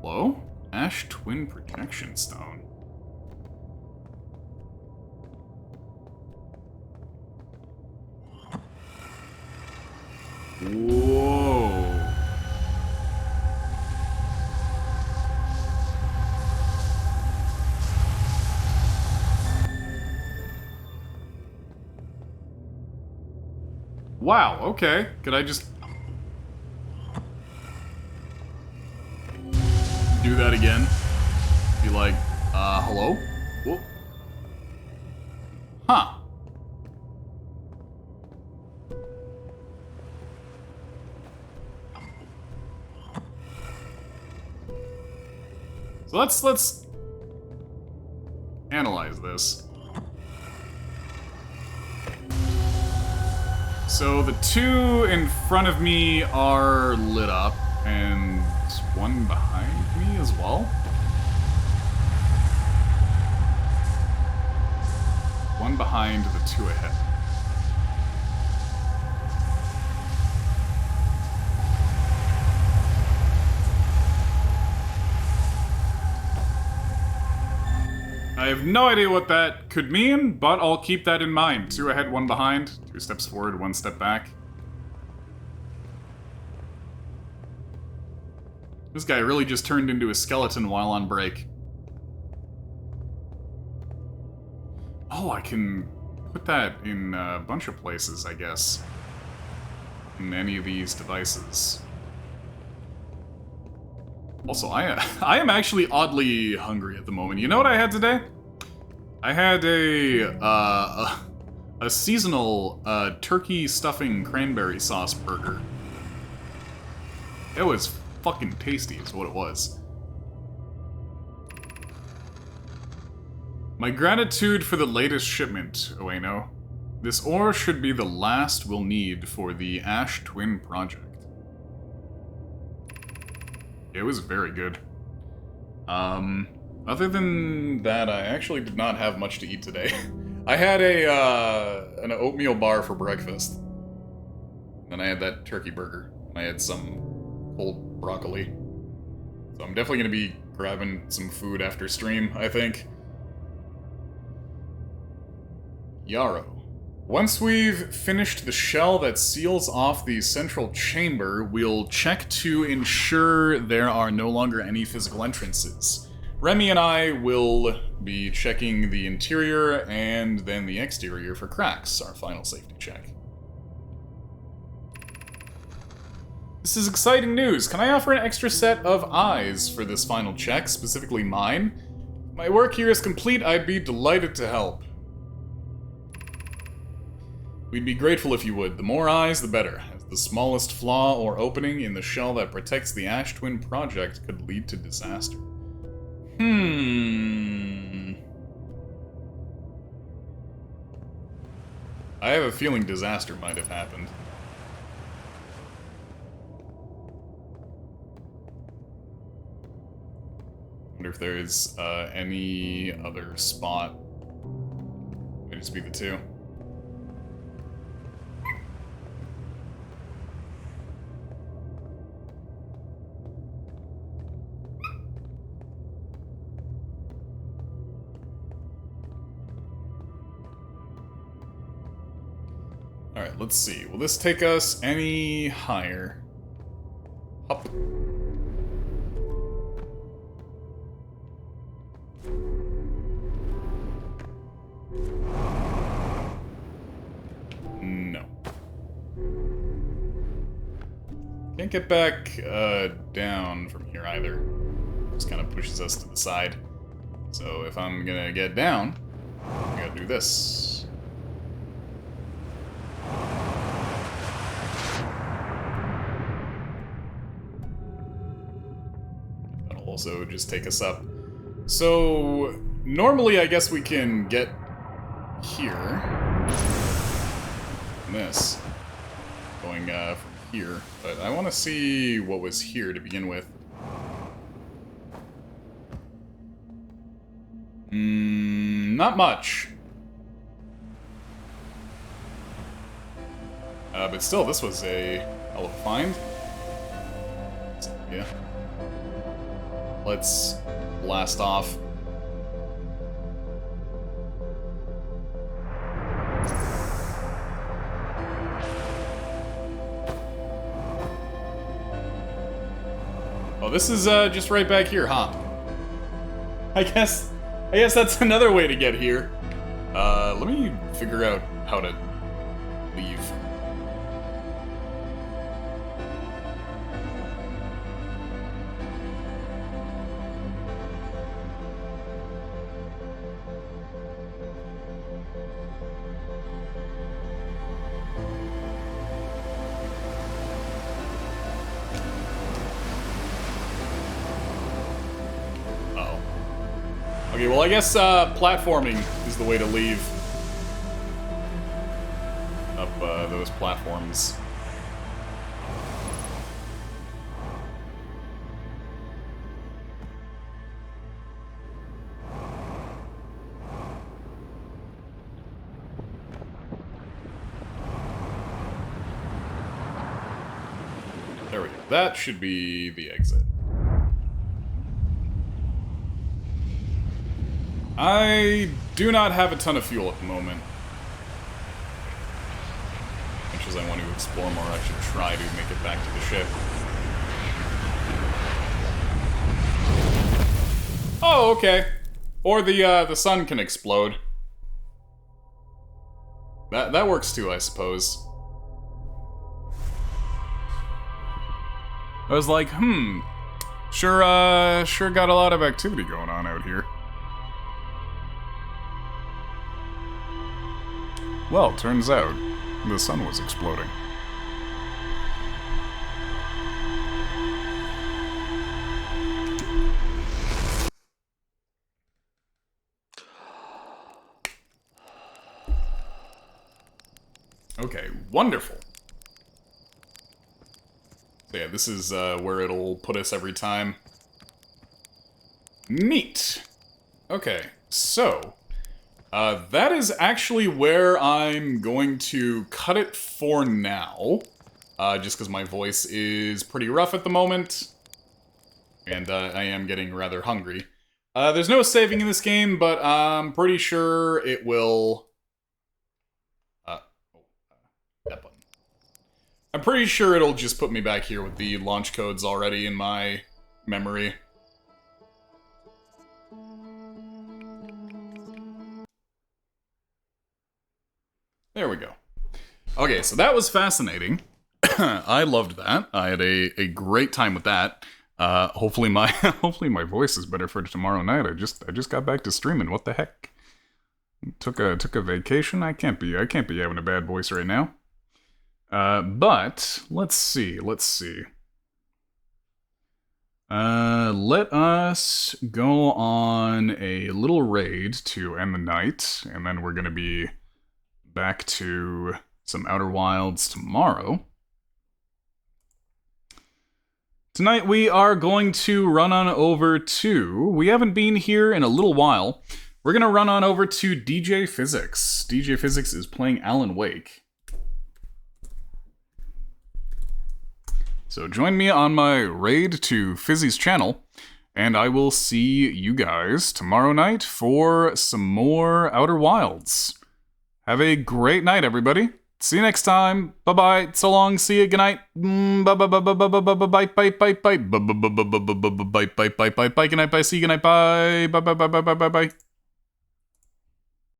Hello? Ash Twin Projection Stone. Whoa. Wow, okay. Could I just do that again? Be like, hello? Whoa. Huh. So let's analyze this. So the two in front of me are lit up, and one behind me as well. One behind the two ahead. I have no idea what that could mean, but I'll keep that in mind. Two ahead, one behind. 2 steps forward, 1 step back. This guy really just turned into a skeleton while on break. Oh, I can put that in a bunch of places, I guess. In any of these devices. Also, I am actually oddly hungry at the moment. You know what I had today? I had a seasonal turkey stuffing cranberry sauce burger. It was fucking tasty is what it was. My gratitude for the latest shipment, Ueno. This ore should be the last we'll need for the Ash Twin project. It was very good. Other than that, I actually did not have much to eat today. I had an oatmeal bar for breakfast. Then I had that turkey burger. And I had some cold broccoli. So I'm definitely going to be grabbing some food after stream, I think. Yarrow. Once we've finished the shell that seals off the central chamber, we'll check to ensure there are no longer any physical entrances. Remy and I will be checking the interior and then the exterior for cracks, our final safety check. This is exciting news. Can I offer an extra set of eyes for this final check, specifically mine? If my work here is complete, I'd be delighted to help. We'd be grateful if you would. The more eyes, the better, as the smallest flaw or opening in the shell that protects the Ash Twin project could lead to disaster. I have a feeling disaster might have happened. Wonder if there's any other spot. Might just be the two. Alright, let's see. Will this take us any higher? Up. No. Can't get back down from here either. Just kind of pushes us to the side. So if I'm gonna get down, I gotta do this. That'll also just take us up. So normally I guess we can get here. This. Going from here. But I want to see what was here to begin with. Not much. But still, this was a hell of a find. So, yeah. Let's blast off. Oh, this is just right back here, huh? I guess that's another way to get here. Let me figure out how to leave. Okay, well, I guess platforming is the way to leave. Up those platforms. There we go. That should be the exit. I do not have a ton of fuel at the moment. As much as I want to explore more, I should try to make it back to the ship. Oh, okay. Or the sun can explode. That works too, I suppose. I was like, sure got a lot of activity going on out here. Well, turns out, the sun was exploding. Okay, wonderful. So yeah, this is where it'll put us every time. Neat. Okay, so... that is actually where I'm going to cut it for now. Just because my voice is pretty rough at the moment. And I am getting rather hungry. There's no saving in this game, but I'm pretty sure it will... that button. I'm pretty sure it'll just put me back here with the launch codes already in my memory. There we go. Okay, so that was fascinating. I loved that. I had a great time with that. Hopefully my voice is better for tomorrow night. I just got back to streaming. What the heck? Took a vacation. I can't be having a bad voice right now. But let's see. Let us go on a little raid to end the night, and then we're gonna be back to some Outer Wilds tomorrow. Tonight we are going to run on over to... We haven't been here in a little while. We're going to run on over to DJ Physics. DJ Physics is playing Alan Wake. So join me on my raid to Fizzy's channel, and I will see you guys tomorrow night for some more Outer Wilds. Have a great night, everybody. See you next time. Bye-bye. So long. See you. Good night. Bye-bye. Bye-bye. Bye-bye. Bye-bye. Bye-bye. Bye-bye. Bye-bye. Good night. Bye. See you. Good night. Bye. Bye-bye. Bye-bye. Bye-bye.